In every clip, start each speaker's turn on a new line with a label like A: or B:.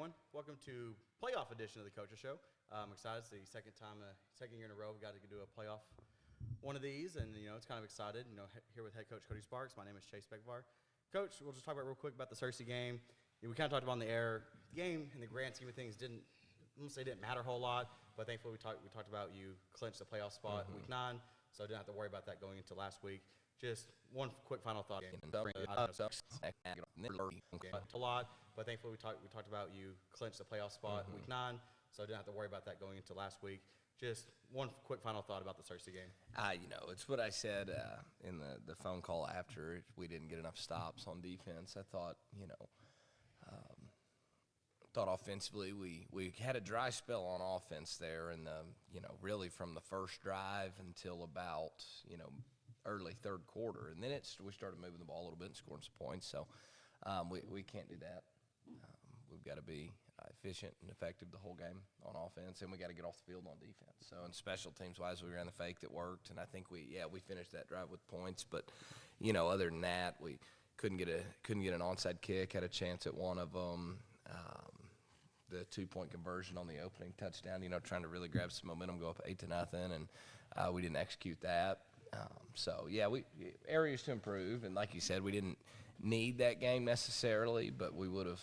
A: everyone. Welcome to playoff edition of the Coaches Show. I'm excited. It's the second year in a row we got to do a playoff one of these, and it's kind of excited. Here with head coach Cody Sparks. My name is Chase Begvar. Coach, we'll just talk about real quick about the Cersei game. We kind of talked about on the air. The game, in the grand scheme of things, didn't matter a whole lot, but thankfully we talked about you clinched the playoff spot in week 9, so I didn't have to worry about that going into last week. Just one quick final thought. A lot, but thankfully we talked about you clinched the playoff spot in week 9, so I didn't have to worry about that going into last week. Just one quick final thought about the Cersei game.
B: It's what I said in the phone call after we didn't get enough stops on defense. I thought, offensively we had a dry spell on offense there, and really from the first drive until about early third quarter, and then we started moving the ball a little bit and scoring some points. So we can't do that. We've got to be efficient and effective the whole game on offense, and we got to get off the field on defense. So in special teams wise, we ran the fake that worked, and I think we finished that drive with points. But other than that, we couldn't get an onside kick. Had a chance at one of them. The 2-point conversion on the opening touchdown, trying to really grab some momentum, go up 8-0, and we didn't execute that. Areas to improve, and like you said, we didn't need that game necessarily, but we would have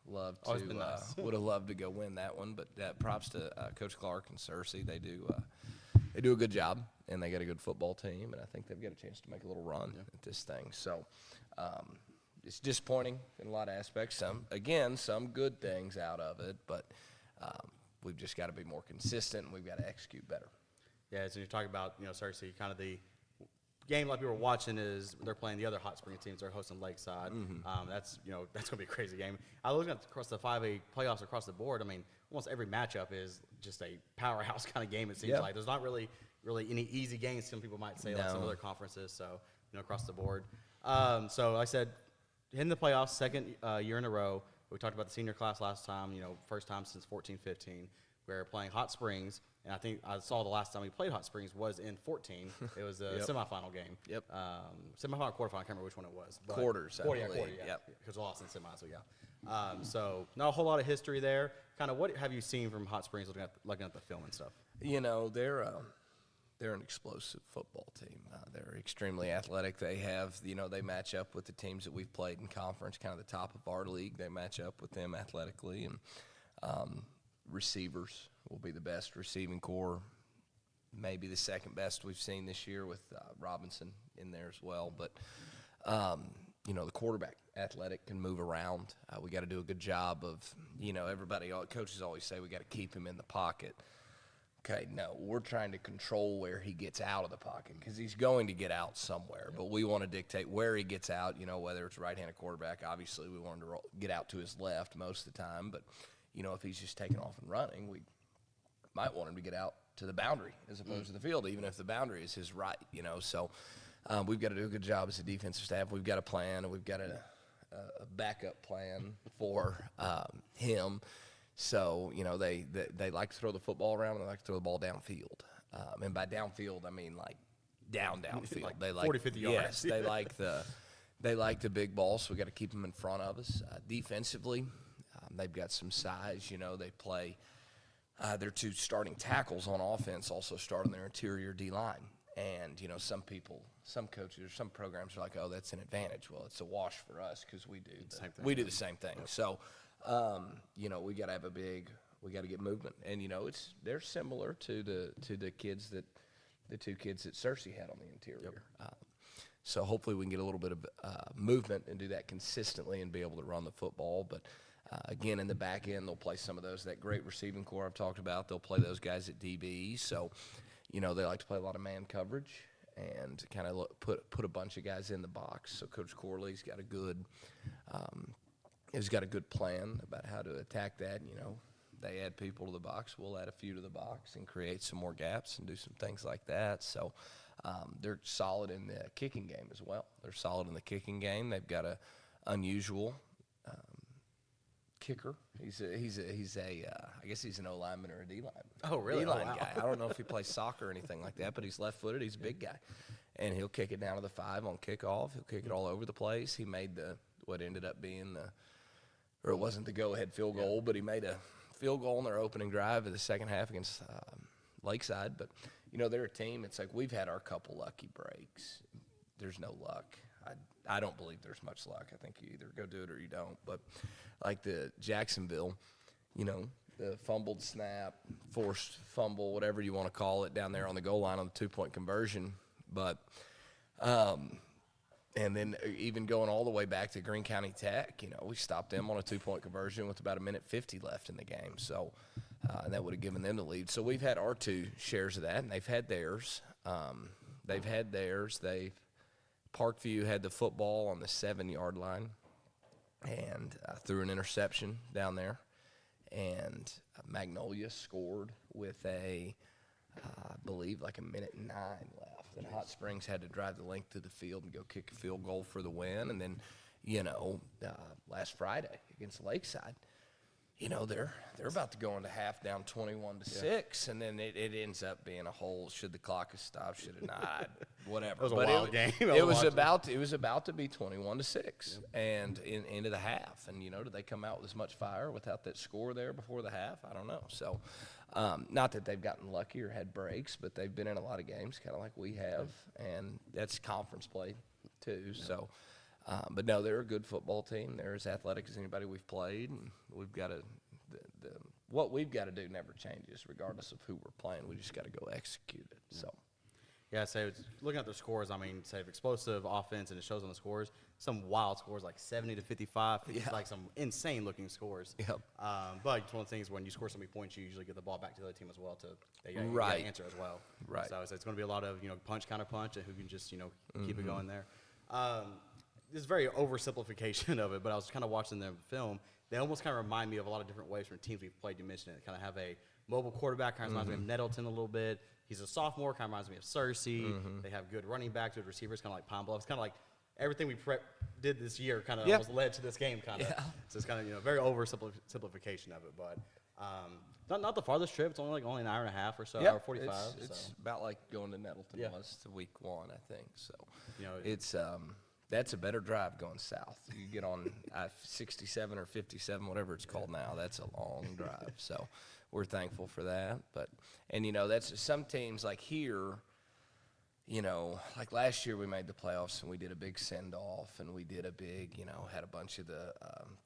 B: loved to loved to go win that one. But props to Coach Clark and Cersei. They do a good job, and they got a good football team, and I think they've got a chance to make a little run at this thing. So it's disappointing in a lot of aspects. Some good things out of it, but we've just got to be more consistent, and we've got to execute better.
A: Yeah, so you're talking about Cersei, kind of the game like we were watching is they're playing the other Hot Springs teams. They're hosting Lakeside. That's going to be a crazy game. I was looking across the 5A playoffs across the board. I mean, almost every matchup is just a powerhouse kind of game. It seems like there's not really any easy games. Some people might say like some other conferences. So across the board. So like I said, in the playoffs, second year in a row. We talked about the senior class last time. First time since 14-15. We're playing Hot Springs, and I think I saw the last time we played Hot Springs was in 14. It was a semifinal game.
B: Yep.
A: Semifinal, quarterfinal. I can't remember which one it was. But
B: Quarters, I believe.
A: Quarter, yeah. Because we lost in semis, so yeah. So not a whole lot of history there. Kind of what have you seen from Hot Springs looking at the film and stuff?
B: They're an explosive football team. They're extremely athletic. They have, they match up with the teams that we've played in conference, kind of the top of our league. They match up with them athletically, and receivers will be the best receiving core, maybe the second best we've seen this year with Robinson in there as well. But, the quarterback, athletic, can move around. We got to do a good job of, coaches always say we got to keep him in the pocket. Okay, no, we're trying to control where he gets out of the pocket because he's going to get out somewhere. But we want to dictate where he gets out, whether it's right-handed quarterback. Obviously, we want him to get out to his left most of the time. But, if he's just taking off and running, we might want him to get out to the boundary as opposed to the field, even if the boundary is his right, So we've got to do a good job as a defensive staff. We've got a plan, and we've got a backup plan for him. So, they like to throw the football around, and they like to throw the ball downfield. And by downfield, I mean like downfield.
A: Like
B: they
A: 40, 50 yards.
B: Yes, they like the big ball, so we got to keep them in front of us. Defensively, they've got some size. They play their two starting tackles on offense also start on their interior D-line. And, some coaches, some programs are like, oh, that's an advantage. Well, it's a wash for us because we do the same thing. So, we got to have we got to get movement. And, they're similar to the two kids that Cersei had on the interior. So hopefully we can get a little bit of movement and do that consistently and be able to run the football. But, again, in the back end, they'll play some of that great receiving core I've talked about. They'll play those guys at DB. So, they like to play a lot of man coverage and kind of put a bunch of guys in the box. So Coach Corley's got a good plan about how to attack that. They add people to the box. We'll add a few to the box and create some more gaps and do some things like that. So they're solid in the kicking game as well. They're solid in the kicking game. They've got a unusual kicker. He's I guess he's an O lineman or a D lineman.
A: Oh, really?
B: D-line guy. I don't know if he plays soccer or anything like that, but he's left-footed. He's a big guy, and he'll kick it down to the 5 on kickoff. He'll kick it all over the place. He made what ended up being or it wasn't the go-ahead field goal, but he made a field goal in their opening drive of the second half against Lakeside. But, they're a team. It's like we've had our couple lucky breaks. There's no luck. I don't believe there's much luck. I think you either go do it or you don't. But like the Jacksonville, the fumbled snap, forced fumble, whatever you want to call it, down there on the goal line on the 2-point conversion. But and then even going all the way back to Greene County Tech, we stopped them on a 2-point conversion with about 1:50 left in the game. So that would have given them the lead. So we've had our 2 shares of that, and they've had theirs. Parkview had the football on the 7-yard line and threw an interception down there. And Magnolia scored with I believe, like 1:09 left. And Hot Springs had to drive the length of the field and go kick a field goal for the win. And then, last Friday against Lakeside, they're about to go into half down 21-6, and then it ends up being a whole. Should the clock have stopped? Should it not? Whatever.
A: It was a wild game.
B: It was about to be 21-6, and into the half. And did they come out with as much fire without that score there before the half? I don't know. So, not that they've gotten lucky or had breaks, but they've been in a lot of games, kind of like we have, and that's conference play too. Yeah. So. But no, they're a good football team. They're as athletic as anybody we've played, and we've got to what we've got to do never changes, regardless of who we're playing. We just got to go execute it. So,
A: yeah. So looking at their scores, say explosive offense, and it shows on the scores. Some wild scores like 70-55, like some insane looking scores.
B: Yep.
A: But it's one of the things when you score so many points, you usually get the ball back to the other team as well to answer as well.
B: Right.
A: So it's going to be a lot of punch counter punch, and who can just keep it going there. This is very oversimplification of it, but I was kind of watching the film. They almost kind of remind me of a lot of different ways from teams we've played. You mentioned it. Kind of have a mobile quarterback, kind of reminds me of Nettleton a little bit. He's a sophomore, kind of reminds me of Searcy. They have good running backs, good receivers, kind of like Pine Bluff. It's kind of like everything we did this year kind of almost led to this game kind of. Yeah. So it's kind of, very oversimplification of it. But not the farthest trip. It's only an hour and a half or so, hour 45.
B: It's about like going to Nettleton was to week 1, I think. So, it's that's a better drive going south. You get on 67 or 57, whatever it's called now. That's a long drive. So we're thankful for that. And that's some teams like here, like last year we made the playoffs and we did a big send-off and we did a big, had a bunch of the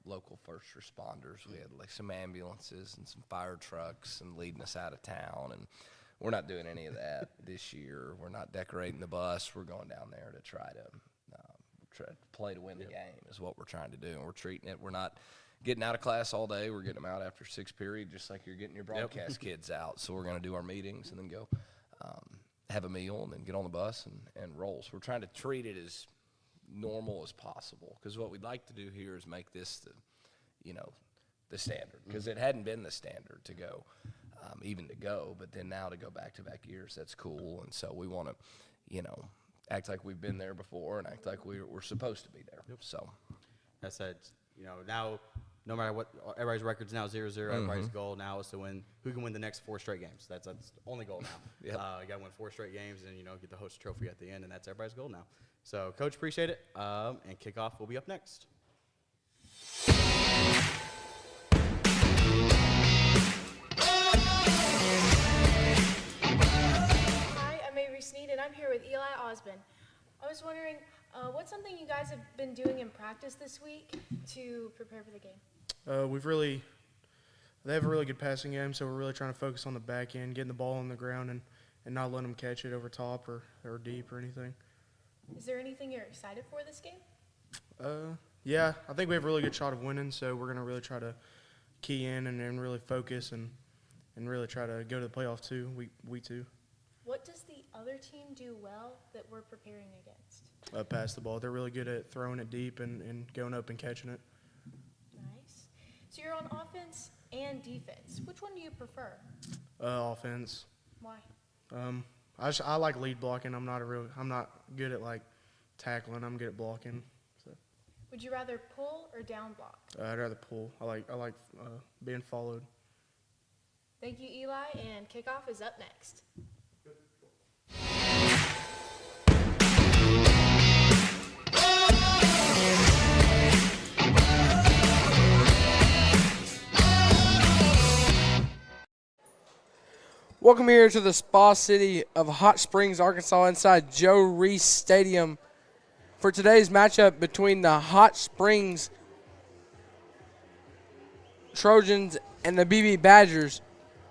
B: local first responders. We had like some ambulances and some fire trucks and leading us out of town. And we're not doing any of that this year. We're not decorating the bus. We're going down there to try to play to win the game is what we're trying to do, and we're treating it. We're not getting out of class all day. We're getting them out after 6th period, just like you're getting your broadcast kids out. So we're going to do our meetings and then go have a meal and then get on the bus and roll. So we're trying to treat it as normal as possible, because what we'd like to do here is make this the standard, because it hadn't been the standard to go, even to go, but then now to go back-to-back years, that's cool. And so we want to, act like we've been there before and act like we're supposed to be there. Yep. So
A: I said, now no matter what, everybody's record's now 0-0. Everybody's goal now is to win. Who can win the next 4 straight games? That's the only goal now. You got to win 4 straight games and get the host trophy at the end, and that's everybody's goal now. So, Coach, appreciate it. And kickoff will be up next.
C: And I'm here with Eli Osmond. I was wondering, what's something you guys have been doing in practice this week to prepare for the game?
D: They have a really good passing game, so we're really trying to focus on the back end, getting the ball on the ground and not letting them catch it over top or deep or anything.
C: Is there anything you're excited for this game?
D: Yeah, I think we have a really good shot of winning, so we're going to really try to key in and really focus and really try to go to the playoff too, week 2.
C: What does the other team do well that we're preparing against?
D: Pass the ball. They're really good at throwing it deep and going up and catching it.
C: Nice. So you're on offense and defense. Which one do you prefer?
D: Offense.
C: Why?
D: I like lead blocking. I'm not good at like tackling. I'm good at blocking. So.
C: Would you rather pull or down block?
D: I'd rather pull. I like being followed.
C: Thank you, Eli, and kickoff is up next.
E: Welcome here to the Spa City of Hot Springs, Arkansas, inside Joe Reese Stadium for today's matchup between the Hot Springs Trojans and the Beebe Badgers.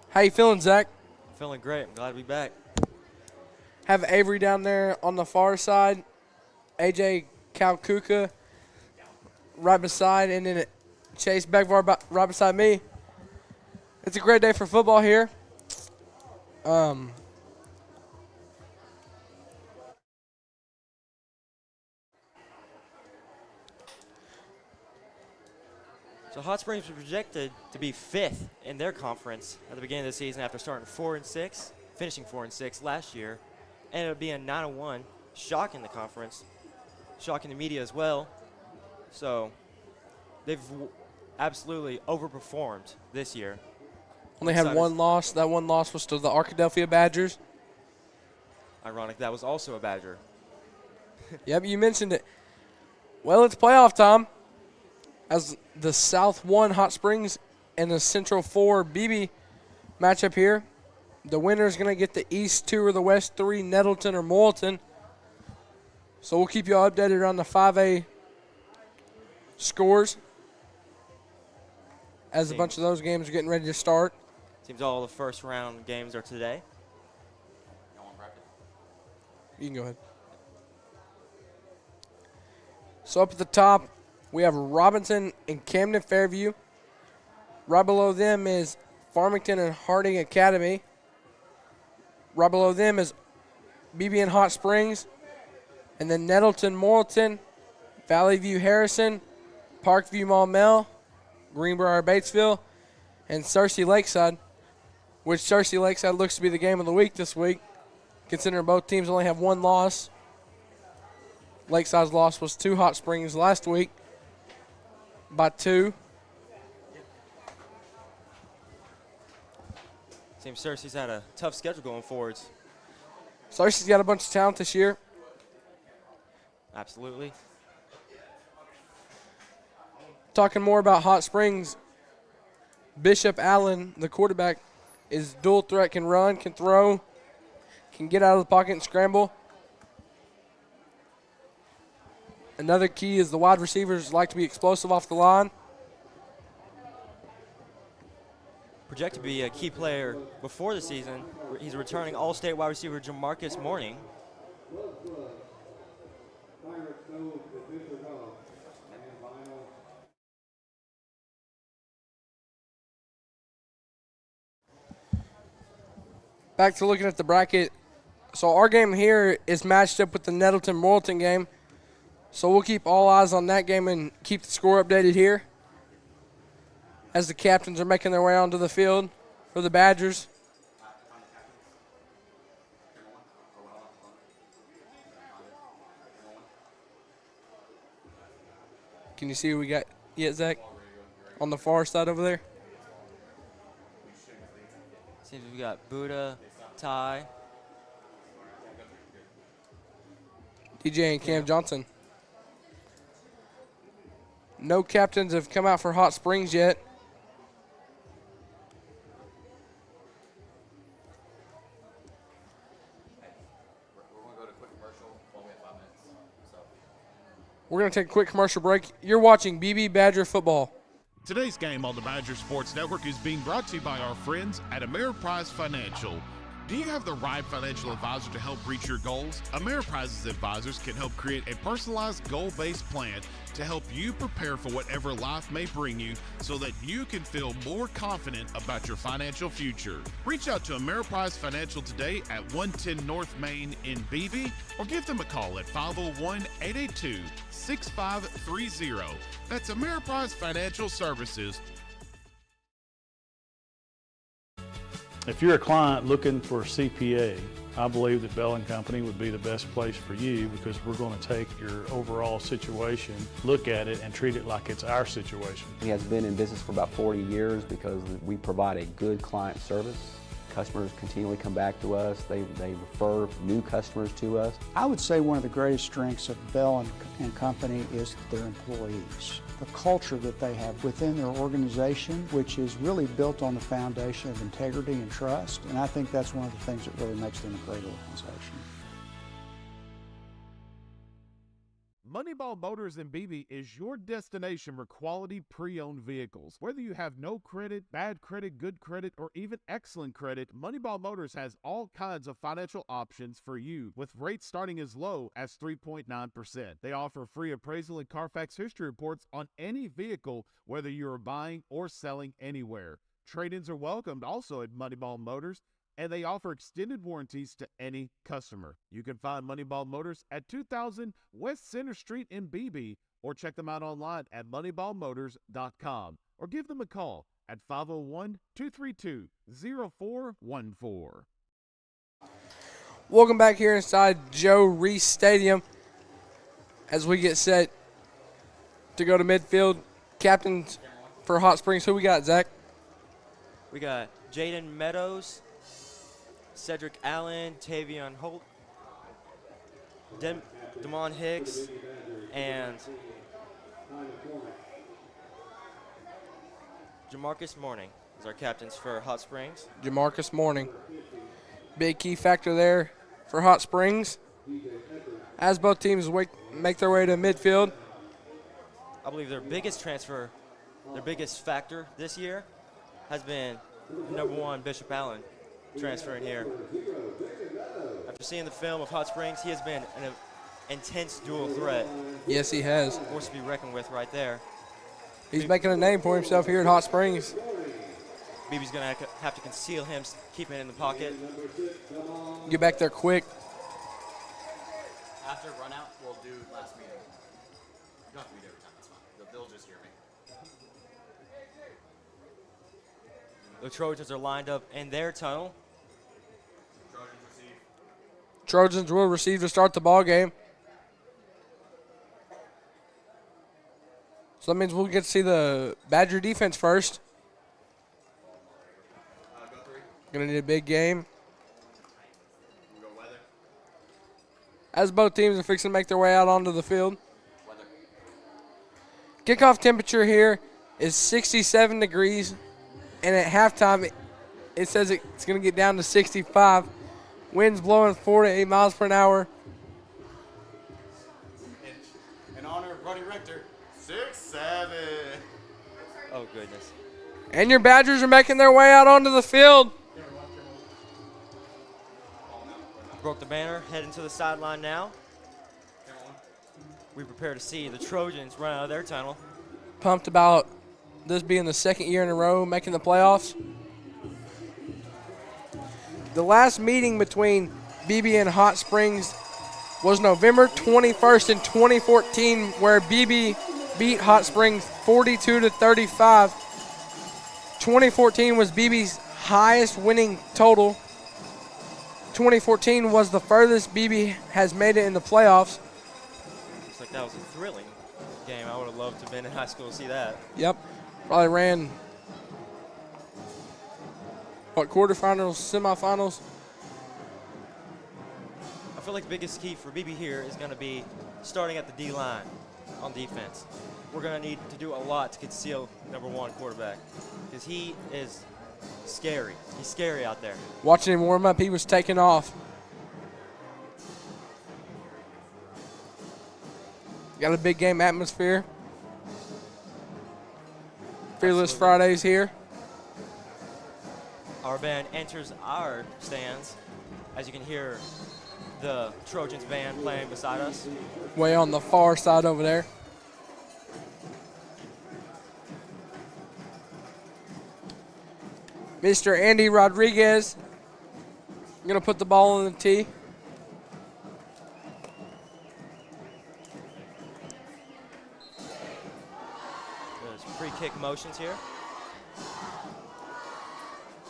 E: How you feeling, Zach?
F: Feeling great. I'm glad to be back.
E: Have Avery down there on the far side, AJ Kalkuka right beside, and then Chase Begvar right beside me. It's a great day for football here.
F: So Hot Springs was projected to be 5th in their conference at the beginning of the season after starting 4-6, finishing 4-6 last year. Ended up being 9-1, shocking the conference, shocking the media as well. So they've absolutely overperformed this year.
E: Only had one loss. That one loss was to the Arkadelphia Badgers.
F: Ironic, that was also a Badger.
E: Yep, you mentioned it. Well, it's playoff time as the South 1 Hot Springs and the Central 4 Beebe matchup here. The winner is going to get the East 2 or the West 3, Nettleton or Moulton. So we'll keep you all updated on the 5A scores as a bunch of those games are getting ready to start.
F: Seems all the first round games are today.
E: You can go ahead. So up at the top, we have Robinson and Camden Fairview. Right below them is Farmington and Harding Academy. Right below them is Beebe and Hot Springs. And then Nettleton, Moulton, Valley View Harrison, Parkview Maumelle, Greenbrier Batesville, and Searcy Lakeside, which Searcy Lakeside looks to be the game of the week this week, considering both teams only have one loss. Lakeside's loss was to Hot Springs last week by 2.
F: Seems Searcy's had a tough schedule going forwards.
E: Searcy's got a bunch of talent this year.
F: Absolutely.
E: Talking more about Hot Springs, Bishop Allen, the quarterback, is dual threat, can run, can throw, can get out of the pocket and scramble. Another key is the wide receivers like to be explosive off the line.
F: Projected to be a key player before the season. He's returning All-State wide receiver Jamarcus Mourning.
E: Back to looking at the bracket. So our game here is matched up with the Nettleton-Moulton game. So we'll keep all eyes on that game and keep the score updated here as the captains are making their way onto the field for the Badgers. Can you see who we got yet, Zach? On the far side over there?
F: Seems we got Buddha, Ty.
E: DJ and Cam Johnson. No captains have come out for Hot Springs yet. We're going to take a quick commercial break. You're watching BB Badger Football.
G: Today's game on the Badger Sports Network is being brought to you by our friends at Ameriprise Financial. Do you have the right financial advisor to help reach your goals? Ameriprise's advisors can help create a personalized goal-based plan to help you prepare for whatever life may bring you so that you can feel more confident about your financial future. Reach out to Ameriprise Financial today at 110 North Main in Beebe or give them a call at 501-882-6530. That's Ameriprise Financial Services.
H: If you're a client looking for a CPA, I believe that Bell & Company would be the best place for you because we're going to take your overall situation, look at it, and treat it like it's our situation.
I: He has been in business for about 40 years because we provide a good client service. Customers continually come back to us. They refer new customers to us.
J: I would say one of the greatest strengths of Bell and Company is their employees. The culture that they have within their organization, which is really built on the foundation of integrity and trust. And I think that's one of the things that really makes them a great organization.
G: Moneyball Motors in Beebe is your destination for quality pre-owned vehicles. Whether you have no credit, bad credit, good credit, or even excellent credit, Moneyball Motors has all kinds of financial options for you, with rates starting as low as 3.9%. They offer free appraisal and Carfax history reports on any vehicle, whether you are buying or selling anywhere. Trade-ins are welcomed also at Moneyball Motors, and they offer extended warranties to any customer. You can find Moneyball Motors at 2000 West Center Street in Beebe, or check them out online at moneyballmotors.com, or give them a call at 501-232-0414.
E: Welcome back here inside Joe Reese Stadium as we get set to go to midfield. Captains for Hot Springs, who we got, Zach?
F: We got Jaden Meadows, Cedric Allen, Tavion Holt, Damon Hicks, and Jamarcus Morning is our captains for Hot Springs.
E: Jamarcus Morning. Big key factor there for Hot Springs as both teams make their way to midfield.
F: I believe their biggest transfer, their biggest factor this year has been number 1 Bishop Allen transferring here. After seeing the film of Hot Springs, he has been an intense dual threat.
E: Yes, he has.
F: Force to be reckoned with right there.
E: He's making a name for himself here at Hot Springs.
F: Beebe's going to have to conceal him, keep it in the pocket.
E: Get back there quick.
A: After run out, we'll do last meeting. You don't have to meet every time, that's fine. They'll just hear me.
F: The Trojans are lined up in their tunnel.
E: Trojans will receive to start the ball game. So that means we'll get to see the Badger defense first. Gonna need a big game. As both teams are fixing to make their way out onto the field. Kickoff temperature here is 67 degrees. And at halftime, it says it's going to get down to 65. Winds blowing 4 to 8 miles per hour.
A: In honor of Brody Richter, 6'7".
F: Oh, goodness.
E: And your Badgers are making their way out onto the field.
F: Broke the banner, heading to the sideline now. We prepare to see the Trojans run out of their tunnel.
E: Pumped about this being the second year in a row making the playoffs. The last meeting between Beebe and Hot Springs was November 21st in 2014, where Beebe beat Hot Springs 42-35. 2014 was Beebe's highest winning total. 2014 was the furthest Beebe has made it in the playoffs.
F: Looks like that was a thrilling game. I would have loved to have been in high school to see that.
E: Yep. Probably ran, quarterfinals, semifinals?
F: I feel like the biggest key for Beebe here is going to be starting at the D-line on defense. We're going to need to do a lot to conceal number 1 quarterback because he is scary. He's scary out there.
E: Watching him warm up, he was taking off. Got a big game atmosphere. Fearless Fridays here.
F: Our band enters our stands. As you can hear the Trojans band playing beside us.
E: Way on the far side over there. Mr. Andy Rodriguez going to put the ball on the tee.
F: There's free kick motions here.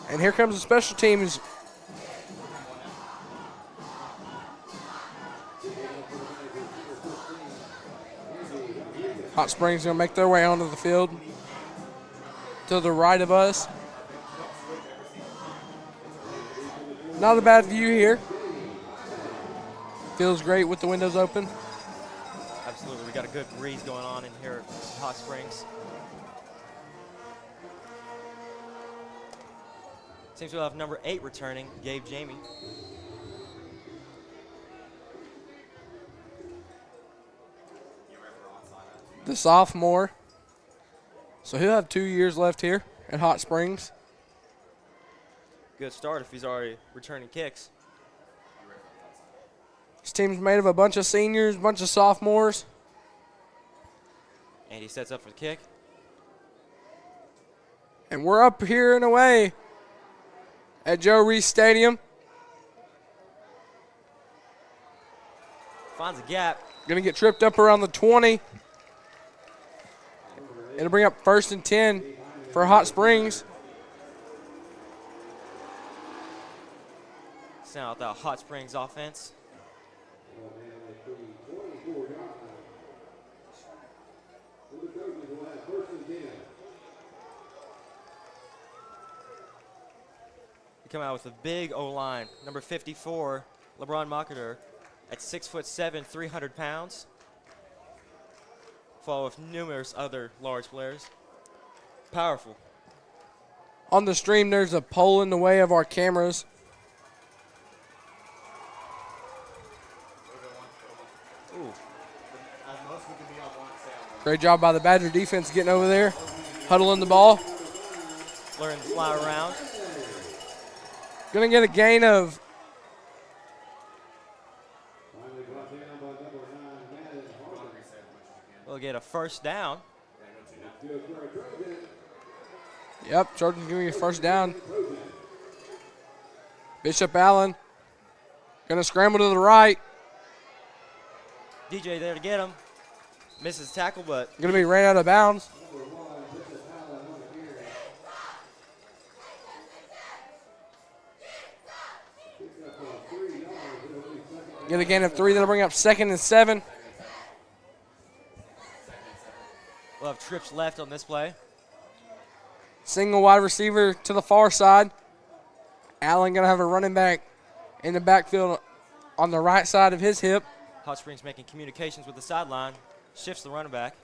E: And here comes the special teams. Hot Springs going to make their way onto the field to the right of us. Not a bad view here. Feels great with the windows open.
F: Absolutely. We got a good breeze going on in here at Hot Springs. Seems we'll have number 8 returning, Gabe Jamie.
E: The sophomore. So he'll have 2 years left here at Hot Springs.
F: Good start if he's already returning kicks.
E: His team's made of a bunch of seniors, a bunch of sophomores.
F: And he sets up for the kick.
E: And we're up here and away at Joe Reese Stadium.
F: Finds a gap.
E: Going to get tripped up around the 20. It'll bring up 1st and 10 for Hot Springs.
F: Sound out that Hot Springs offense. We come out with a big O-line. Number 54, LeBron Mocketer, at 6'7", 300 pounds. Followed with numerous other large players. Powerful.
E: On the stream, there's a pole in the way of our cameras.
F: Ooh.
E: Great job by the Badger defense getting over there, huddling the ball.
F: Learning to fly around.
E: Going to get a gain of
F: We'll get a first down.
E: Yep, Trojans giving you a first down. Bishop Allen going to scramble to the right.
F: DJ there to get him. Misses tackle, but
E: Going to be ran out of bounds. Get a gain of 3. That'll bring up 2nd and 7.
F: we'll have trips left on this play.
E: Single wide receiver to the far side. Allen going to have a running back in the backfield on the right side of his hip.
F: Hot Springs making communications with the sideline. Shifts the running back.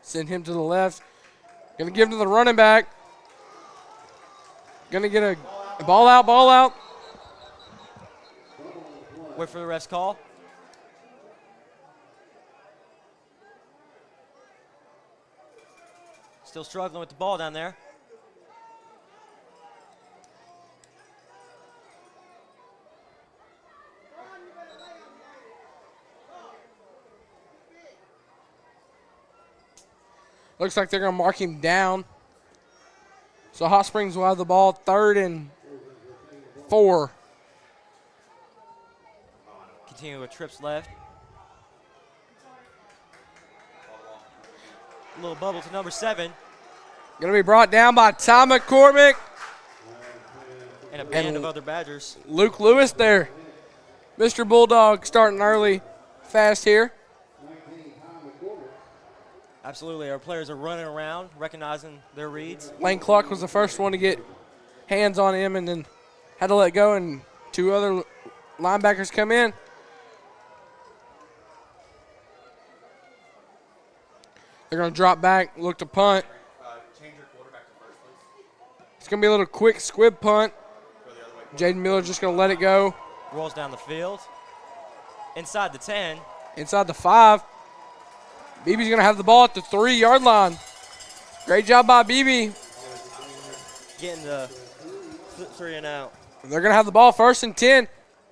E: Send him to the left. Going to give to the running back. Going to get a ball out, ball out.
F: Wait for the ref's call. Still struggling with the ball down there.
E: Looks like they're going to mark him down. So Hot Springs will have the ball 3rd and 4.
F: Continue with trips left. A little bubble to number 7.
E: Going to be brought down by Ty McCormick.
F: And a band of other Badgers.
E: Luke Lewis there. Mr. Bulldog starting early, fast here.
F: Absolutely. Our players are running around, recognizing their reads.
E: Lane Clark was the first one to get hands on him and then had to let go, and 2 other linebackers come in. They're going to drop back, look to punt. It's going to be a little quick squib punt. Jaden Miller's just going to let it go.
F: Rolls down the field. Inside the 10.
E: Inside the 5. Beebe's going to have the ball at the 3-yard line. Great job by Beebe.
F: Getting the 3 and out.
E: They're going to have the ball 1st and 10.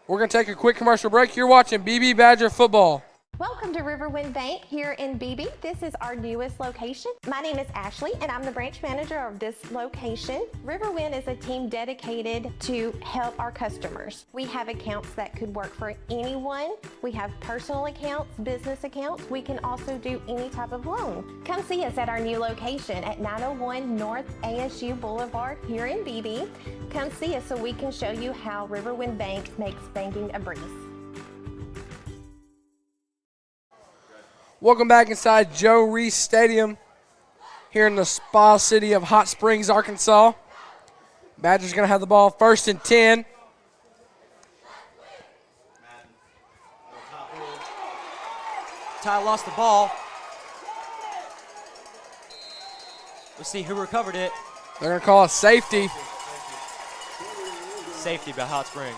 E: We're going to take a quick commercial break. You're watching Beebe Badger football.
K: Welcome to Riverwind Bank here in Beebe. This is our newest location. My name is Ashley and I'm the branch manager of this location. Riverwind is a team dedicated to help our customers. We have accounts that could work for anyone. We have personal accounts, business accounts. We can also do any type of loan. Come see us at our new location at 901 North ASU Boulevard here in Beebe. Come see us so we can show you how Riverwind Bank makes banking a breeze.
E: Welcome back inside Joe Reese Stadium here in the Spa City of Hot Springs, Arkansas. Badgers going to have the ball 1st and 10.
F: Ty lost the ball. We'll see who recovered it.
E: They're going to call a safety.
F: Safety by Hot Springs.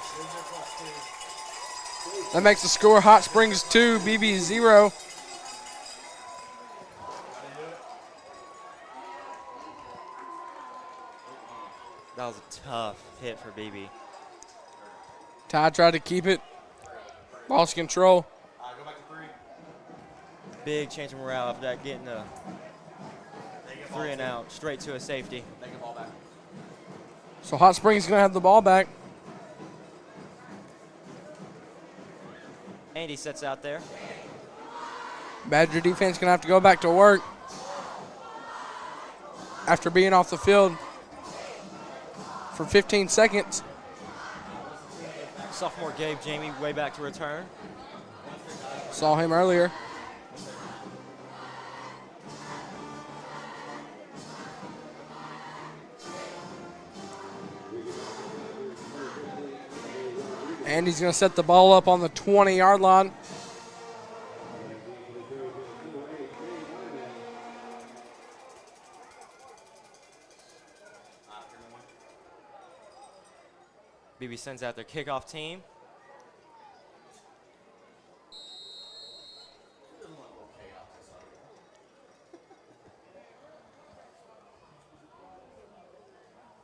E: That makes the score Hot Springs 2, Beebe 0.
F: That was a tough hit for Beebe.
E: Ty tried to keep it. Ball's control.
A: Go back to 3.
F: Big change of morale after that, getting a 3 and out, straight to a safety.
A: They get ball back.
E: So Hot Springs is going to have the ball back.
F: Andy sets out there.
E: Badger defense going to have to go back to work after being off the field for 15 seconds.
F: Sophomore Gabe Jamie way back to return.
E: Saw him earlier. And he's going to set the ball up on the 20-yard line.
F: Beebe sends out their kickoff team.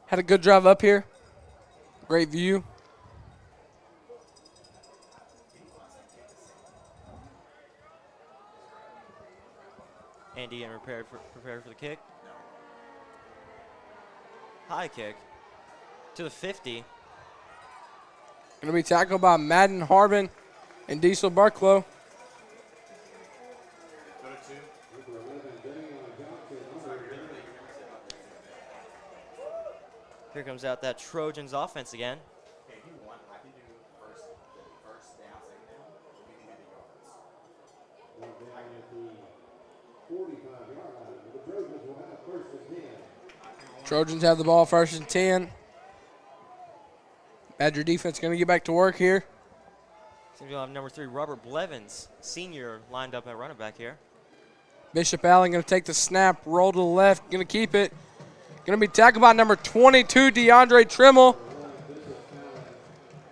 E: Had a good drive up here. Great view.
F: Andy getting prepared for the kick. High kick to the 50.
E: Going to be tackled by Madden Harbin and Diesel Barklow.
F: Here comes out that Trojans offense again.
A: Okay, if you want, I can do first down, second down. We can do the yards.
E: Trojans have the ball 1st and 10. Badger defense going to get back to work here.
F: Seems we'll have number 3, Robert Blevins, senior, lined up at running back here.
E: Bishop Allen going to take the snap, roll to the left, going to keep it. Going to be tackled by number 22, DeAndre Trimmel.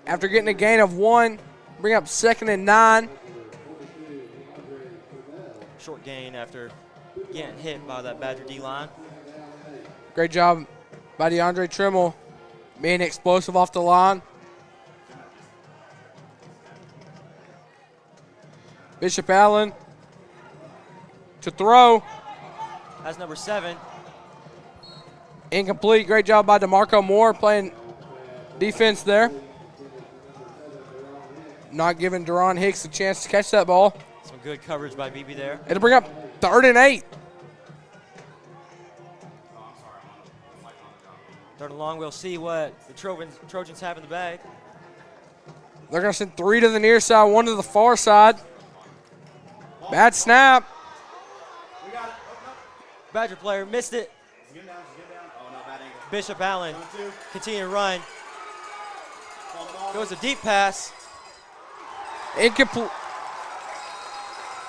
E: After getting a gain of 1, bring up 2nd and 9.
F: Short gain after getting hit by that Badger D-line.
E: Great job by DeAndre Trimmel, being explosive off the line. Bishop Allen to throw.
F: That's number 7.
E: Incomplete. Great job by DeMarco Moore playing defense there. Not giving Deron Hicks a chance to catch that ball.
F: Some good coverage by Beebe there.
E: It'll bring up 3rd and 8.
F: 3rd and long, we'll see what the Trojans have in the bag.
E: They're going to send 3 to the near side, 1 to the far side. Bad snap.
F: Badger player missed it. Bishop Allen continue to run. Goes a deep pass.
E: Incomplete.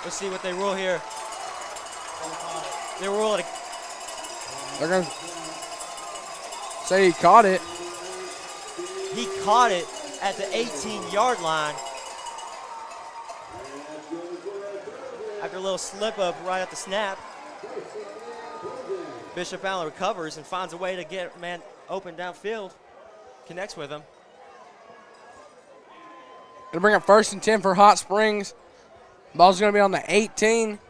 F: Let's see what they rule here. They rule it.
E: They're going to say he caught it.
F: He caught it at the 18-yard line. After a little slip up right at the snap. Bishop Allen recovers and finds a way to get a man open downfield. Connects with him.
E: Gonna bring up 1st and 10 for Hot Springs. Ball's gonna be on the 18.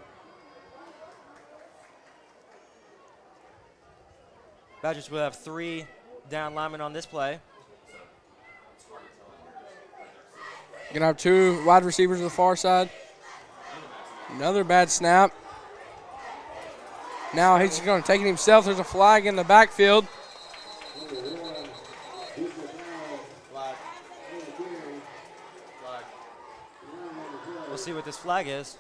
F: Badgers will have 3 down linemen on this play.
E: Gonna have 2 wide receivers to the far side. Another bad snap. Now he's just going to take it himself. There's a flag in the backfield.
F: We'll see what this flag is.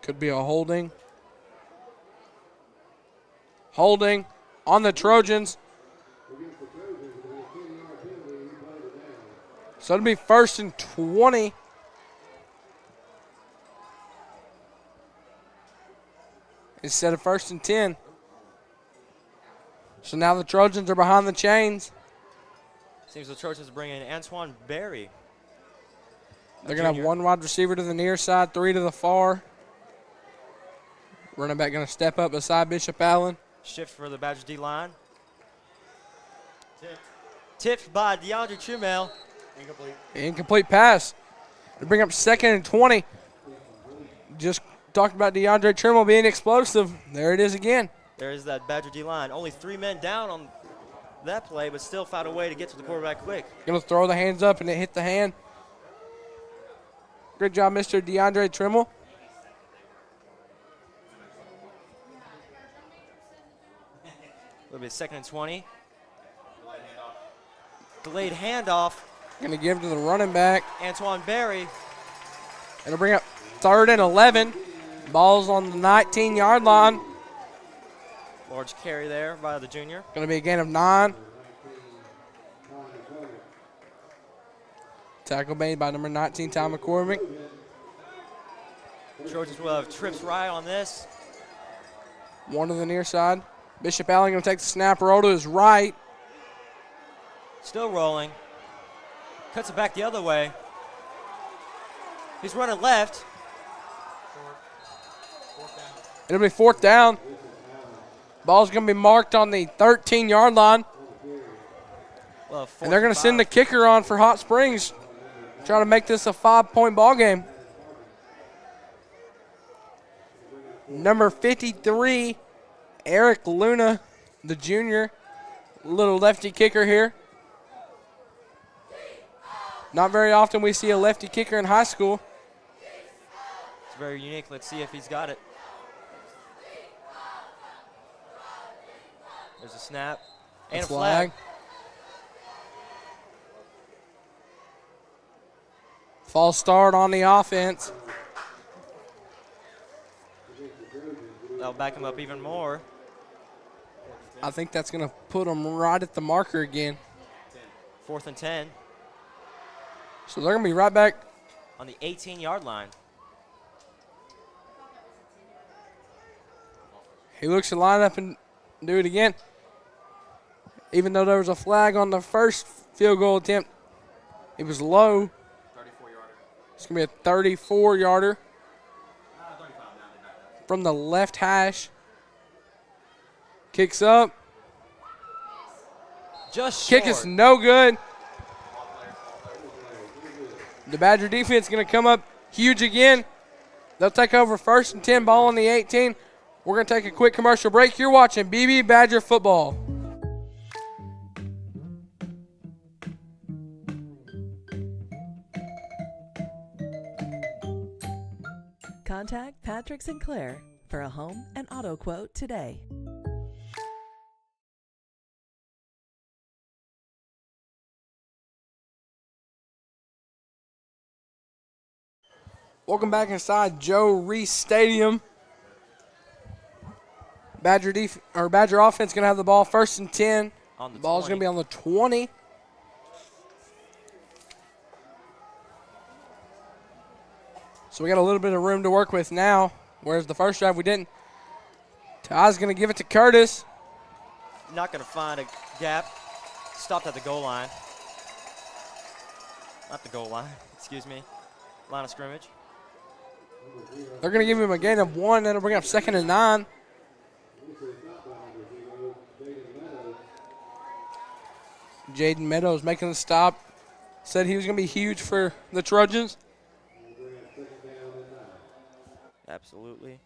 E: Could be a holding. Holding on the Trojans. So it'll be 1st and 20. Instead of 1st and 10. So now the Trojans are behind the chains.
F: Seems the Trojans bring in Antoine Berry.
E: They're going to have one wide receiver to the near side, 3 to the far. Running back going to step up beside Bishop Allen.
F: Shift for the Badger D-line. Tipped by DeAndre Trumell.
E: Incomplete pass. They bring up 2nd and 20. Just talked about DeAndre Trimble being explosive. There it is again.
F: There is that Badger D-line. Only 3 men down on that play, but still found a way to get to the quarterback quick.
E: Going to throw the hands up, and it hit the hand. Good job, Mr. DeAndre Trimble.
F: It'll be 2nd and 20. Delayed handoff.
E: Going to give to the running back.
F: Antoine Berry.
E: It'll bring up 3rd and 11. Ball's on the 19-yard line.
F: Large carry there by the junior.
E: Going to be a gain of 9. Tackle made by number 19, Ty McCormick.
F: Trojans will have trips right on this.
E: One to the near side. Bishop Allen going to take the snap, roll to his right.
F: Still rolling. Cuts it back the other way. He's running left.
E: It'll be 4th down. Ball's going to be marked on the 13-yard line.
F: Well,
E: and they're going to send the kicker on for Hot Springs, trying to make this a 5-point ball game. Number 53, Eric Luna, the junior, little lefty kicker here. Not very often we see a lefty kicker in high school.
F: It's very unique. Let's see if he's got it. There's a snap and a flag.
E: False start on the offense.
F: That'll back him up even more.
E: I think that's going to put them right at the marker again.
F: 4th and 10.
E: So they're going to be right back
F: on the 18-yard line.
E: He looks to line up and do it again. Even though there was a flag on the first field goal attempt, it was low.
A: 34-yarder.
E: It's going to be a 34-yarder from the left hash. Kicks up.
F: Just
E: Kick is no good. The Badger defense is going to come up huge again. They'll take over 1st and 10, ball on the 18. We're going to take a quick commercial break. You're watching Beebe Badger football.
L: Contact Patrick Sinclair for a home and auto quote today.
E: Welcome back inside Joe Reese Stadium. Badger offense going to have the ball 1st and 10. The ball's going to be on the 20. So we got a little bit of room to work with now, whereas the first drive we didn't. Ty's going to give it to Curtis.
F: Not going to find a gap. Stopped at the goal line. Not the goal line, excuse me. Line of scrimmage.
E: They're going to give him a gain of 1. That'll bring up 2nd and 9. Jaden Meadows making the stop. Said he was going to be huge for the Trojans.
F: Absolutely.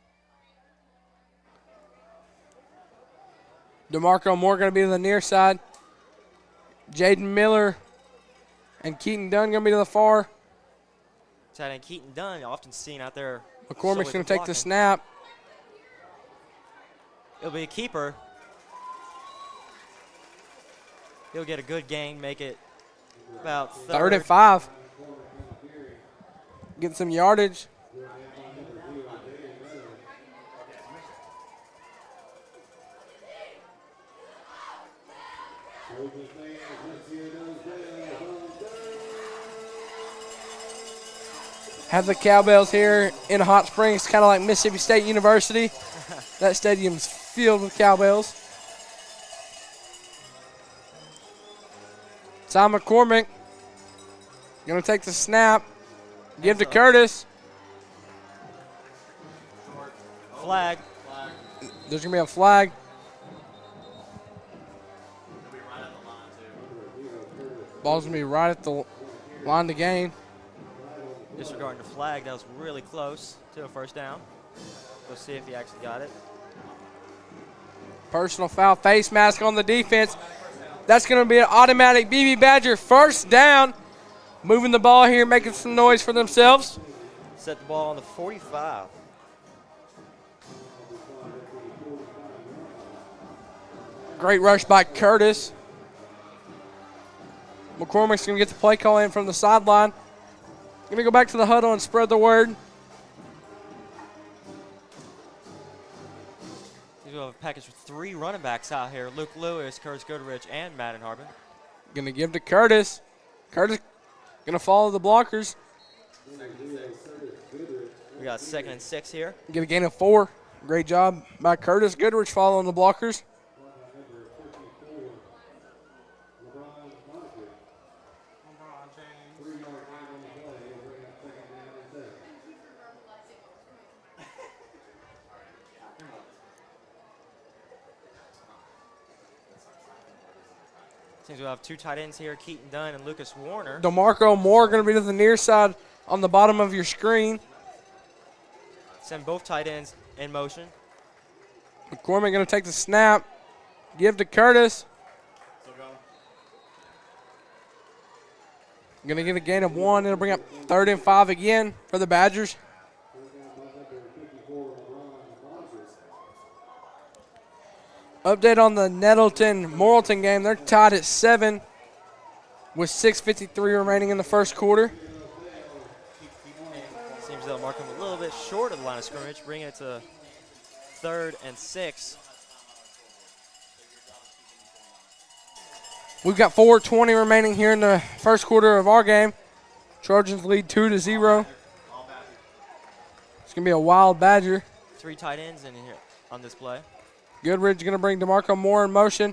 E: DeMarco Moore going to be to the near side. Jaden Miller and Keaton Dunn going to be to the far.
F: Tight end Keaton Dunn, often seen out there.
E: McCormick's going to take the snap.
F: It'll be a keeper. He'll get a good gain, make it about
E: 3rd and 5. Get some yardage. have the cowbells here in Hot Springs, kind of like Mississippi State University. That stadium's filled with cowbells. Tom McCormick going to take the snap, give to Curtis.
F: Flag.
E: There's going to be a flag. Ball's going to be right at the line to gain.
F: Disregarding the flag, that was really close to a first down. We'll see if he actually got it.
E: Personal foul, face mask on the defense. That's going to be an automatic Beebe Badger first down. Moving the ball here, making some noise for themselves.
F: Set the ball on the 45.
E: Great rush by Curtis. McCormick's going to get the play call in from the sideline. Going to go back to the huddle and spread the word.
F: We have a package with 3 running backs out here. Luke Lewis, Curtis Goodrich, and Madden Harbin.
E: Going to give to Curtis. Curtis going to follow the blockers.
F: We got 2nd and 6 here.
E: Get a gain of 4. Great job by Curtis Goodrich following the blockers.
F: Seems we have 2 tight ends here, Keaton Dunn and Lucas Warner.
E: DeMarco Moore going to be to the near side on the bottom of your screen.
F: Send both tight ends in motion.
E: McCormick going to take the snap, give to Curtis. Going to get a gain of 1. It'll bring up 3rd and 5 again for the Badgers. Update on the Nettleton-Morrilton game. They're tied at 7 with 6:53 remaining in the first quarter.
F: Seems they'll mark him a little bit short of the line of scrimmage, bringing it to 3rd and 6.
E: We've got 4:20 remaining here in the first quarter of our game. Trojans lead 2-0. It's going to be a wild Badger.
F: 3 tight ends in here on this play.
E: Goodridge going to bring DeMarco Moore in motion.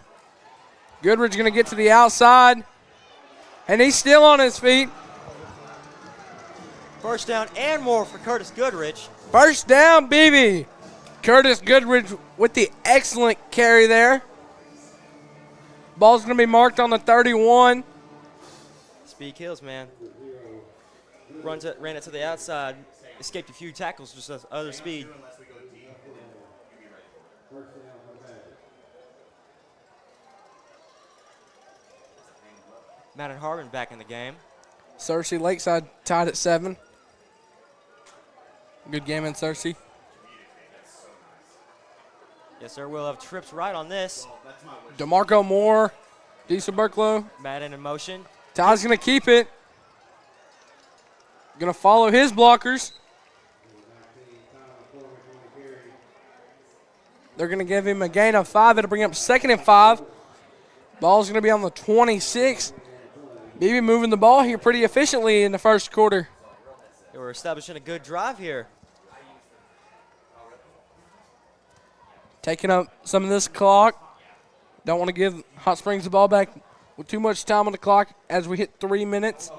E: Goodridge going to get to the outside, and he's still on his feet.
F: First down and more for Curtis Goodrich.
E: First down, Beebe. Curtis Goodridge with the excellent carry there. Ball's going to be marked on the 31.
F: Speed kills, man. Ran it to the outside, escaped a few tackles, just other speed. Madden Harbin back in the game.
E: Searcy Lakeside tied at 7. Good game in Searcy.
F: Yes, sir. We'll have trips right on this.
E: DeMarco Moore, Diesel Burklow.
F: Madden in motion.
E: Ty's going to keep it. Going to follow his blockers. They're going to give him a gain of 5. It'll bring up 2nd and 5. Ball's going to be on the 26. Beebe moving the ball here pretty efficiently in the first quarter.
F: They were establishing a good drive here.
E: Taking up some of this clock. Don't want to give Hot Springs the ball back with too much time on the clock as we hit 3 minutes.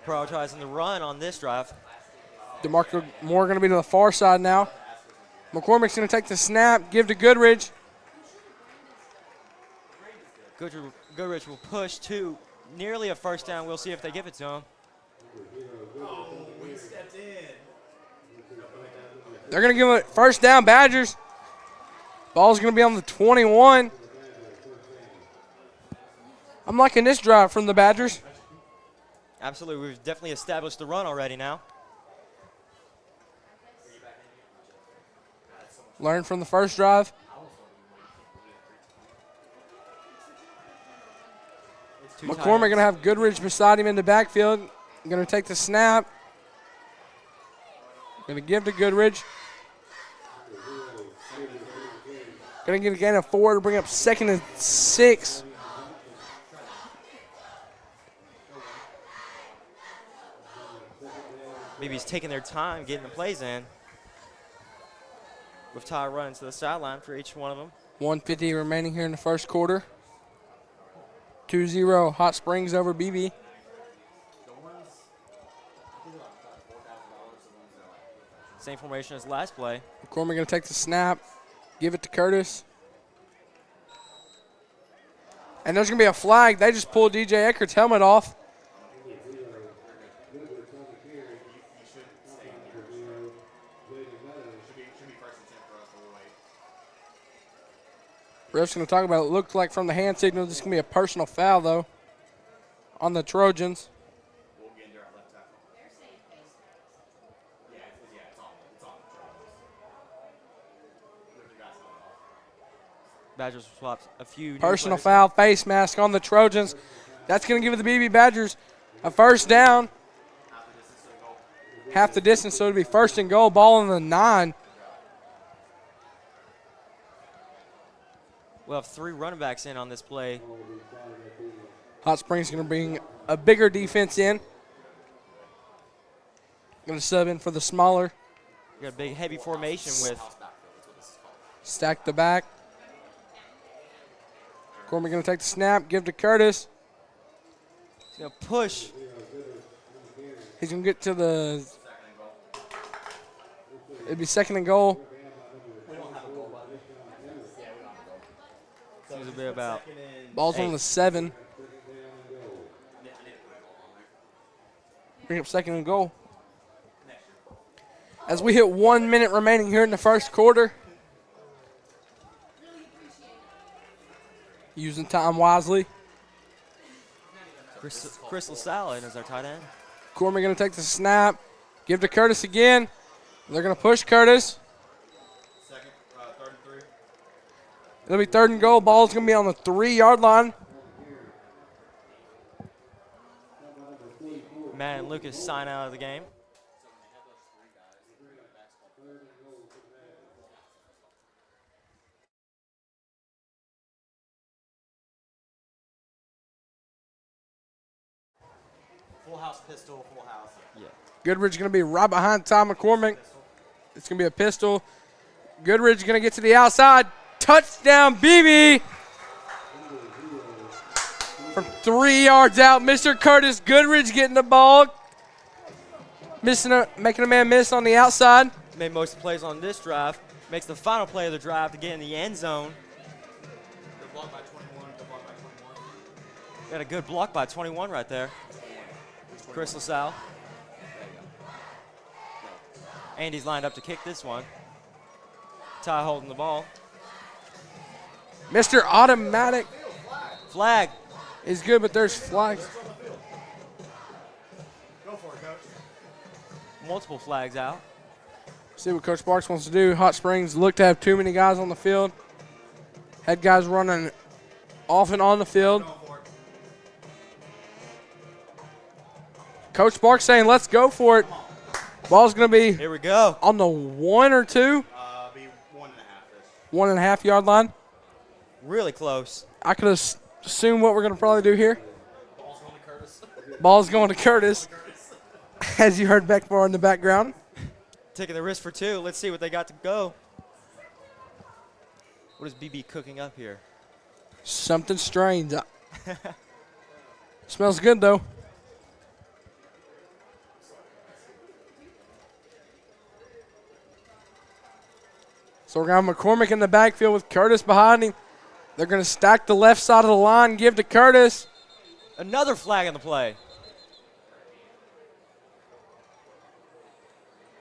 F: Prioritizing the run on this drive.
E: DeMarco Moore going to be to the far side now. McCormick's going to take the snap, give to Goodridge.
F: Goodrich will push to nearly a first down. We'll see if they give it to him.
E: They're going to give it first down, Badgers. Ball's going to be on the 21. I'm liking this drive from the Badgers.
F: Absolutely. We've definitely established the run already now.
E: Learn from the first drive. McCormick going to have Goodridge beside him in the backfield. Going to take the snap. Going to give to Goodridge. Going to get a gain of 4 to bring up 2nd and 6.
F: Beebe's taking their time getting the plays in. With Ty running to the sideline for each one of them.
E: 1:50 remaining here in the first quarter. 2-0 Hot Springs over Beebe.
F: Same formation as last play.
E: McCormick going to take the snap, give it to Curtis. And there's going to be a flag. They just pulled DJ Eckert's helmet off. Ref's going to talk about it. Looked like from the hand signal, this is going to be a personal foul, though, on the Trojans.
F: Badgers swapped a few.
E: Personal foul, face mask on the Trojans. That's going to give the Beebe Badgers a first down. Half the distance, so it'll be first and goal. Ball on the 9.
F: We'll have 3 running backs in on this play.
E: Hot Springs going to bring a bigger defense in. Going to sub in for the smaller.
F: We got a big, heavy formation with.
E: Stack the back. Cormier going to take the snap, give to Curtis.
F: He's going to push.
E: He's going to get to the. It'd be second and goal.
F: Seems a bit about.
E: Ball's
F: 8.
E: on the 7. Bring up second and goal. As we hit 1 minute remaining here in the first quarter. Using time wisely.
F: Chris LaSalle is our tight end.
E: Cormier going to take the snap, give to Curtis again. They're going to push Curtis.
A: Third and 3.
E: It'll be third and goal. Ball's going to be on the 3-yard line.
F: Matt and Lucas sign out of the game.
A: Full house pistol, full house.
F: Yeah.
E: Goodridge going to be right behind Tom McCormick. It's going to be a pistol. Goodridge going to get to the outside. Touchdown, Beebe. From 3 yards out, Mr. Curtis Goodridge getting the ball. Making a man miss on the outside.
F: Made most of the plays on this drive. Makes the final play of the drive to get in the end zone.
A: Good block by 21. Good block by 21.
F: Got a good block by 21 right there. Chris LaSalle. Andy's lined up to kick this one. Ty holding the ball.
E: Mr. Automatic
F: Flag.
E: is good, but there's flags.
A: Go for it, coach.
F: Multiple flags out.
E: See what Coach Sparks wants to do. Hot Springs look to have too many guys on the field. Had guys running off and on the field. Coach Sparks saying, let's go for it. Ball's going to be
F: Here we go.
E: on the 1 or 2.
A: Be 1.5.
E: 1.5 yard line.
F: Really close.
E: I could assume what we're going to probably do here.
A: Ball's going to Curtis.
E: Ball's going to Curtis, as you heard back far in the background.
F: Taking the risk for 2. Let's see what they got to go. What is BB cooking up here?
E: Something strange. Smells good, though. So we're going to have McCormick in the backfield with Curtis behind him. They're going to stack the left side of the line, give to Curtis.
F: Another flag on the play.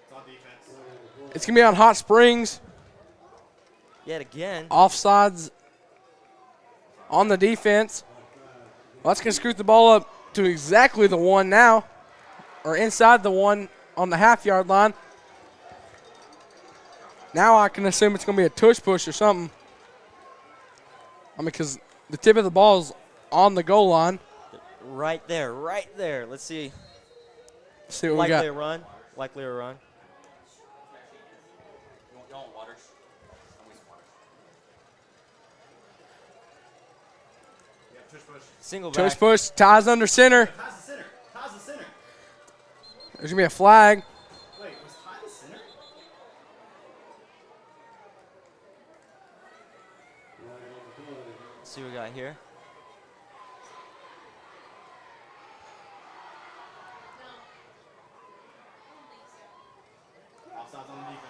A: It's on defense.
E: It's going to be on Hot Springs.
F: Yet again.
E: Offsides on the defense. Well, that's going to scoot the ball up to exactly the 1 now, or inside the 1 on the half-yard line. Now I can assume it's going to be a tush push or something. I mean, because the tip of the ball is on the goal line.
F: Right there, right there. Let's see.
E: Let's see what we got.
F: Likely a run. Likely a run.
A: You want water? I'm wasting water. Yep, tush push.
F: Single
E: Tush
F: back.
E: push, ties under center.
A: How's the center? How's the center?
E: There's going to be a flag.
A: Wait, was Ty the center?
F: Let's see what we got here.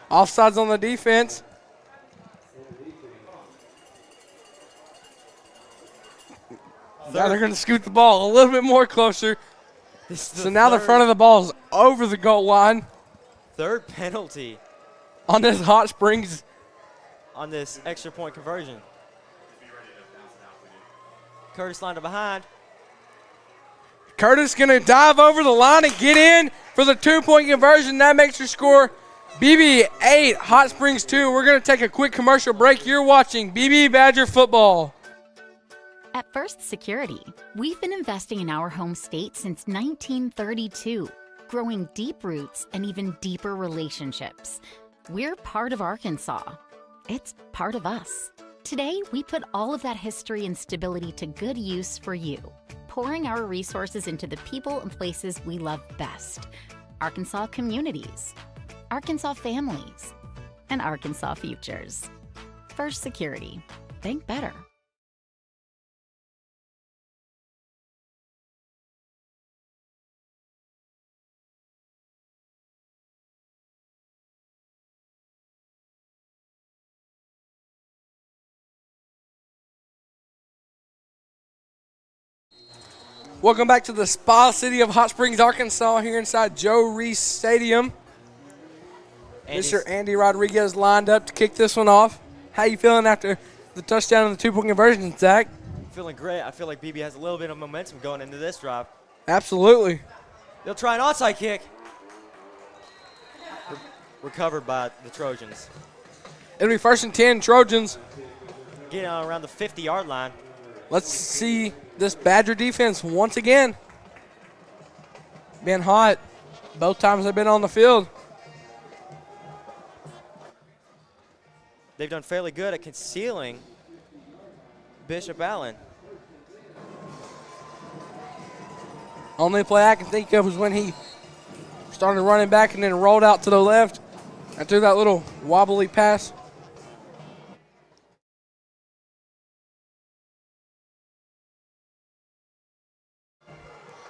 E: Offsides on the defense. Now they're going to scoot the ball a little bit more closer. So now the front of the ball is over the goal line.
F: Third penalty
E: on this Hot Springs.
F: On this extra point conversion. Curtis lined up behind.
E: Curtis going to dive over the line and get in for the 2-point conversion. That makes your score Beebe 8, Hot Springs 2. We're going to take a quick commercial break. You're watching Beebe Badger football.
M: At First Security, we've been investing in our home state since 1932, growing deep roots and even deeper relationships. We're part of Arkansas. It's part of us. Today, we put all of that history and stability to good use for you, pouring our resources into the people and places we love best. Arkansas communities, Arkansas families, and Arkansas futures. First Security. Think better.
E: Welcome back to the Spa City of Hot Springs, Arkansas, here inside Joe Reese Stadium. Mr. Andy Rodriguez lined up to kick this one off. How you feeling after the touchdown and the 2-point conversion, Zach?
F: Feeling great. I feel like Beebe has a little bit of momentum going into this drive.
E: Absolutely.
F: They'll try an onside kick. Recovered by the Trojans.
E: It'll be 1st and 10, Trojans.
F: Getting around the 50-yard line.
E: Let's see this Badger defense once again. Been hot. Both times they've been on the field.
F: They've done fairly good at concealing Bishop Allen.
E: Only play I can think of was when he started running back and then rolled out to the left and threw that little wobbly pass.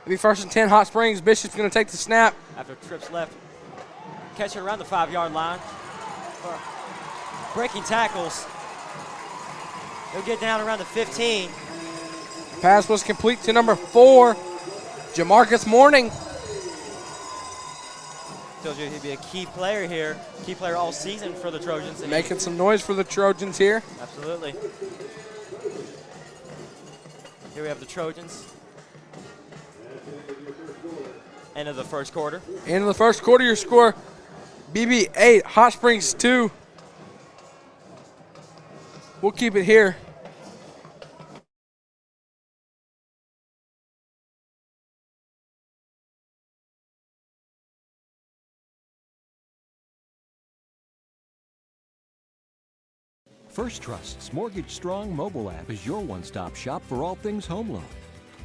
E: It'll be 1st and 10, Hot Springs. Bishop's going to take the snap.
F: After trips left, catch it around the 5-yard line. Breaking tackles. He'll get down around the 15.
E: Pass was complete to number 4, Jamarcus Mourning.
F: Told you he'd be a key player here. Key player all season for the Trojans.
E: Making some noise for the Trojans here.
F: Absolutely. Here we have the Trojans. End of the first quarter.
E: End of the first quarter, your score, Beebe 8, Hot Springs 2. We'll keep it here.
N: First Trust's Mortgage Strong mobile app is your one-stop shop for all things home loan.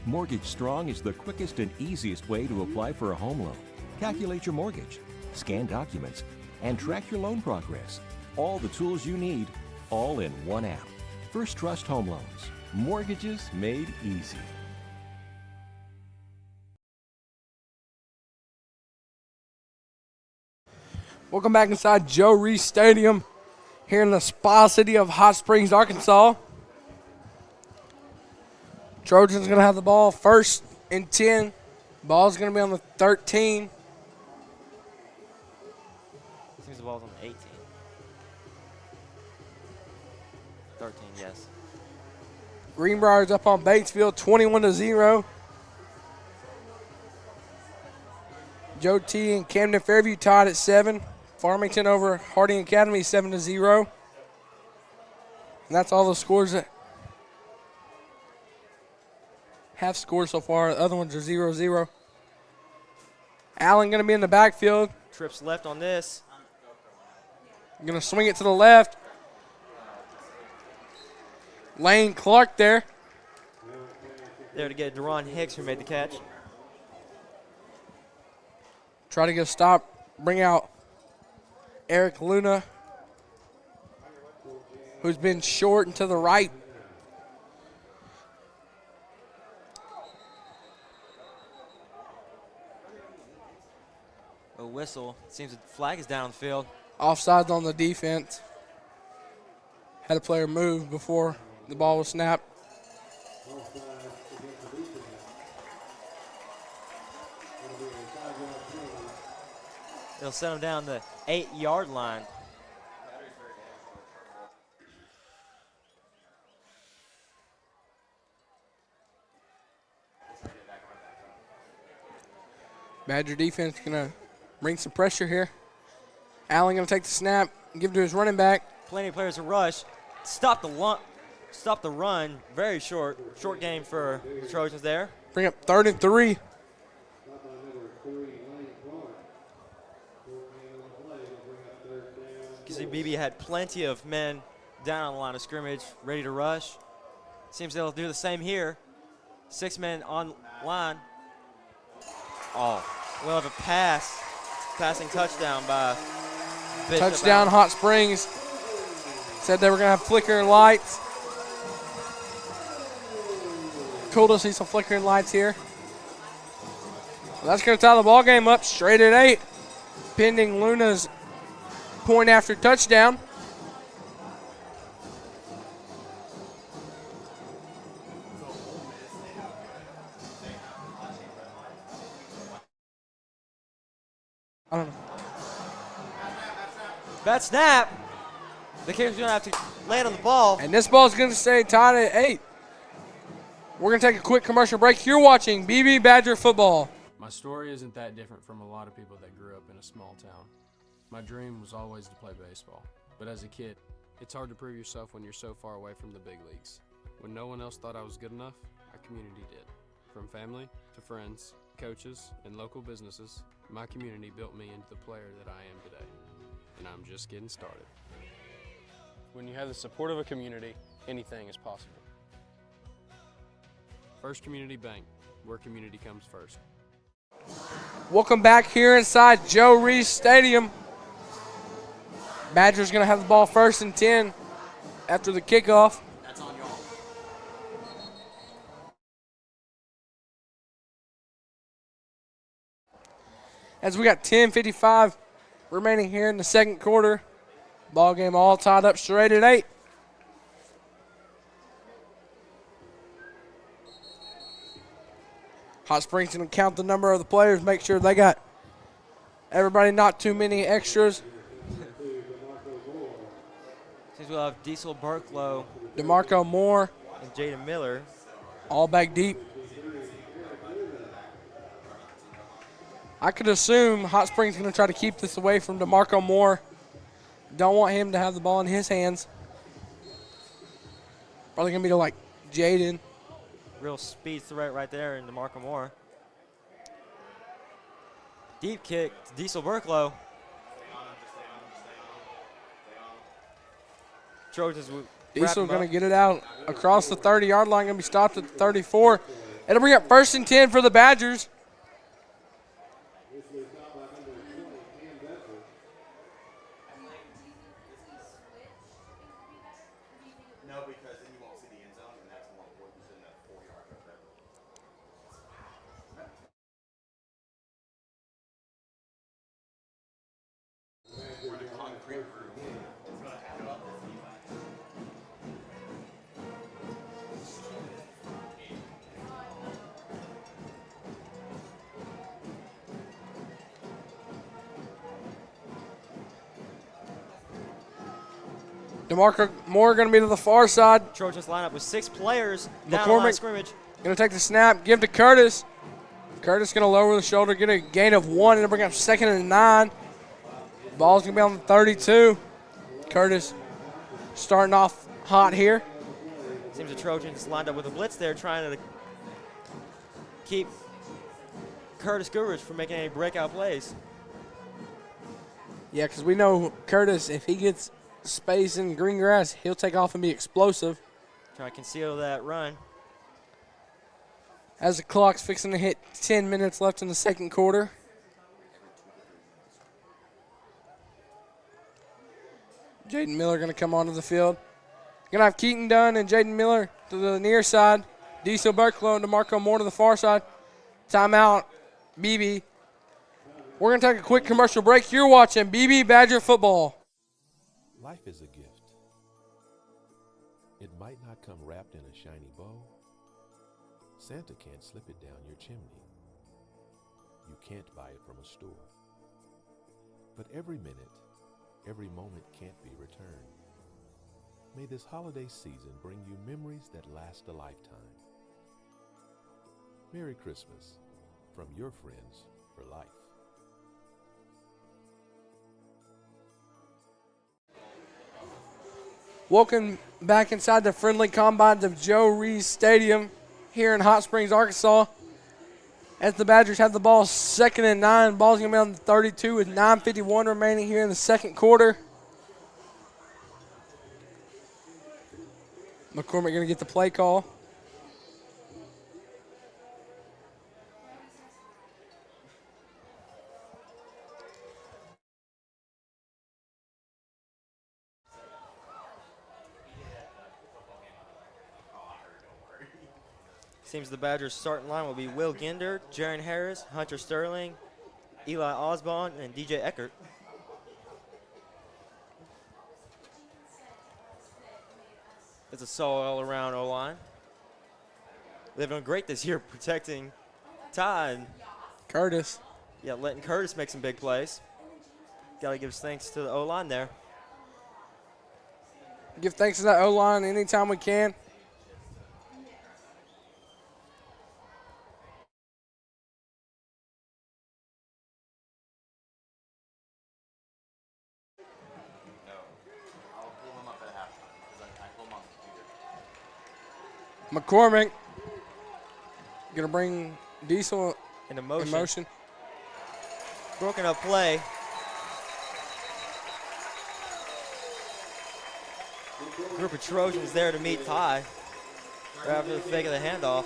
N: Mortgage Strong is the quickest and easiest way to apply for a home loan, calculate your mortgage, scan documents, and track your loan progress. All the tools you need, all in one app. First Trust Home Loans. Mortgages made easy.
E: Welcome back inside Joe Reese Stadium here in the Spa City of Hot Springs, Arkansas. Trojans going to have the ball 1st and 10. Ball's going to be on the 13.
F: Seems the ball's on the 18. 13, yes.
E: Greenbrier's up on Batesville, 21-0. Joe T and Camden Fairview tied at 7. Farmington over Harding Academy, 7-0. And that's all the scores that have scored so far. The other ones are 0-0. Allen going to be in the backfield.
F: Trips left on this.
E: Going to swing it to the left. Lane Clark there.
F: There to get Deron Hicks, who made the catch.
E: Try to get a stop. Bring out Eric Luna, who's been short and to the right.
F: A whistle. Seems the flag is down on the field.
E: Offsides on the defense. Had a player move before the ball was snapped.
F: They'll send him down the 8-yard line.
E: Badger defense going to bring some pressure here. Allen going to take the snap, give it to his running back.
F: Plenty of players to rush. Stop the run. Very short game for the Trojans there.
E: Bring up 3rd and 3.
F: You can see Beebe had plenty of men down on the line of scrimmage, ready to rush. Seems they'll do the same here. 6 men on line. Oh, we'll have a passing touchdown by Bishop.
E: Touchdown, Hot Springs. Said they were going to have flickering lights. Cool to see some flickering lights here. Well, that's going to tie the ball game up straight at 8, pending Luna's point after touchdown. I don't know.
F: Bad snap. The kicker's going to have to land on the ball.
E: And this ball's going to stay tied at 8. We're going to take a quick commercial break. You're watching Beebe Badger football.
O: My story isn't that different from a lot of people that grew up in a small town. My dream was always to play baseball. But as a kid, it's hard to prove yourself when you're so far away from the big leagues. When no one else thought I was good enough, our community did. From family to friends, coaches, and local businesses, my community built me into the player that I am today. And I'm just getting started.
D: When you have the support of a community, anything is possible.
O: First Community Bank, where community comes first.
E: Welcome back here inside Joe Reese Stadium. Badgers going to have the ball 1st and 10 after the kickoff.
A: That's on y'all.
E: As we got 10:55 remaining here in the second quarter. Ball game all tied up straight at 8. Hot Springs going to count the number of the players, make sure they got everybody, not too many extras.
F: Seems we'll have Diesel Barklow,
E: DeMarco Moore,
F: and Jaden Miller.
E: All back deep. I could assume Hot Springs going to try to keep this away from DeMarco Moore. Don't want him to have the ball in his hands. Probably going to be to like Jaden.
F: Real speed threat right there in DeMarco Moore. Deep kick to Diesel Barklow. Trojans.
E: Diesel going to get it out across the 30-yard line. Going to be stopped at the 34. It'll bring up 1st and 10 for the Badgers. DeMarco Moore going to be to the far side.
F: Trojans line up with 6 players down the line of scrimmage.
E: Going to take the snap, give to Curtis. Curtis going to lower the shoulder, get a gain of 1, and bring up 2nd and 9. Ball's going to be on the 32. Curtis starting off hot here.
F: Seems the Trojans lined up with a blitz there, trying to keep Curtis Goodrich from making any breakout plays.
E: Yeah, because we know Curtis, if he gets space in green grass, he'll take off and be explosive.
F: Trying to conceal that run.
E: As the clock's fixing to hit 10 minutes left in the second quarter. Jaden Miller going to come onto the field. Going to have Keaton Dunn and Jaden Miller to the near side. Diesel Berklow and DeMarco Moore to the far side. Timeout, Beebe. We're going to take a quick commercial break. You're watching Beebe Badger football.
P: Life is a gift. It might not come wrapped in a shiny bow. Santa can't slip it down your chimney. You can't buy it from a store. But every minute, every moment can't be returned. May this holiday season bring you memories that last a lifetime. Merry Christmas from your friends for life.
E: Welcome back inside the friendly confines of Joe Reese Stadium here in Hot Springs, Arkansas. As the Badgers have the ball 2nd and 9. Ball's going to be on the 32 with 9:51 remaining here in the second quarter. McCormick going to get the play call.
F: Seems the Badgers' starting line will be Will Ginder, Jaron Harris, Hunter Sterling, Eli Osborne, and DJ Eckert. It's a solid all-around O-line. They've done great this year protecting Ty and
E: Curtis.
F: Yeah, letting Curtis make some big plays. Got to give thanks to the O-line there.
E: Give thanks to that O-line anytime we can. McCormick going to bring Diesel
F: in
E: in
F: motion.
E: motion.
F: Broken up play. Group of Trojans there to meet Ty right after the fake of the handoff.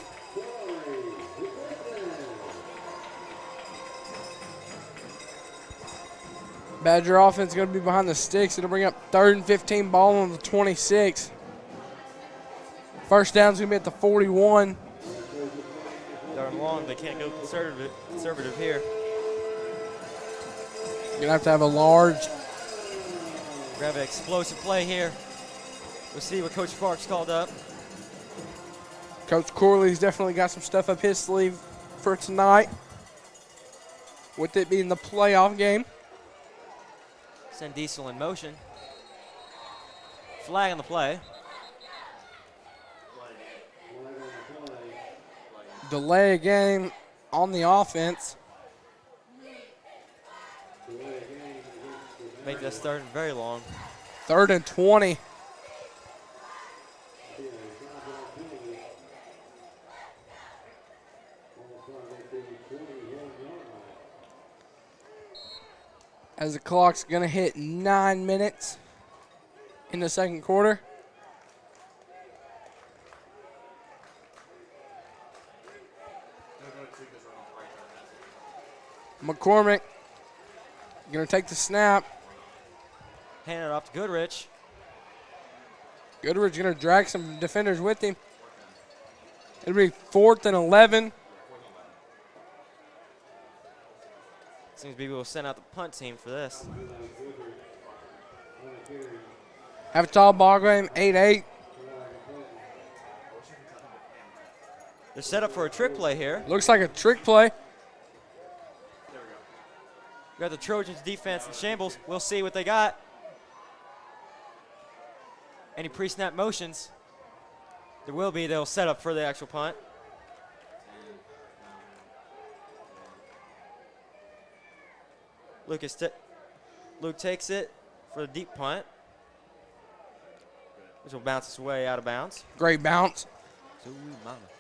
E: Badger offense going to be behind the sticks. It'll bring up 3rd and 15, ball on the 26. First down's going to be at the 41.
F: Darn long, they can't go conservative here.
E: You're going to have a large.
F: We have an explosive play here. We'll see what Coach Parks called up.
E: Coach Corley's definitely got some stuff up his sleeve for tonight, with it being the playoff game.
F: Send Diesel in motion. Flag on the play.
E: Delay a game on the offense.
F: Make this 3rd and very long.
E: 3rd and 20. As the clock's going to hit 9 minutes in the second quarter. McCormick going to take the snap.
F: Hand it off to Goodrich.
E: Goodrich going to drag some defenders with him. It'll be 4th and 11.
F: Seems Beebe will send out the punt team for this.
E: Have a tall ball game, 8-8.
F: They're set up for a trick play here.
E: Looks like a trick play.
F: We got the Trojans defense in shambles. We'll see what they got. Any pre-snap motions? There will be. They'll set up for the actual punt. Luke takes it for the deep punt, which will bounce its way out of bounds.
E: Great bounce.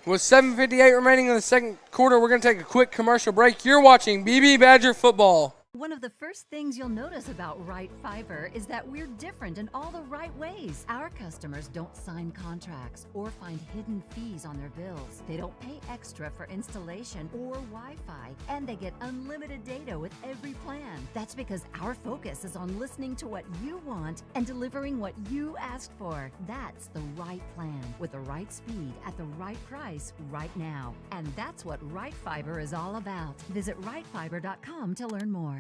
E: With 7:58 remaining in the second quarter, we're going to take a quick commercial break. You're watching Beebe Badger football.
Q: One of the first things you'll notice about Right Fiber is that we're different in all the right ways. Our customers don't sign contracts or find hidden fees on their bills. They don't pay extra for installation or Wi-Fi, and they get unlimited data with every plan. That's because our focus is on listening to what you want and delivering what you asked for. That's the right plan with the right speed at the right price right now. And that's what Right Fiber is all about. Visit rightfiber.com to learn more.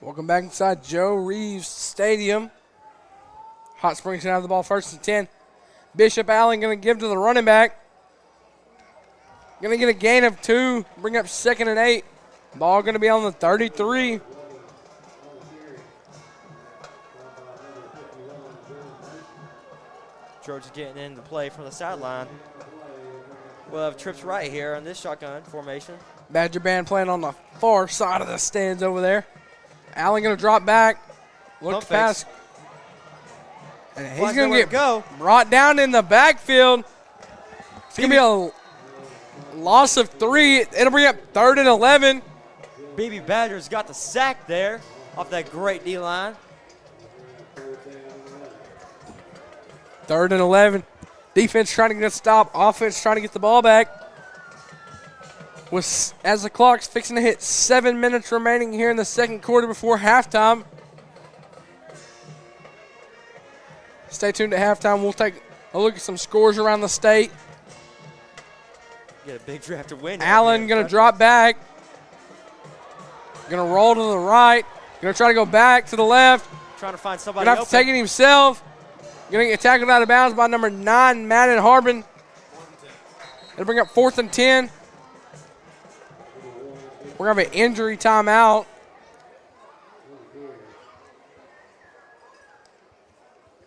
E: Welcome back inside Joe Reeves Stadium. Hot Springs going to have the ball first and 10. Bishop Allen going to give to the running back. Going to get a gain of 2, bring up 2nd and 8. Ball going to be on the 33.
F: Trojans getting into play from the sideline. We'll have trips right here on this shotgun formation.
E: Badger band playing on the far side of the stands over there. Allen going to drop back. Look past. And he's going to get brought down in the backfield. It's going to be a loss of 3. It'll bring up 3rd and 11.
F: Beebe Badgers got the sack there off that great D-line.
E: 3rd and 11. Defense trying to get a stop. Offense trying to get the ball back. As the clock's fixing to hit 7 minutes remaining here in the second quarter before halftime. Stay tuned at halftime. We'll take a look at some scores around the state.
F: Get a big draft to win.
E: Allen going to drop back. Going to roll to the right. Going to try to go back to the left.
F: Trying to find somebody
E: Going to have to take it himself. Going to get tackled out of bounds by number 9, Madden Harbin. It'll bring up 4th and 10. We're going to have an injury timeout.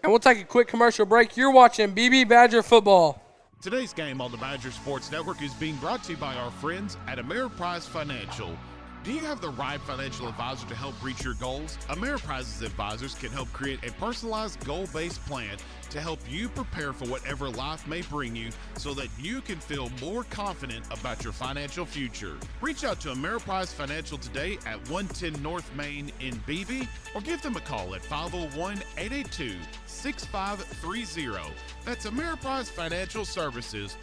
E: And we'll take a quick commercial break. You're watching Beebe Badger football.
G: Today's game on the Badger Sports Network is being brought to you by our friends at Ameriprise Financial. Do you have the right financial advisor to help reach your goals? Ameriprise's advisors can help create a personalized goal-based plan to help you prepare for whatever life may bring you so that you can feel more confident about your financial future. Reach out to Ameriprise Financial today at 110 North Main in Beebe or give them a call at 501-882-6530. That's Ameriprise Financial Services.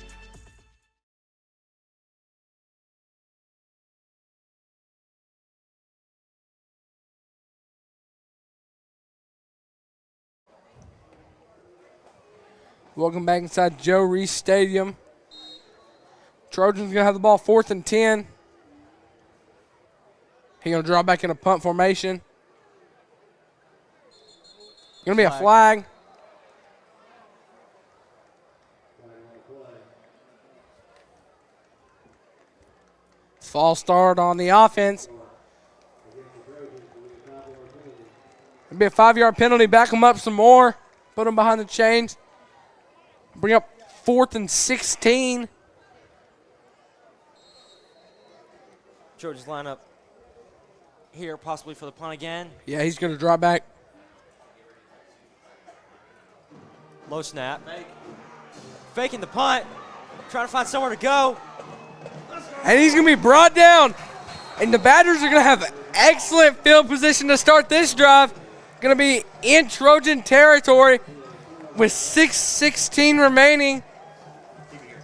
E: Welcome back inside Joe Reese Stadium. Trojans going to have the ball 4th and 10. He's going to draw back in a punt formation. Going to be a flag. False start on the offense. It'll be a 5-yard penalty. Back them up some more. Put them behind the chains. Bring up 4th and 16.
F: Trojans line up here possibly for the punt again.
E: Yeah, he's going to draw back.
F: Low snap. Faking the punt. Trying to find somewhere to go.
E: And he's going to be brought down. And the Badgers are going to have excellent field position to start this drive. Going to be in Trojan territory with 6:16 remaining.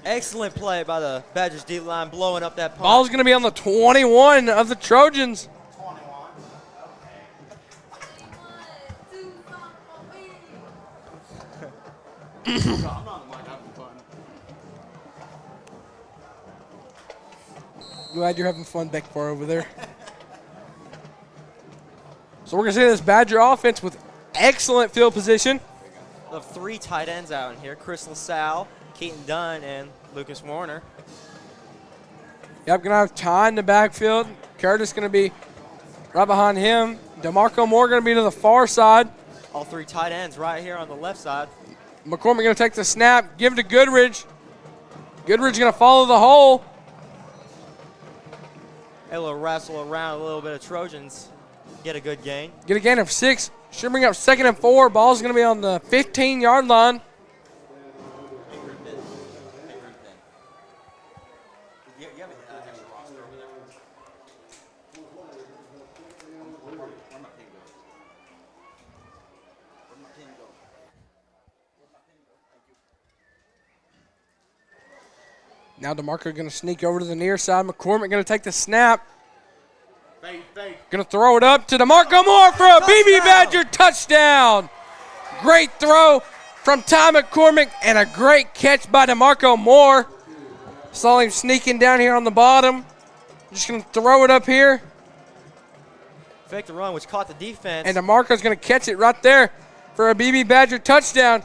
F: Excellent play by the Badgers D-line blowing up that punt.
E: Ball's going to be on the 21 of the Trojans. Glad you're having fun back far over there. So we're going to see this Badger offense with excellent field position.
F: Of 3 tight ends out in here. Chris LaSalle, Keaton Dunn, and Lucas Warner.
E: Yep, going to have Ty in the backfield. Curtis going to be right behind him. DeMarco Moore going to be to the far side.
F: All 3 tight ends right here on the left side.
E: McCormick going to take the snap, give it to Goodridge. Goodridge going to follow the hole.
F: Able to wrestle around a little bit of Trojans. Get a good gain.
E: Get a gain of 6. Should bring up 2nd and 4. Ball's going to be on the 15-yard line. Now DeMarco going to sneak over to the near side. McCormick going to take the snap. Going to throw it up to DeMarco Moore for a Beebe Badger touchdown. Great throw from Ty McCormick and a great catch by DeMarco Moore. Saw him sneaking down here on the bottom. Just going to throw it up here.
F: Fake the run, which caught the defense.
E: And DeMarco's going to catch it right there for a Beebe Badger touchdown.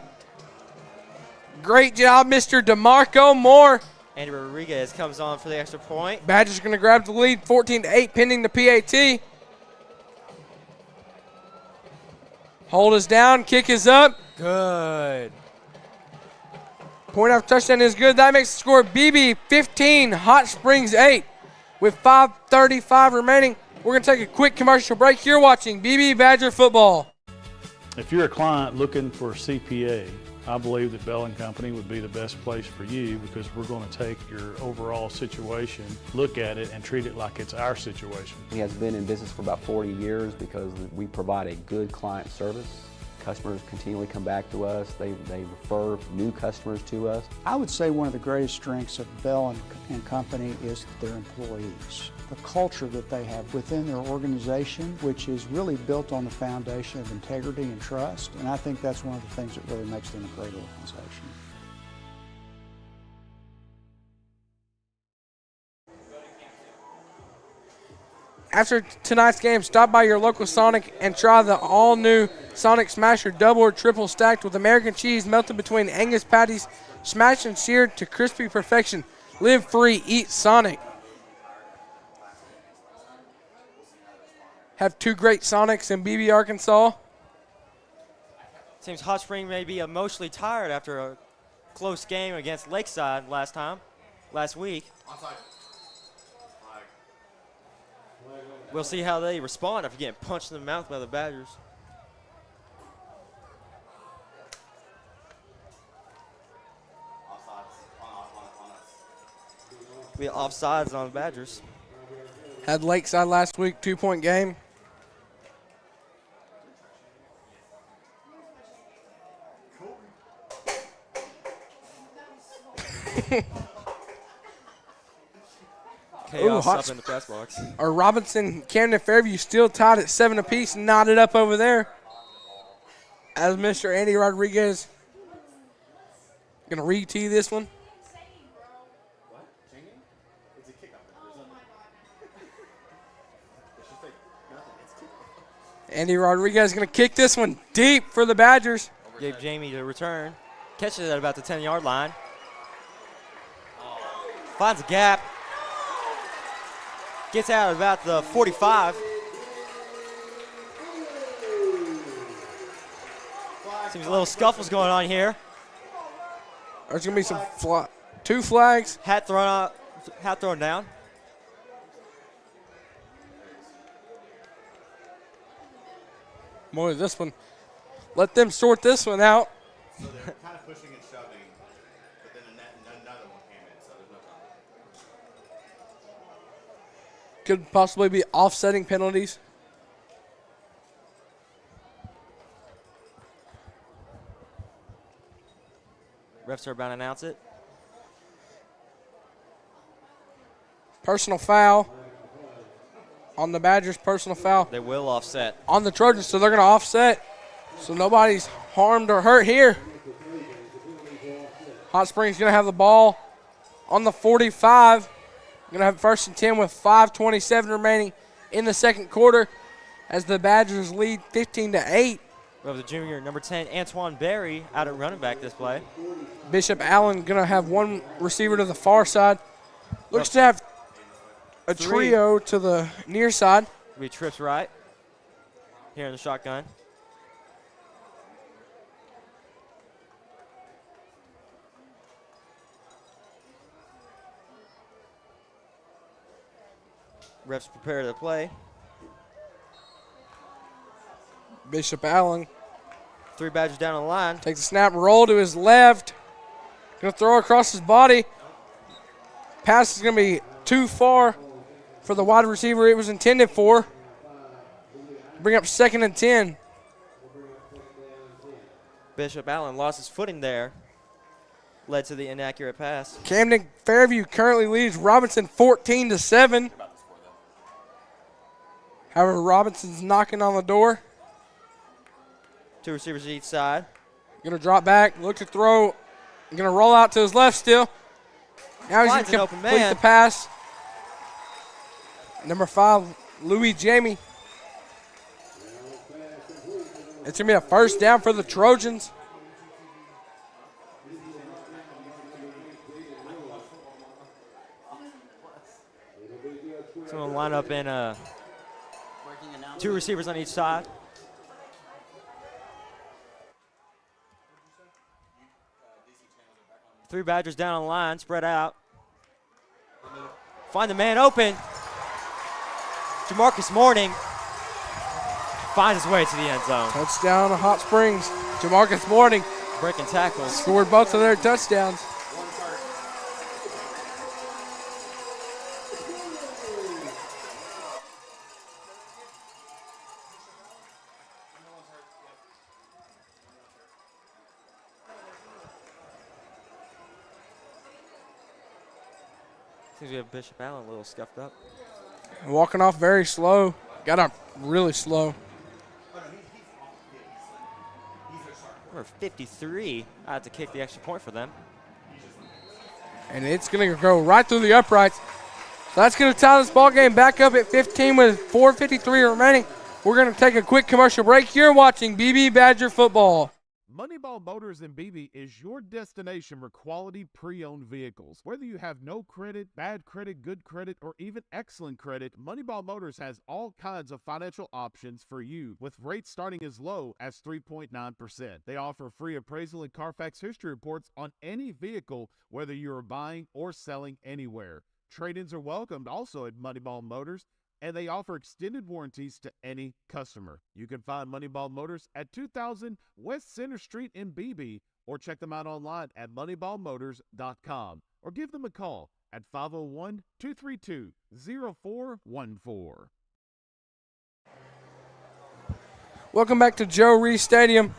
E: Great job, Mr. DeMarco Moore.
F: Andy Rodriguez comes on for the extra point.
E: Badgers going to grab the lead 14-8 pending the PAT. Hold is down, kick is up.
F: Good.
E: Point after touchdown is good. That makes the score Beebe 15, Hot Springs 8. With 5:35 remaining, we're going to take a quick commercial break. You're watching Beebe Badger football.
H: If you're a client looking for a CPA, I believe that Bell & Company would be the best place for you because we're going to take your overall situation, look at it, and treat it like it's our situation.
I: He has been in business for about 40 years because we provide a good client service. Customers continually come back to us. They refer new customers to us.
J: I would say one of the greatest strengths of Bell & Company is their employees. The culture that they have within their organization, which is really built on the foundation of integrity and trust, and I think that's one of the things that really makes them a great organization.
E: After tonight's game, stop by your local Sonic and try the all-new Sonic Smasher double or triple stacked with American cheese melted between Angus patties, smashed and seared to crispy perfection. Live free, eat Sonic. Have two great Sonics in Beebe, Arkansas.
F: Seems Hot Spring may be emotionally tired after a close game against Lakeside last week. We'll see how they respond after getting punched in the mouth by the Badgers. Be offsides on the Badgers.
E: Had Lakeside last week, 2-point game.
F: Chaos up in the press box.
E: Or Robinson, Camden, Fairview still tied at 7 apiece, knotted up over there. As Mr. Andy Rodriguez gonna re-tee this one. Andy Rodriguez gonna kick this one deep for the Badgers.
F: Gave Jamie to return. Catches it at about the 10-yard line. Finds a gap. Gets out at about the 45. Seems a little scuffle's going on here.
E: There's going to be some two flags.
F: Hat thrown down.
E: Boy, this one. Let them sort this one out.
A: So they're kind of pushing and shoving, but then another one came in, so there's no time.
E: Could possibly be offsetting penalties.
F: Refs are about to announce it.
E: Personal foul on the Badgers, personal foul.
F: They will offset.
E: On the Trojans, so they're going to offset. So nobody's harmed or hurt here. Hot Springs going to have the ball on the 45. Going to have 1st and 10 with 5:27 remaining in the second quarter as the Badgers lead 15-8.
F: We have the junior, number 10, Antoine Berry, out at running back this play.
E: Bishop Allen going to have one receiver to the far side. Looks to have a trio to the near side.
F: We trips right here in the shotgun. Refs prepare to play.
E: Bishop Allen.
F: 3 Badgers down on the line.
E: Takes a snap, roll to his left. Going to throw across his body. Pass is going to be too far for the wide receiver it was intended for. Bring up 2nd and 10.
F: Bishop Allen lost his footing there. led to the inaccurate pass.
E: Camden Fairview currently leads Robinson 14-7. However, Robinson's knocking on the door.
F: 2 receivers each side.
E: Going to drop back, look to throw. Going to roll out to his left still. Now he's going
F: Finds
E: to
F: an open
E: complete
F: man.
E: the pass. Number 5, Louis Jamie. It's going to be a first down for the Trojans.
F: So we'll line up in 2 receivers on each side. Three Badgers down on the line, spread out. Find the man open. Jamarcus Morning finds his way to the end zone.
E: Touchdown to Hot Springs. Jamarcus Morning
F: breaking tackles.
E: Scored both of their touchdowns.
F: Seems we have Bishop Allen a little scuffed up.
E: Walking off very slow. Got up really slow.
F: Number 53 had to kick the extra point for them.
E: And it's going to go right through the uprights. So that's going to tie this ball game back up at 15 with 4:53 remaining. We're going to take a quick commercial break. You're watching Beebe Badger football.
G: Moneyball Motors in Beebe is your destination for quality pre-owned vehicles. Whether you have no credit, bad credit, good credit, or even excellent credit, Moneyball Motors has all kinds of financial options for you, with rates starting as low as 3.9%. They offer free appraisal and Carfax history reports on any vehicle, whether you are buying or selling anywhere. Trade-ins are welcomed also at Moneyball Motors, and they offer extended warranties to any customer. You can find Moneyball Motors at 2000 West Center Street in Beebe, or check them out online at moneyballmotors.com, or give them a call at 501-232-0414.
E: Welcome back to Joe Reese Stadium.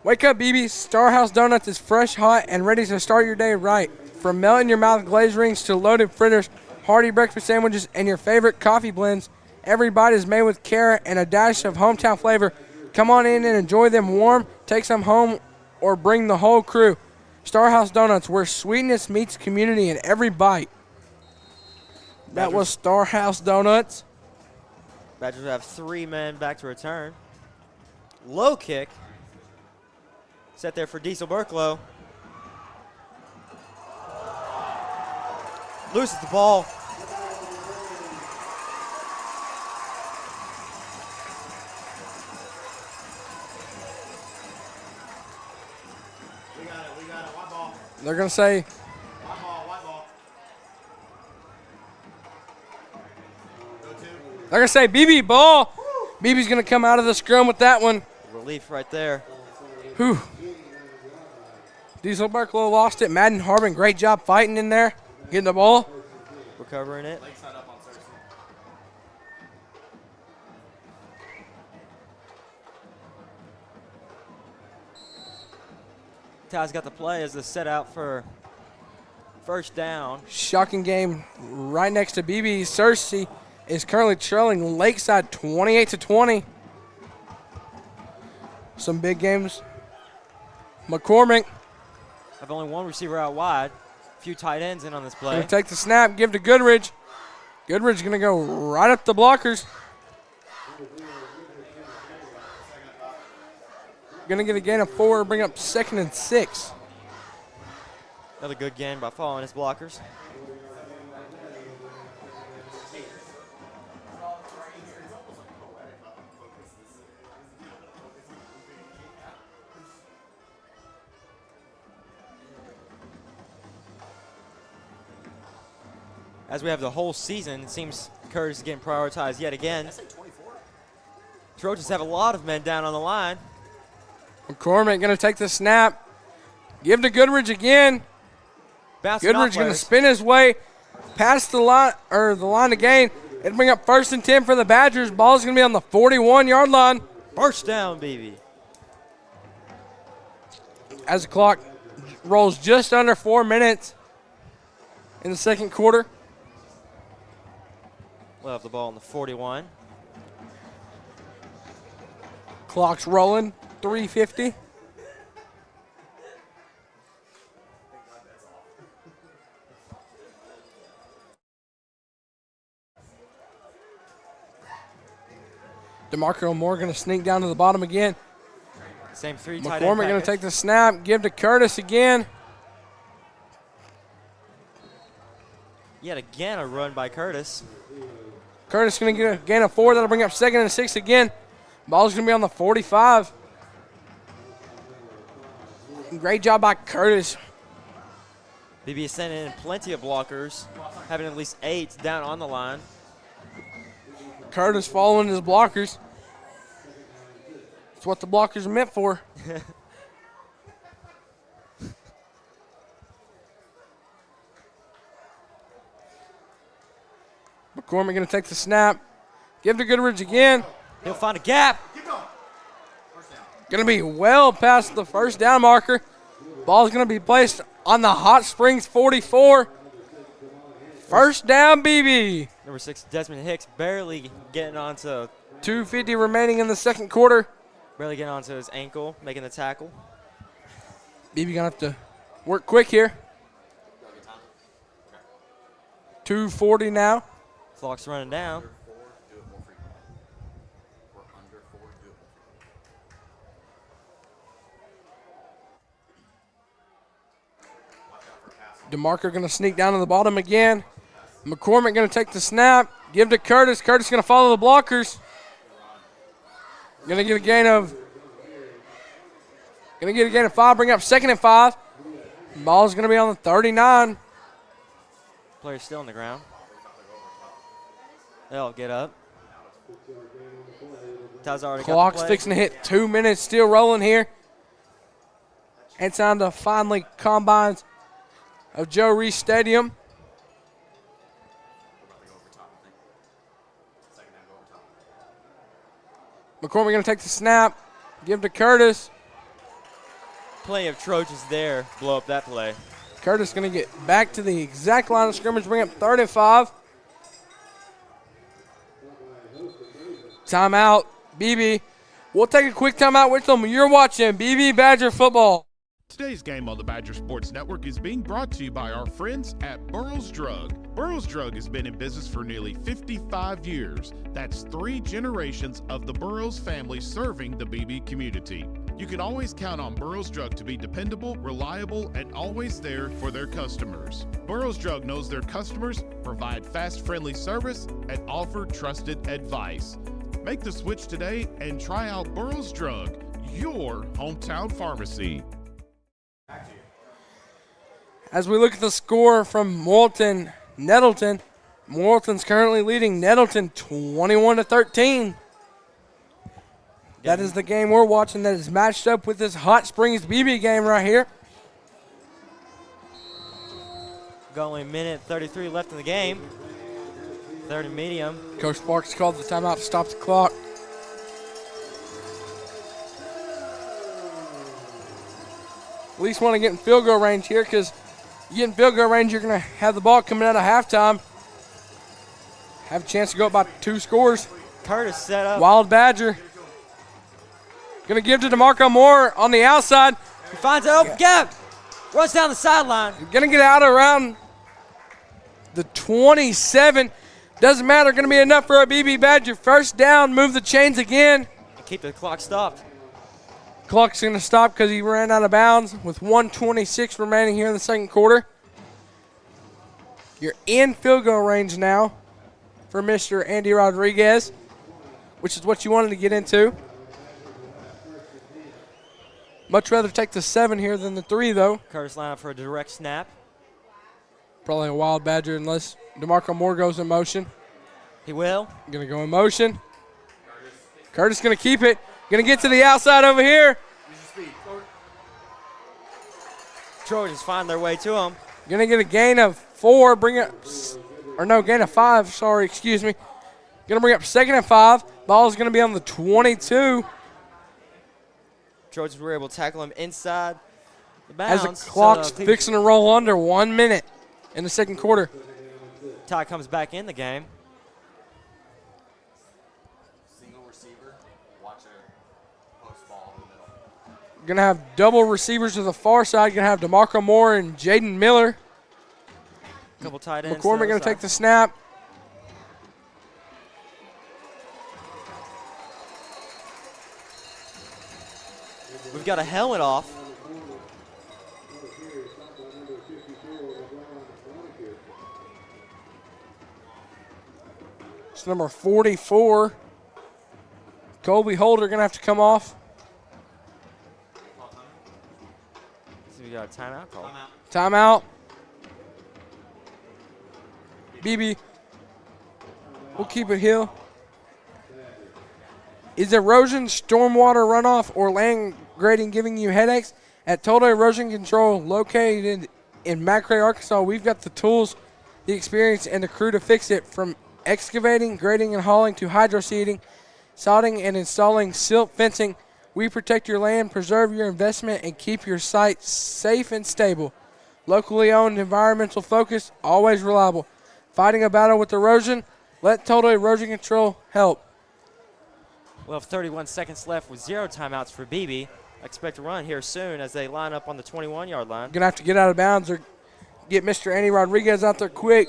E: Wake up, Beebe. Star House Donuts is fresh, hot, and ready to start your day right. From melt-in-your-mouth glazed rings to loaded fritters, hearty breakfast sandwiches, and your favorite coffee blends, every bite is made with care and a dash of hometown flavor. Come on in and enjoy them warm, take some home, or bring the whole crew. Star House Donuts, where sweetness meets community in every bite. That was Star House Donuts.
F: Badgers have 3 men back to return. Low kick. Set there for Diesel Burklow. Loses the ball.
A: We got it. White ball.
E: They're going to say
A: White ball.
E: they're going to say BB ball. BB's going to come out of the scrum with that one.
F: Relief right there.
E: Whew. Diesel Burklow lost it. Madden Harbin, great job fighting in there, getting the ball.
F: Recovering it. Taz got the play as the set out for first down.
E: Shocking game right next to BB. Cersei is currently trailing Lakeside 28-20. Some big games. McCormick.
F: Have only one receiver out wide. A few tight ends in on this play.
E: Going to take the snap, give to Goodridge. Goodridge going to go right up the blockers. Going to get a gain of 4, bring up 2nd and 6.
F: Another good gain by following his blockers. As we have the whole season, it seems Curtis is getting prioritized yet again. Trojans have a lot of men down on the line.
E: McCormick going to take the snap. Give to Goodridge again. Goodridge going to spin his way past the line to gain. It'll bring up 1st and 10 for the Badgers. Ball's going to be on the 41-yard line.
F: First down, Beebe.
E: As the clock rolls just under 4 minutes in the second quarter.
F: We'll have the ball on the 41.
E: Clock's rolling, 3:50. DeMarco Moore going to sneak down to the bottom again.
F: Same three tight end
E: McCormick going to take the snap, give to Curtis again.
F: Yet again, a run by Curtis.
E: Curtis going to get a gain of 4. That'll bring up 2nd and 6 again. Ball's going to be on the 45. Great job by Curtis.
F: Beebe is sending in plenty of blockers, having at least 8 down on the line.
E: Curtis following his blockers. That's what the blockers are meant for. McCormick going to take the snap. Give to Goodrich again.
F: He'll find a gap.
E: Going to be well past the first down marker. Ball's going to be placed on the Hot Springs 44. First down, Beebe.
F: Number 6, Desmond Hicks, barely getting onto.
E: 2:50 remaining in the second quarter.
F: Barely getting onto his ankle, making the tackle.
E: Beebe going to have to work quick here. 2:40 now.
F: Clock's running down.
E: DeMarco going to sneak down to the bottom again. McCormick going to take the snap, give to Curtis. Curtis going to follow the blockers. Going to get a gain of 5, bring up 2nd and 5. Ball's going to be on the 39.
F: Player's still on the ground. They'll get up.
E: Clock's fixing to hit 2 minutes, still rolling here. It's on the finally combines of Joe Reese Stadium. McCormick going to take the snap, give to Curtis.
F: Plenty of Trojans there, blow up that play.
E: Curtis going to get back to the exact line of scrimmage, bring up 3rd and 5. Timeout, Beebe. We'll take a quick timeout with them. You're watching Beebe Badger football.
G: Today's game on the Badger Sports Network is being brought to you by our friends at Burroughs Drug. Burroughs Drug has been in business for nearly 55 years. That's 3 generations of the Burroughs family serving the Beebe community. You can always count on Burroughs Drug to be dependable, reliable, and always there for their customers. Burroughs Drug knows their customers, provide fast, friendly service, and offer trusted advice. Make the switch today and try out Burroughs Drug, your hometown pharmacy.
E: As we look at the score from Morrilton Nettleton, Morrilton's currently leading Nettleton 21-13. That is the game we're watching that is matched up with this Hot Springs Beebe game right here.
F: Got only a minute 33 left in the game. 3rd and medium.
E: Coach Sparks called the timeout to stop the clock. At least want to get in field goal range here, because you get in field goal range, you're going to have the ball coming out of halftime. Have a chance to go up by 2 scores.
F: Curtis set up.
E: Wild Badger. Going to give to DeMarco Moore on the outside.
F: He finds an open gap. Runs down the sideline.
E: Going to get out around the 27. Doesn't matter. Going to be enough for a Beebe Badger. First down. Move the chains again.
F: Keep the clock stopped.
E: Clock's going to stop because he ran out of bounds with 1:26 remaining here in the second quarter. You're in field goal range now for Mr. Andy Rodriguez, which is what you wanted to get into. Much rather take the 7 here than the 3, though.
F: Curtis line up for a direct snap.
E: Probably a Wild Badger unless DeMarco Moore goes in motion.
F: He will.
E: Going to go in motion. Curtis going to keep it. Going to get to the outside over here.
F: Trojans find their way to him.
E: Going to get a gain of 4. Gain of 5. Sorry, excuse me. Going to bring up 2nd and 5. Ball is going to be on the 22.
F: Trojans were able to tackle him inside The
E: as the
F: bounce.
E: clock's fixing to roll under 1 minute in the second quarter.
F: Ty comes back in the game.
A: Single receiver, watch a post ball in the middle.
E: Going to have double receivers to the far side. Going to have DeMarco Moore and Jaden Miller.
F: Couple tight ends.
E: McCormick going to take the snap.
F: We've got a helmet off.
E: It's number 44. Colby Holder going to have to come off.
F: So we got a timeout call.
E: Timeout. Beebe. We'll keep it here. Is erosion, stormwater runoff, or land grading giving you headaches? At Total Erosion Control, located in McRae, Arkansas, we've got the tools, the experience, and the crew to fix it. From excavating, grading, and hauling to hydro seeding, sodding, and installing silt fencing, we protect your land, preserve your investment, and keep your site safe and stable. Locally owned, environmental focused, always reliable. Fighting a battle with erosion? Let Total Erosion Control help.
F: We'll have 31 seconds left with 0 timeouts for Beebe. I expect a run here soon as they line up on the 21-yard line.
E: Going to have to get out of bounds or get Mr. Andy Rodriguez out there quick.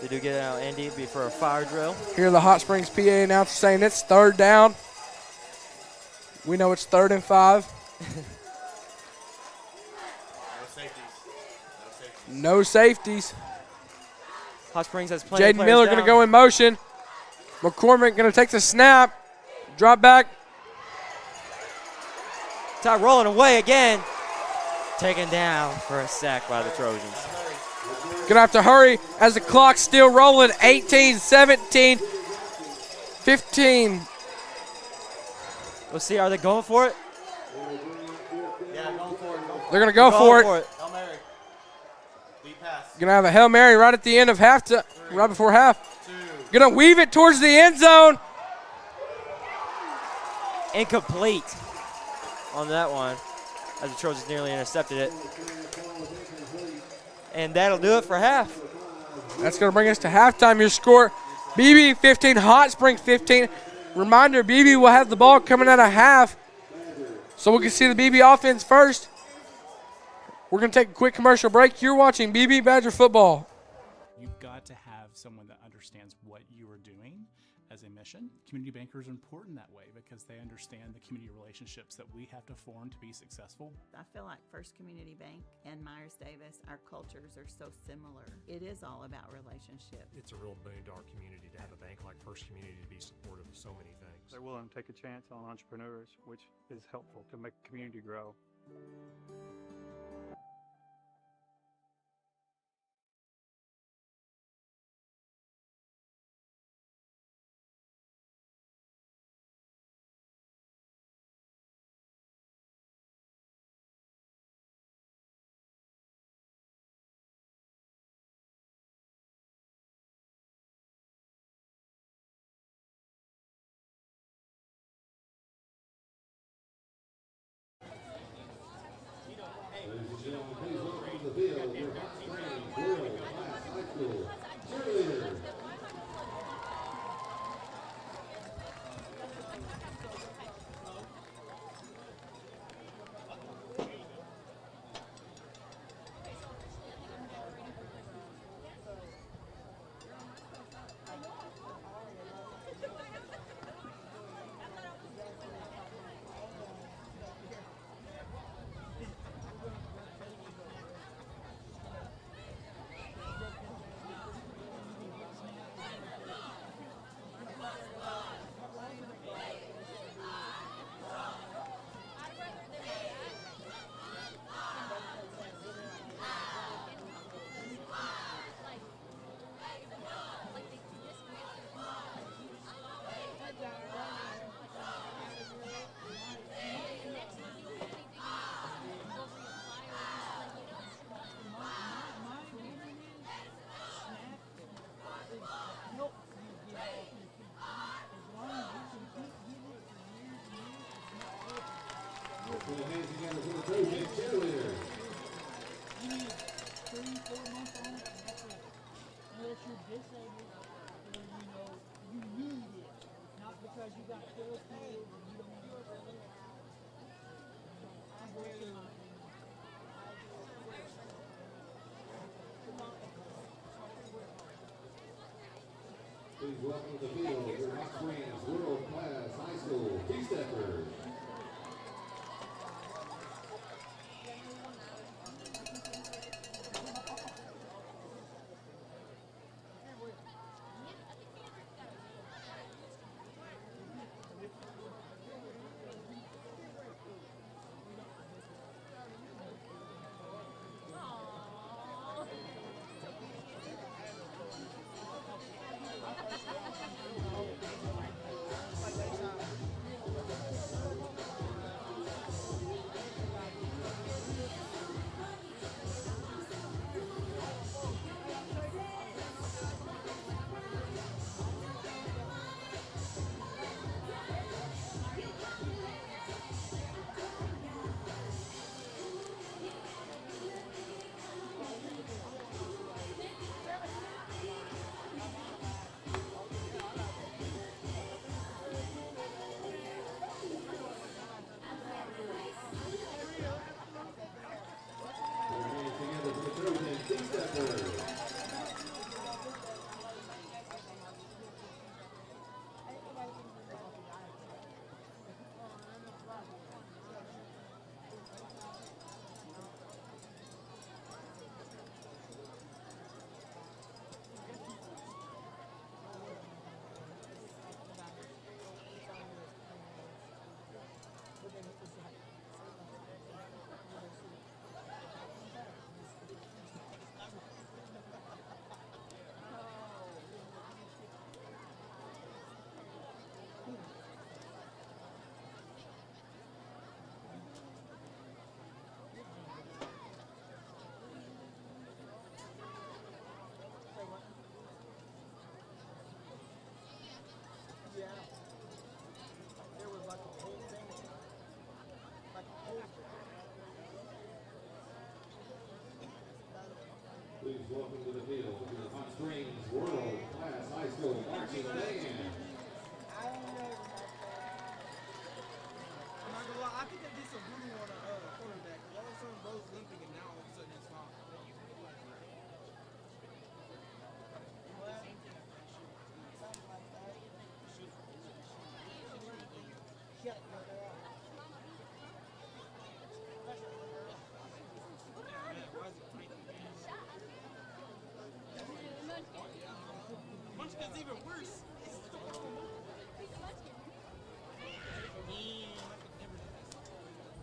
F: They do get out Andy for a fire drill.
E: Here the Hot Springs PA announcer saying it's 3rd down. We know it's 3rd and 5. No safeties.
F: Hot Springs has plenty of
E: Jaden
F: players
E: Miller
F: down.
E: going to go in motion. McCormick going to take the snap. Drop back.
F: Ty rolling away again. Taken down for a sack by the Trojans.
E: Going to have to hurry as the clock's still rolling. 18, 17, 15.
F: Let's see, are they going for it?
A: Yeah, going for it.
E: They're going to go for it.
A: Hail Mary. Deep pass.
E: Going to have a Hail Mary right at the end of halftime, right before half. Going to weave it towards the end zone.
F: Incomplete on that one as the Trojans nearly intercepted it. And that'll do it for half.
E: That's going to bring us to halftime. Your score, Beebe 15, Hot Springs 15. Reminder, Beebe will have the ball coming out of half. So we can see the Beebe offense first. We're going to take a quick commercial break. You're watching Beebe Badger football.
R: You've got to have someone that understands what you are doing as a mission. Community bankers are important that way because they understand the community relationships that we have to form to be successful.
S: I feel like First Community Bank and Myers Davis, our cultures are so similar. It is all about relationships.
T: It's a real boon to our community to have a bank like First Community to be supportive of so many things.
U: They're willing to take a chance on entrepreneurs, which is helpful to make the community grow.
B: together for the Trojan cheerleaders.
V: You need 3-4 months on it, and that's it. Unless you're disabled, or you need it, not because you got 12 kids and you don't want to do it. I'm working on it.
B: Please welcome to the field your Hot Springs World Class High School T-Steppers. Please welcome to the field your Hot Springs World Class High School Marching Band.
V: I'm not gonna lie, I think they did some voodoo on a quarterback. All of a sudden, Bo's limping, and now all of a sudden it's not. Munchkin's even worse.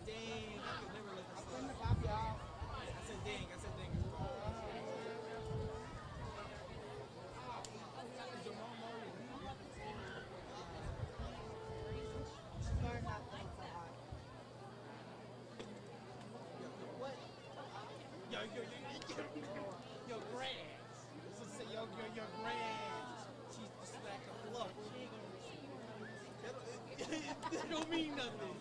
V: Dang, I could never let this slide. I said dang. Yo, Grant. Say, yo, Grant. She's just like a fluff. That don't mean nothing.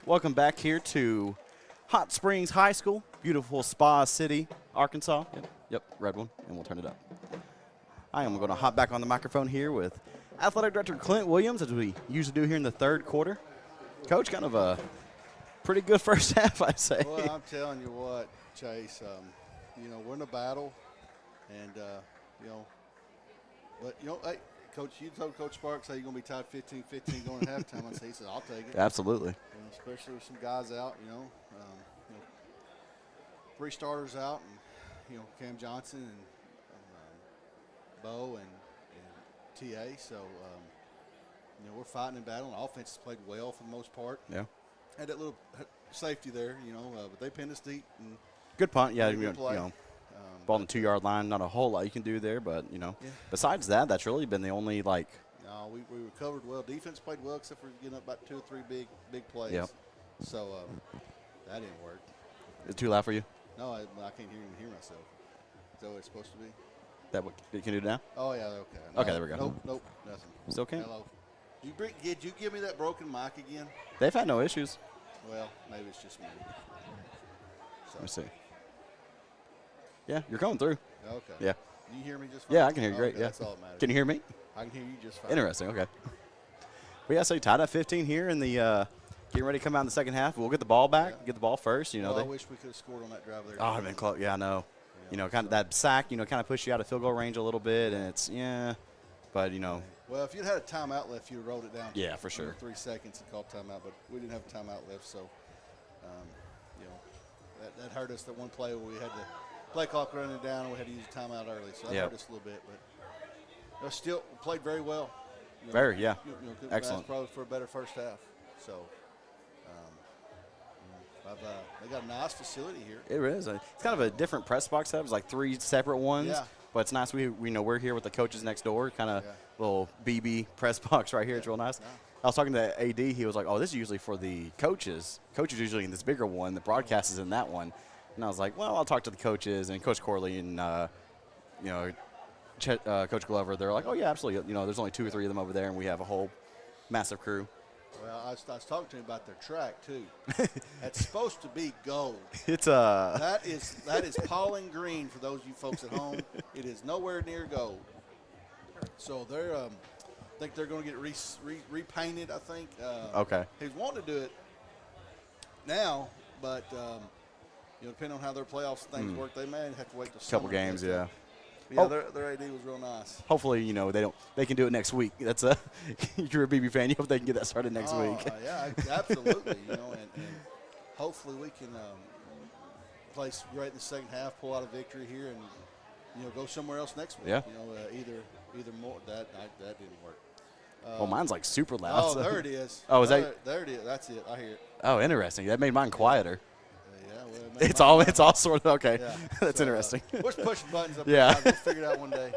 A: Welcome back here to Hot Springs High School, beautiful Spa City, Arkansas. Yep, red one, and we'll turn it up. I am going to hop back on the microphone here with Athletic Director Clint Williams, as we usually do here in the third quarter. Coach, kind of a pretty good first half, I'd say.
C: Well, I'm telling you what, Chase, you know, we're in a battle, and, you know, but, you know, hey, Coach, you told Coach Sparks how you're going to be tied 15-15 going to halftime. He said, I'll take it.
A: Absolutely.
C: You know, especially with some guys out, you know, 3 starters out, and, you know, Cam Johnson and Bo and TA. So, you know, we're fighting and battling. Offense has played well for the most part.
A: Yeah.
C: Had that little safety there, you know, but they pinned us deep. And
A: good punt, yeah.
C: good play.
A: You know, ball on the 2-yard line, not a whole lot you can do there, but, you know, besides that, that's really been the only, like.
C: No, we recovered well. Defense played well, except for getting up about 2 or 3 big plays.
A: Yep.
C: So that didn't work.
A: Is it too loud for you?
C: No, I can't even hear myself. Is that what it's supposed to be?
A: That what you can do now?
C: Oh, yeah, okay.
A: No, okay, there we go.
C: Nope, nothing.
A: Still can't?
C: Hello. Did you give me that broken mic again?
A: They've had no issues.
C: Well, maybe it's just me. So.
A: Let me see. Yeah, you're coming through.
C: Okay.
A: Yeah.
C: Do you hear me just fine?
A: Yeah, I can hear you great.
C: Okay,
A: Yeah.
C: that's all that matters.
A: Can you hear me?
C: I can hear you just fine.
A: Interesting. Okay. But yeah, so you tied up 15 here in the getting ready to come out in the second half. We'll get the ball back, get the ball first. You know,
C: I wish we could have scored on that drive there.
A: Oh, I've been close. Yeah, I know. You know, kind of that sack, you know, kind of pushed you out of field goal range a little bit, and it's, but, you know.
C: Well, if you'd had a timeout left, you'd have rolled it down.
A: Yeah, for sure.
C: 3 seconds and called timeout, but we didn't have a timeout left, so, you know, that hurt us. That one play where we had the play clock running down, and we had to use a timeout early, so that hurt us a little bit. But still played very well. You know,
A: very, yeah.
C: You know,
A: excellent.
C: Probably for a better first half. So, they got a nice facility here.
A: It is. It's kind of a different press box setup. It's like 3 separate ones.
C: Yeah.
A: But it's nice. We're here with the coaches next door. Kind of little Beebe press box right here. It's real nice. I was talking to AD. He was like, "Oh, this is usually for the coaches. Coaches usually in this bigger one. The broadcast is in that one." And I was like, "Well, I'll talk to the coaches and Coach Corley and you know, Coach Glover." They're like, "Oh yeah, absolutely. You know, there's only 2 or 3 of them over there, and we have a whole massive crew."
C: Well, I was talking to him about their track too. It's supposed to be gold.
A: It's
C: that is Pauling green for those of you folks at home. It is nowhere near gold. So they're I think they're going to get repainted. I think.
A: Okay.
C: He's wanting to do it now, but you know, depending on how their playoffs things work, they may have to wait till
A: a couple
C: summer.
A: games, yeah.
C: Yeah, their AD was real nice.
A: Hopefully, you know, they can do it next week. That's you're a BB fan. You hope they can get that started next week.
C: Yeah, absolutely. You know, and hopefully we can place great in the second half, pull out a victory here, and you know, go somewhere else next week.
A: Yeah.
C: You know, either more that didn't work.
A: Well, mine's like super loud.
C: Oh,
A: so.
C: there it is.
A: Oh, is that?
C: There it is. That's it. I hear it.
A: Oh, interesting. That made mine quieter.
C: Yeah, well,
A: It's all sort of okay.
C: Yeah.
A: That's
C: So,
A: interesting.
C: We're just pushing buttons up
A: Yeah.
C: there. We'll figure it out one day.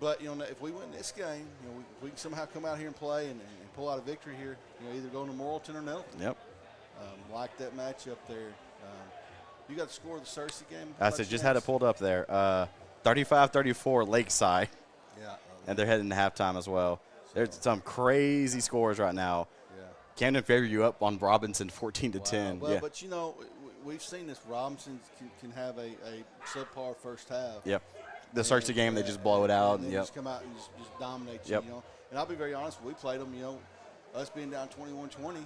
C: But you know, if we win this game, you know, we can somehow come out here and play and pull out a victory here. You know, either go to Morrilton or Nelton.
A: Yep.
C: Like that matchup there. You got the score of the Cersei game?
A: I said just had it pulled up there. 35-34 Lakeside.
C: Yeah.
A: And they're heading to halftime as well. There's some crazy scores right now.
C: Yeah.
A: Camden Fairview up on Robinson 14-10.
C: Well,
A: yeah.
C: but you know, we've seen this. Robinson can have a subpar first half.
A: Yep. the Searcy game, they just blow it out.
C: And
A: And,
C: then just come out and just dominate you,
A: Yep.
C: you know. And I'll be very honest, we played them, you know, us being down 21-20,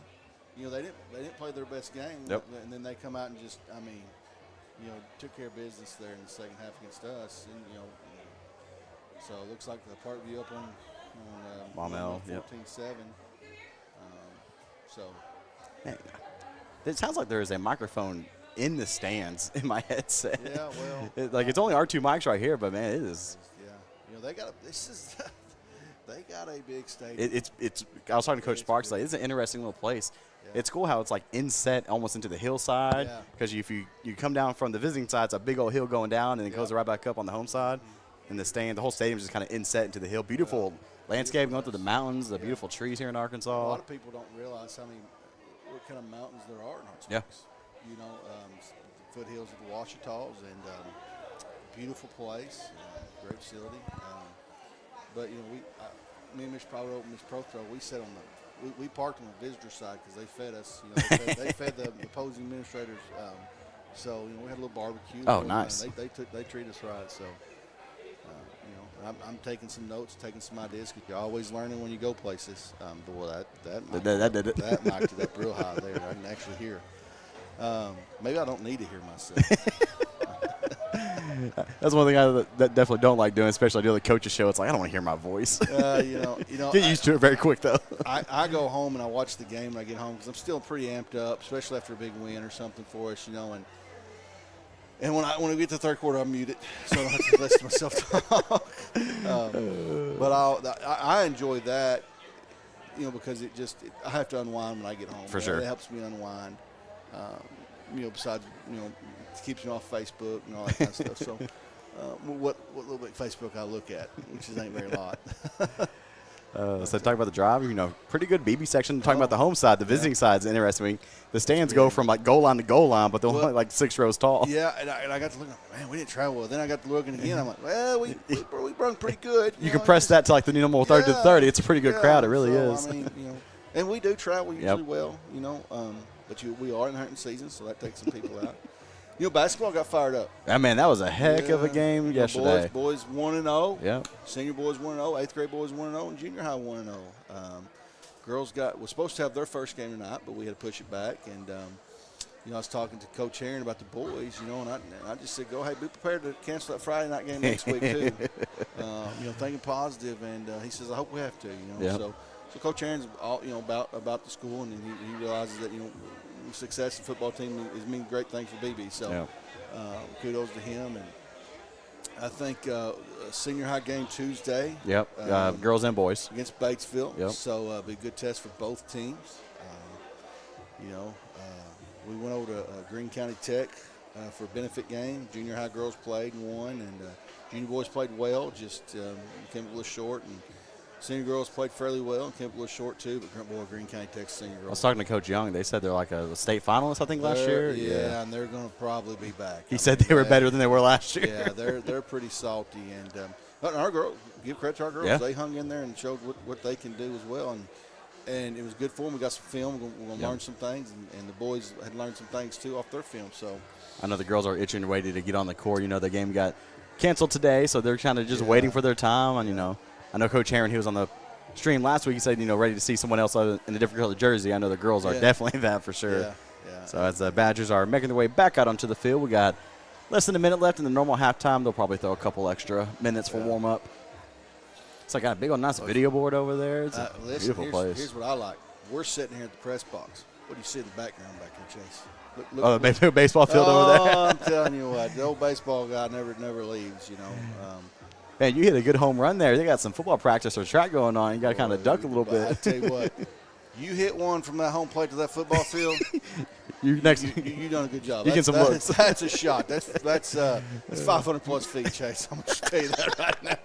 C: you know, they didn't play their best game.
A: Yep.
C: And then they come out and just, I mean, you know, took care of business there in the second half against us. And, you know, so it looks like the Parkview up on
A: Maumelle, yep.
C: 14-7. So.
A: Man, it sounds like there is a microphone in the stands in my headset.
C: Yeah, well.
A: It's only our 2 mics right here, but, man, it is.
C: Yeah. You know, they got a big stadium.
A: It's. I was talking to Coach Sparks. Like, it's an interesting little place. Yeah. It's cool how it's like inset almost into the hillside. Because if you come down from the visiting side, it's a big old hill going down, and it goes right back up on the home side. And the whole stadium is just kind of inset into the hill. Beautiful landscape going through the mountains. The beautiful trees here in Arkansas.
C: A lot of people don't realize what kind of mountains there are in Hot Springs.
A: Yeah.
C: You know, the foothills of the Ouachitas, and beautiful place, great facility. But you know, me and Miss Prothrow, we sat on we parked on the visitor side because they fed us. You know, they fed the opposing administrators. So you know, we had a little barbecue.
A: Oh, nice.
C: They treat us right. So you know, I'm taking some notes, taking some ideas because you're always learning when you go places. Boy, that mic did it up real high there. I can actually hear. Maybe I don't need to hear myself.
A: That's one thing I definitely don't like doing, especially doing the coaches show. It's like I don't want to hear my voice.
C: You know,
A: get used to it very quick though.
C: I go home and I watch the game when I get home because I'm still pretty amped up, especially after a big win or something for us, you know. And when we get to the third quarter, I mute it so I don't have to listen to myself talk. But I enjoy that, you know, because I have to unwind when I get home.
A: For sure,
C: it helps me unwind. You know, besides, you know, it keeps me off Facebook and all that kind of stuff. So, what little bit of Facebook I look at, which ain't very lot.
A: So talking about the drive, you know, pretty good Beebe section. Talking about the home side, the visiting side is interesting. The stands go from like goal line to goal line, but they're only like 6 rows tall.
C: Yeah, and I got to look. Man, we didn't travel well. Then I got to looking again. I'm like, well, we brung pretty good.
A: You compress that to like the normal 30 to 30. It's a pretty good crowd. It really is.
C: I mean, you know, and we do travel usually well, you know. But we are in the hunting season, so that takes some people out. You know, basketball got fired up.
A: Man, that was a heck of a game yesterday.
C: Boys 1-0.
A: Yeah.
C: Senior boys 1-0. 8th grade boys 1-0, and junior high 1-0. Girls was supposed to have their first game tonight, but we had to push it back. And you know, I was talking to Coach Herron about the boys. You know, and I just said, go ahead, be prepared to cancel that Friday night game next week too. You know, thinking positive. And he says, I hope we have to. You know, so Coach Herron's all about the school, and he realizes that success in football team is mean great things for Beebe. So kudos to him. And I think senior high game Tuesday.
A: Yep. Girls and boys
C: against Batesville.
A: Yep.
C: So it'll be a good test for both teams. You know, we went over to Greene County Tech for a benefit game. Junior high girls played and won, and junior boys played well. Just came a little short, and senior girls played fairly well and came up a little short too, but Greene County Tech senior girls.
A: I was talking to Coach Young. They said they're like a state finalist, I think, last year.
C: Yeah, and they're going to probably be back.
A: He said they were better than they were last year.
C: Yeah, they're pretty salty. And but our girls, give credit to our girls.
A: Yeah.
C: They hung in there and showed what they can do as well. And it was good for them. We got some film. We're going to learn some things. And the boys had learned some things, too, off their film. So
A: I know the girls are itching and waiting to get on the court. You know, the game got canceled today, so they're kind of just waiting for their time. And, you know, I know Coach Herron, he was on the stream last week. He said, you know, ready to see someone else in a different color jersey. I know the girls are definitely that for sure.
C: Yeah.
A: So as the Badgers are making their way back out onto the field, we got less than a minute left in the normal halftime. They'll probably throw a couple extra minutes for warm-up. It's like got a big old nice video board over there. It's a beautiful place.
C: Here's what I like. We're sitting here at the press box. What do you see in the background back here, Chase?
A: Look, the baseball field over there.
C: I'm telling you what, the old baseball guy never leaves, you know.
A: Man, you hit a good home run there. They got some football practice or track going on. You got to kind of duck a little bit.
C: I tell you what, you hit one from that home plate to that football field.
A: You
C: done a good job.
A: You get some looks.
C: That's a shot. That's 500 plus feet, Chase. I'm gonna tell you that right now.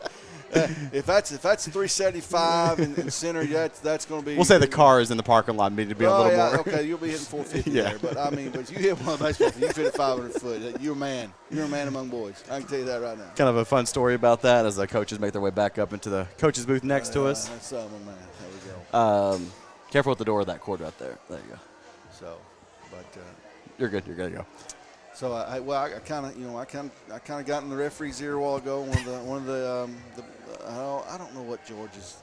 C: If that's 375 in center, that's going to be.
A: We'll say the car is in the parking lot, maybe to be a little more.
C: Okay, you'll be hitting 450 there. But I mean, but you hit one baseball field, you fit it 500 foot. You're a man. You're a man among boys. I can tell you that right now.
A: Kind of a fun story about that as the coaches make their way back up into the coaches booth next to us.
C: That's my man. There we go.
A: Careful with the door of that court right there. There you go.
C: So, but
A: you're good. You're good to go.
C: So I kind of got in the referee's ear a while ago. One of the I don't know what George is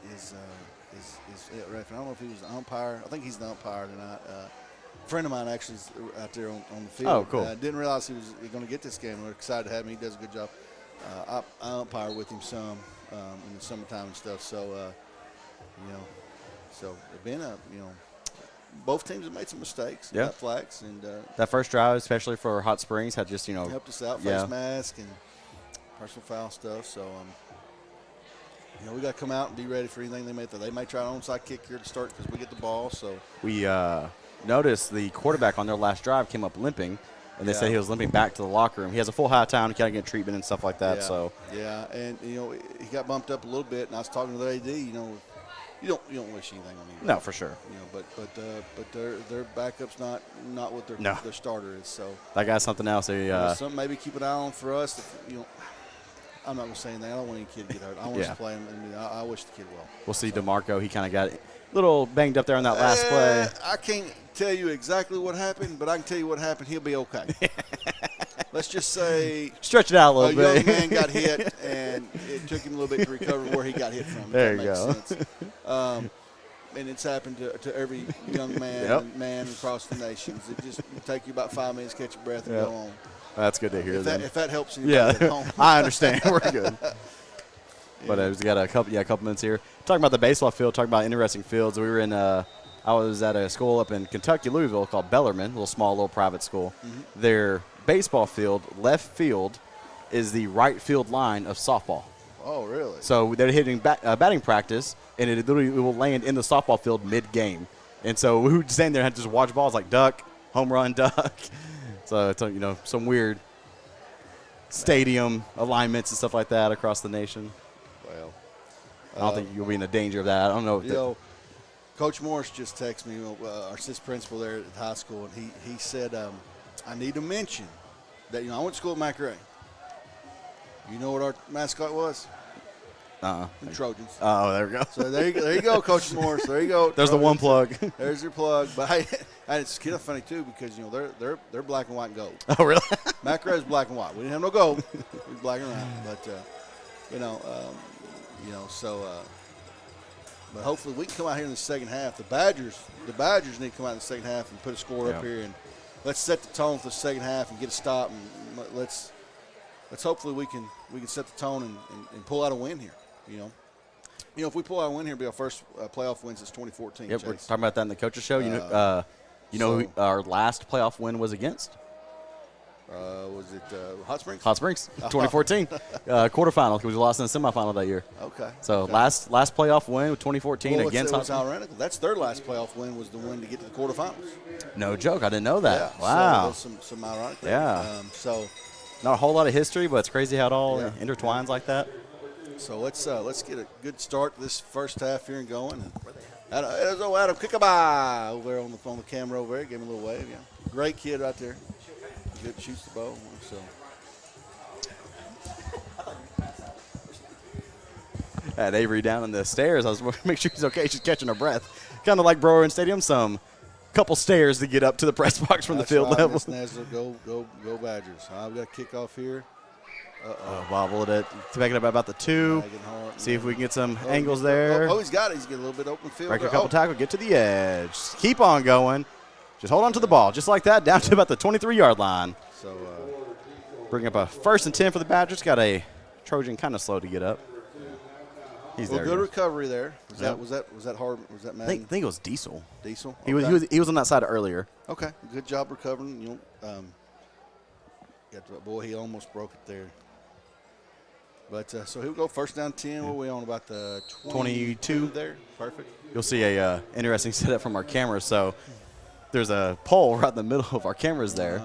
C: referee. I don't know if he was the umpire. I think he's the umpire tonight. A friend of mine actually is out there on the field.
A: Oh, cool.
C: I didn't realize he was going to get this game. We're excited to have him. He does a good job. I umpire with him some in the summertime and stuff. So so it's been both teams have made some mistakes.
A: Yeah.
C: Got flags and
A: that first drive, especially for Hot Springs, had just
C: helped us out. Face mask and personal foul stuff. So we got to come out and be ready for anything they may throw. They may try an onside kick here to start because we get the ball. So
A: we noticed the quarterback on their last drive came up limping, and they said he was limping back to the locker room. He has a full high time, kind of get treatment and stuff like that.
C: Yeah.
A: So
C: and he got bumped up a little bit, and I was talking to the AD. You don't wish anything on him.
A: No, for sure.
C: But their backup's not what their starter is. So
A: that guy's something else.
C: Something maybe keep an eye on for us. I'm not going to say anything. I don't want any kid to get hurt. I want us to play him, and I wish the kid well.
A: We'll see DeMarco. He kind of got a little banged up there on that last play.
C: I can't tell you exactly what happened, but I can tell you what happened. He'll be okay. Let's just say
A: stretch it out a little bit.
C: A young man got hit, and it took him a little bit to recover where he got hit from.
A: There you go.
C: Sense. And it's happened to every young man and man across the nations. It just take you about 5 minutes, catch your breath, and go on.
A: That's good to hear.
C: If that helps anybody at home.
A: I understand. We're good. But we've got a couple minutes here. Talking about the baseball field, talking about interesting fields. We were in I was at a school up in Kentucky, Louisville, called Bellarmine, a little private school.
C: Mm-hmm.
A: Their baseball field, left field, is the right field line of softball.
C: Oh, really?
A: So they're hitting batting practice, and it literally will land in the softball field mid-game. And so we were standing there and had to just watch balls like duck, home run, duck. So it's some weird stadium alignments and stuff like that across the nation.
C: Well,
A: I don't think you'll be in the danger of that. I don't know.
C: Coach Morris just texted me, our assistant principal there at the high school, and he said, I need to mention that I went to school at McRae. You know what our mascot was? The Trojans.
A: Oh, there we go.
C: So there you go, Coach Morris. There you go.
A: There's the one plug.
C: There's your plug. But it's kind of funny too because they're black and white and gold.
A: Oh, really?
C: McRae is black and white. We didn't have no gold. It was black and white. But hopefully we can come out here in the second half. The Badgers need to come out in the second half and put a score up here, and let's set the tone for the second half and get a stop, and let's hopefully we can set the tone and pull out a win here. If we pull out a win here, it'll be our first playoff win since 2014.
A: Yep,
C: Chase.
A: we're talking about that in the coaches show. Who our last playoff win was against?
C: Was it Hot Springs?
A: Hot Springs, 2014 quarterfinal because we lost in the semifinal that year.
C: Okay.
A: So last playoff win with 2014 against Hot Springs.
C: Ironical. That's their last playoff win was the win to get to the quarterfinals.
A: No joke, I didn't know that.
C: Yeah,
A: wow.
C: So some ironic.
A: Yeah.
C: So
A: not a whole lot of history, but it's crazy how it all intertwines like that.
C: So let's get a good start this first half here and going. Adam Kickabye over there on the camera over there. Give him a little wave. Yeah. Great kid right there. Good, shoots the ball. So.
A: At Avery down in the stairs, I was make sure he's okay. She's catching her breath. Kind of like Brewer Stadium, couple stairs to get up to the press box from the field level.
C: Go Badgers. I've got a kickoff here.
A: Wobbled it. Back it up about the 2. See if we can get some angles there.
C: Oh, he's got it. He's getting a little bit open field.
A: Break a couple tackle, get to the edge. Keep on going. Just hold on to the ball. Just like that, down to about the 23-yard line.
C: So
A: bring up a 1st and 10 for the Badgers. Got a Trojan kind of slow to get up. He's there.
C: Good recovery there. Was that hard? Was that Madden?
A: I think it was Diesel.
C: Diesel.
A: Okay. He was on that side earlier.
C: Okay. Good job recovering. He almost broke it there. But so he'll go 1st down 10. What are we on, about the 22 there? Perfect.
A: You'll see a interesting setup from our camera. So there's a pole right in the middle of our cameras there.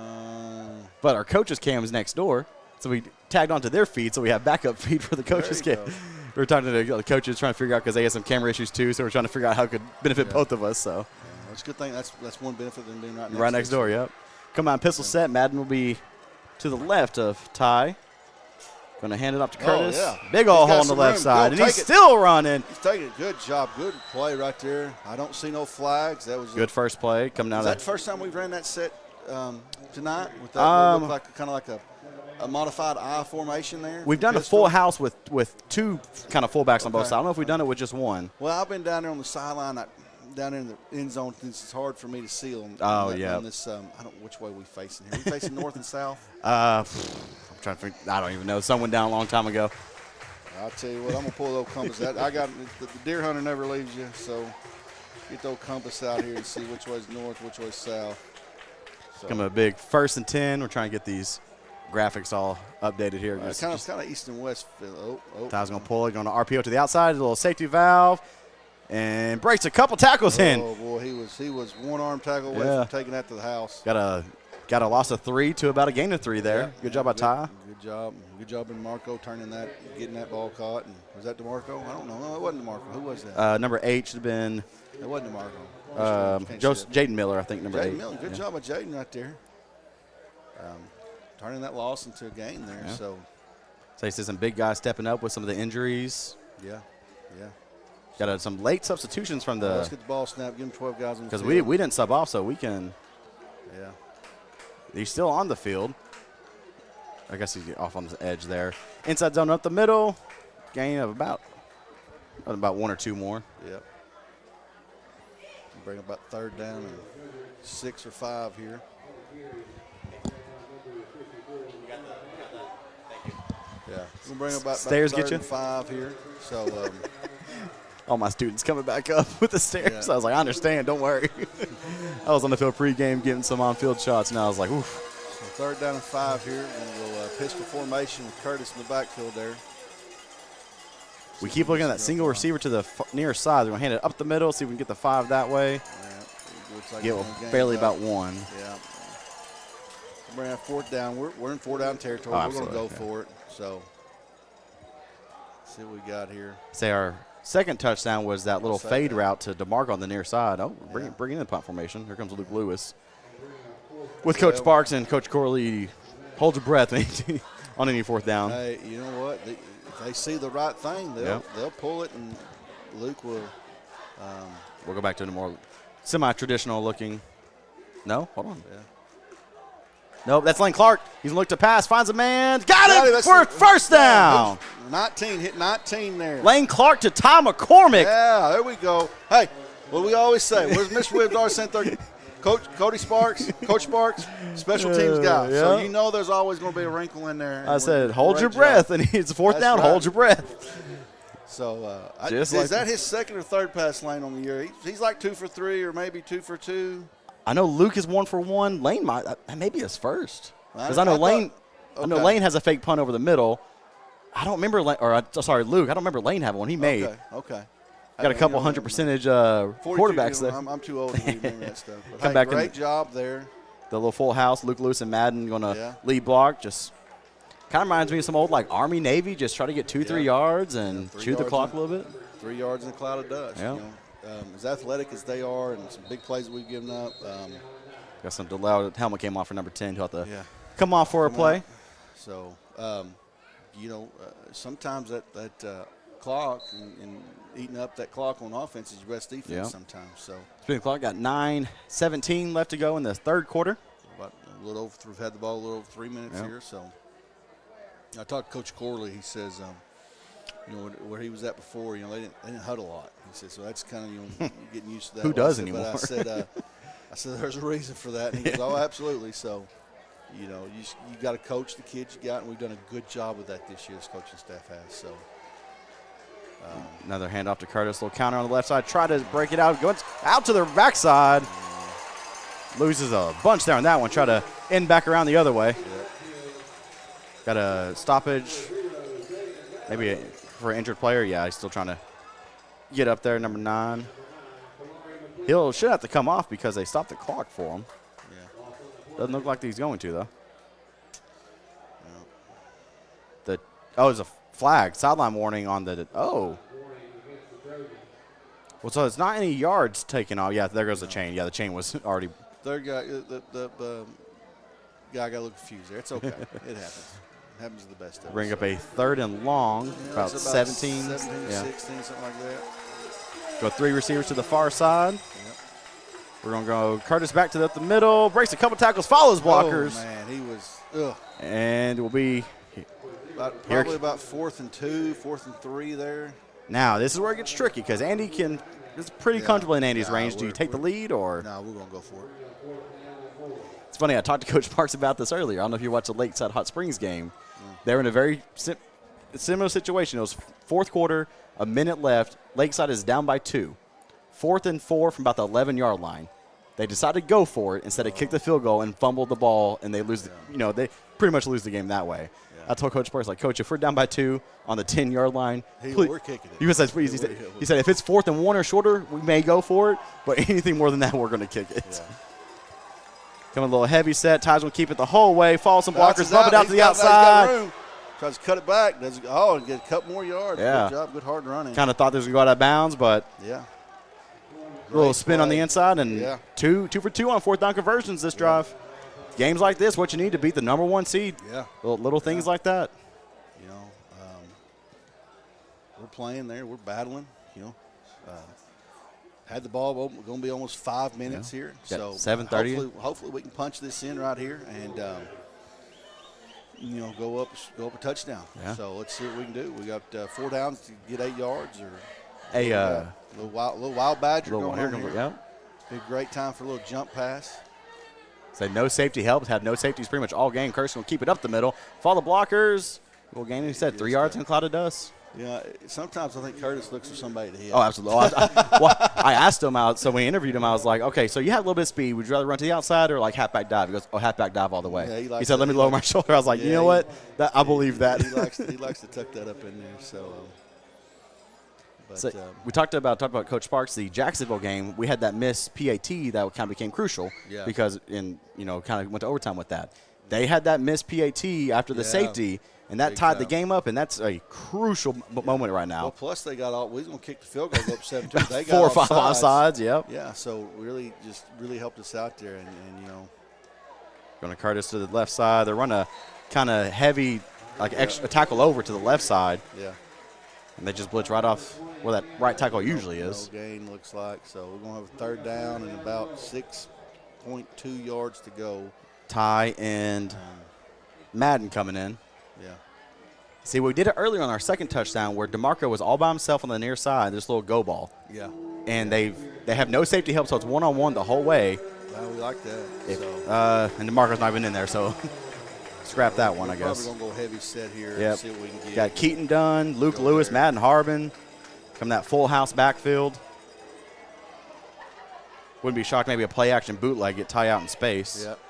A: But our coaches' cam is next door. So we tagged onto their feed, so we have backup feed for the coaches' cam. We were talking to the coaches, trying to figure out, because they had some camera issues too, so we're trying to figure out how it could benefit both of us. So
C: that's a good thing. That's one benefit of them being
A: right next door. Yep. Come on, pistol set. Madden will be to the left of Ty. Going to hand it off to Curtis. Big old hole on the left side, and he's still running.
C: He's taking a good job. Good play right there. I don't see no flags. That was
A: good first play coming out.
C: Is that the first time we've ran that set tonight? With that look like kind of like a modified I formation there.
A: We've done a full house with two kind of fullbacks on both sides. I don't know if we've done it with just one.
C: Well, I've been down there on the sideline, down in the end zone. It's hard for me to see on.
A: Yeah.
C: On this, I don't know which way we facing here. We facing north and south.
A: I'm trying to think. I don't even know. Someone down a long time ago.
C: I'll tell you what. I'm gonna pull the old compass out. I got the deer hunter never leaves you, so get the old compass out here and see which way's north, which way's south. So.
A: Come a big 1st and 10. We're trying to get these graphics all updated here.
C: Kind of east and west.
A: Ty's going to pull it, going to RPO to the outside, a little safety valve, and breaks a couple tackles in.
C: Oh, boy, he was one arm tackle away from taking that to the house.
A: Got a loss of 3 to about a gain of 3 there. Good job by Ty.
C: Good job. Good job in Marco getting that ball caught. And was that DeMarco? I don't know. No, it wasn't DeMarco. Who was that?
A: Number 8 should have been.
C: It wasn't DeMarco.
A: Jaden Miller, I think, number 8.
C: Jaden Miller. Good job by Jaden right there. Turning that loss into a gain there.
A: Yeah.
C: So
A: you see some big guys stepping up with some of the injuries.
C: Yeah.
A: Got some late substitutions from the.
C: Let's get the ball snapped. Give them 12 guys on the field.
A: Because we didn't sub off, so we can.
C: Yeah.
A: He's still on the field. I guess he's off on the edge there. Inside zone up the middle. Gain of about 1 or 2 more.
C: Yep. Bring about 3rd down and 6 or 5 here. Yeah, we'll bring about
A: stairs
C: 3rd
A: get you
C: and 5 here. So
A: all my students coming back up with the stairs.
C: Yeah.
A: I was like, I understand. Don't worry. I was on the field pregame getting some on-field shots, and I was like, oof.
C: So 3rd down and 5 here, and we'll pistol formation with Curtis in the backfield there.
A: We keep looking at that single receiver to the near side. We're going to hand it up the middle, see if we can get the 5 that way.
C: Yeah, looks like
A: get barely about 1.
C: Yeah. We're going to have 4th down. We're in 4th down territory. We're going to go for it. So, see what we got here.
A: Say our second touchdown was that little fade route to DeMarco on the near side. Oh, bring in the punt formation. Here comes Luke Lewis. With Coach Sparks and Coach Corley, hold your breath on any 4th down.
C: Hey, you know what? If they see the right thing, they'll pull it, and Luke will.
A: We'll go back to the more semi-traditional looking. No, hold on.
C: Yeah.
A: Nope, that's Lane Clark. He's looked to pass, finds a man, got it for 1st down.
C: 19, hit 19 there.
A: Lane Clark to Ty McCormick.
C: Yeah, there we go. Hey, what do we always say? Where's Mr. Wibbs always saying Coach Sparks, special teams guy.
A: Yeah.
C: So you know there's always going to be a wrinkle in there.
A: I said, hold your breath, and it's 4th down, hold your breath.
C: So
A: is
C: that his 2nd or 3rd pass lane on the year? He's like 2 for 3 or maybe 2 for 2.
A: I know Luke is 1 for 1. Lane might maybe his first, because I know Lane. I know Lane has a fake punt over the middle. I don't remember Luke. I don't remember Lane having one. He made.
C: Okay.
A: Got a couple 100% quarterbacks there.
C: I'm too old to remember that stuff. But
A: Come back.
C: Great job there.
A: The little full house. Luke Lewis and Madden going to lead block. Just kind of reminds me of some old like Army Navy. Just try to get 2-3 yards and chew the clock a little bit.
C: 3 yards in a cloud of dust.
A: Yeah.
C: You know, as athletic as they are, and some big plays that we've given up.
A: Got some delay. Helmet came off for number 10. He'll have to come off for a play.
C: So, sometimes that clock and eating up that clock on offense is your best defense sometimes. So,
A: Speaking of clock, got 9:17 left to go in the 3rd quarter.
C: About a little over, we've had the ball a little over 3 minutes here. So, I talked to Coach Corley. He says, where he was at before, they didn't huddle a lot. He said, so that's kind of getting used to that.
A: Who does anymore?
C: But I said there's a reason for that. And he goes, oh, absolutely. So, you got to coach the kids you got, and we've done a good job with that this year. This coaching staff has. So.
A: Another handoff to Curtis. Little counter on the left side. Try to break it out. Goes out to the backside. Loses a bunch there on that one. Try to end back around the other way.
C: Yep.
A: Got a stoppage. Maybe for an injured player. Yeah, he's still trying to get up there. Number 9. Should have to come off because they stopped the clock for him. Yeah. Doesn't look like he's going to, though. No. There's a flag. Sideline warning on the – oh. Well, so it's not any yards taken off. Yeah, there goes the chain. Yeah, the chain was already –
C: Third guy, the guy got a little confused there. It's okay. It happens. It happens to the best of us.
A: Bring up a 3rd and long, about 17.
C: 16, something like that.
A: Go 3 receivers to the far side.
C: Yep.
A: We're going to go Curtis back to the middle, breaks a couple tackles, follows blockers.
C: Oh, man, he was, ugh.
A: And it will be
C: probably about 4th and 2, 4th and 3 there.
A: Now, this is where it gets tricky because Andy is pretty comfortable in Andy's range. Do you take the lead or?
C: No, we're going to go for it.
A: It's funny, I talked to Coach Parks about this earlier. I don't know if you watched the Lakeside Hot Springs game. They were in a very similar situation. It was 4th quarter, a minute left. Lakeside is down by 2. 4th and 4 from about the 11-yard line. They decided to go for it instead of kick the field goal and fumble the ball, and they lose. They pretty much lose the game that way. I told Coach Parks, Coach, if we're down by 2 on the 10-yard line,
C: we're kicking it.
A: He said, if it's 4th and 1 or shorter, we may go for it, but anything more than that, we're going to kick it. Yeah. Coming a little heavy set. Ty's going to keep it the whole way. Follow some blockers, bump it out to the outside.
C: Tries to cut it back. Get a couple more yards.
A: Yeah.
C: Good job. Good hard running.
A: Kind of thought this was going to go out of bounds, but a little spin on the inside, and 2 for 2 on 4th down conversions this drive. Games like this, what you need to beat the number 1 seed.
C: Yeah.
A: Little things like that.
C: We're playing there. We're battling. Had the ball going to be almost 5 minutes here. So
A: 7:30.
C: Hopefully we can punch this in right here and go up a touchdown.
A: Yeah.
C: So let's see what we can do. We got 4 downs to get 8 yards or
A: a
C: little wild badger
A: little
C: going on here.
A: Yeah.
C: Be a great time for a little jump pass.
A: Say no safety helps. Had no safeties pretty much all game. Curtis going to keep it up the middle. Follow the blockers. Little gain. He said 3 yards in a cloud of dust.
C: Yeah, sometimes I think Curtis looks for somebody to hit.
A: Oh, absolutely. I asked him out, so when we interviewed him, I was like, okay, so you have a little bit of speed. Would you rather run to the outside or halfback dive? He goes, halfback dive all the way.
C: Yeah,
A: he said, let me lower my shoulder. I was like, you know what? I believe that.
C: He likes to tuck that up in there. So,
A: we talked about Coach Parks, the Jacksonville game. We had that missed PAT that kind of became crucial because kind of went to overtime with that. They had that missed PAT after the safety. And that tied the game up, and that's a crucial moment right now.
C: Well, plus they got we're going to kick the field goal, go up 7-2. They got
A: 4 or 5 offsides, yep.
C: Yeah, so really helped us out there. And
A: Going to Curtis to the left side. They're running a kind of heavy, extra tackle over to the left side.
C: Yeah.
A: And they just blitz right off where that right tackle usually is.
C: No gain looks like. So we're going to have a 3rd down and about 6.2 yards to go.
A: Ty and Madden coming in.
C: Yeah.
A: See, we did it earlier on our second touchdown where DeMarco was all by himself on the near side, this little go ball.
C: Yeah.
A: And they have no safety help, so it's one-on-one the whole way.
C: Well, we like that.
A: And DeMarco's not even in there, so scrap that one, I guess.
C: Probably going to go heavy set here
A: Yep.
C: and see what we can get.
A: Got Keaton Dunn, Luke Lewis, Madden Harbin from that full house backfield. Wouldn't be shocked maybe a play-action bootleg, get Ty out in space.
C: Yep.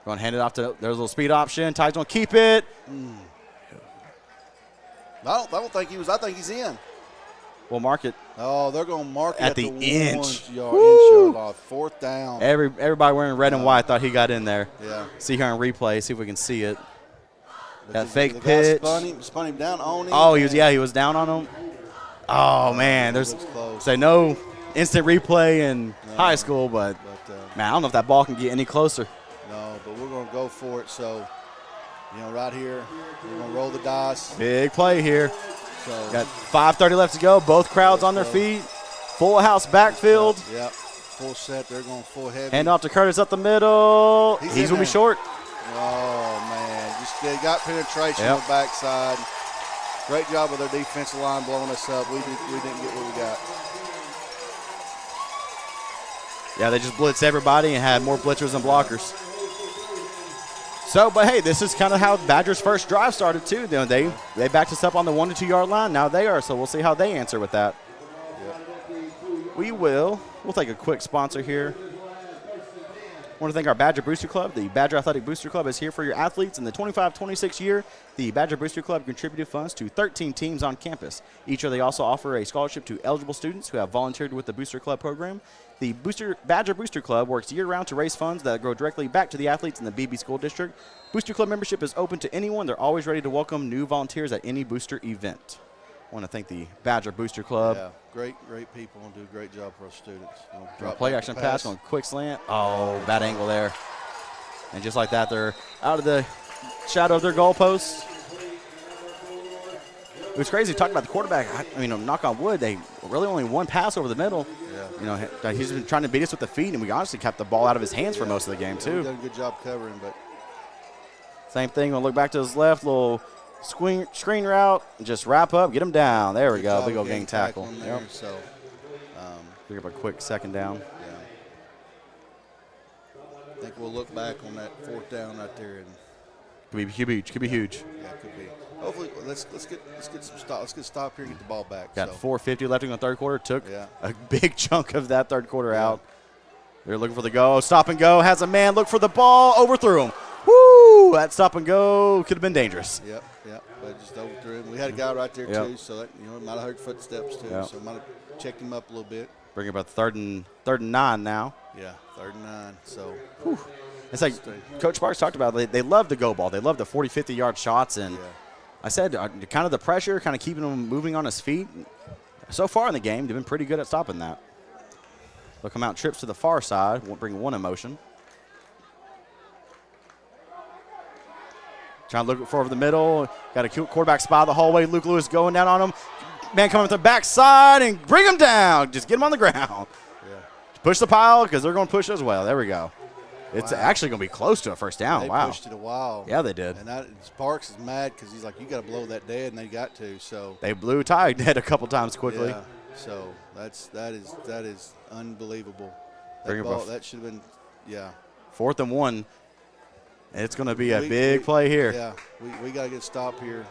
A: Going to hand it off to – there's a little speed option. Ty's going to keep it.
C: I don't think he was. I think he's in.
A: We'll mark it.
C: Oh, they're going to mark it
A: at the
C: inch.
A: inch.
C: Yard off. 4th down.
A: Everybody wearing red and white thought he got in there.
C: Yeah.
A: See here on replay. See if we can see it. That
C: the
A: fake
C: guy
A: pitch.
C: Spun him down on him.
A: Oh, he was down on him. Oh, man. There's say no instant replay in high school, but man, I don't know if that ball can get any closer.
C: No, but we're going to go for it. So, right here, we're going to roll the dice.
A: Big play here.
C: So
A: got 5:30 left to go. Both crowds on their feet. Full house backfield.
C: Yep. Full set. They're going full heavy.
A: Hand off to Curtis up the middle. He's going to be short.
C: Oh, man. They got penetration on the backside. Great job with their defensive line blowing us up. We didn't get what we got.
A: Yeah, they just blitzed everybody and had more blitzers than blockers. So, but hey, this is kind of how Badgers' first drive started too. They backed us up on the 1 to 2 yard line. Now they are, so we'll see how they answer with that. Yep. We'll take a quick sponsor here. I want to thank our Badger Booster Club. The Badger Athletic Booster Club is here for your athletes. In the 25-26 year, the Badger Booster Club contributed funds to 13 teams on campus. Each year they also offer a scholarship to eligible students who have volunteered with the Booster Club program. The Badger Booster Club works year-round to raise funds that go directly back to the athletes in the Beebe School District. Booster Club membership is open to anyone. They're always ready to welcome new volunteers at any booster event. I want to thank the Badger Booster Club.
C: Yeah, great people and do a great job for our students.
A: Play action pass on quick slant. Oh, bad angle there. And just like that, they're out of the shadow of their goalposts. It was crazy. Talking about the quarterback. I mean, knock on wood, they really only one pass over the middle.
C: Yeah.
A: You know, he's been trying to beat us with the feet, and we honestly kept the ball out of his hands for most of the game, too.
C: We've done a good job covering, but.
A: Same thing. We'll look back to his left, little screen route, and just wrap up, get him down. There we go. Big old gang tackle.
C: There, so,
A: pick up a quick second down.
C: Yeah. I think we'll look back on that 4th down right there, and
A: could be huge. Could be huge.
C: Yeah, it could be. Hopefully, let's get some stop. Let's get a stop here and get the ball back.
A: Got 4:50 left in the third quarter. Took
C: Yeah.
A: a big chunk of that third quarter out. They're looking for the go. Stop and go. Has a man look for the ball. Overthrew him. Woo! That stop and go could have been dangerous.
C: Yep. But just overthrew him. We had a guy right there too, so that it might have heard footsteps too.
A: Yep.
C: So it might have checked him up a little bit.
A: Bring about third and 9 now.
C: Yeah, 3rd and 9. So.
A: Whew. It's like Coach Sparks talked about. They love the go ball. They love the 40, 50-yard shots. And I said kind of the pressure, kind of keeping him moving on his feet. So far in the game, they've been pretty good at stopping that. They'll come out trips to the far side. Won't bring one in motion. Trying to look for over the middle. Got a cute quarterback spot in the hallway. Luke Lewis going down on him. Man coming from the backside and bring him down. Just get him on the ground.
C: Yeah.
A: Push the pile because they're going to push as well. There we go. It's actually going to be close to a first down.
C: They
A: Wow.
C: pushed it a while.
A: Yeah, they did.
C: And Sparks is mad because he's like, you got to blow that dead, and they got to. So
A: they blew Ty dead a couple times quickly.
C: Yeah. So that is unbelievable. That should have been,
A: 4th and 1. And it's going to be a big play here.
C: Yeah, we got to get a stop here.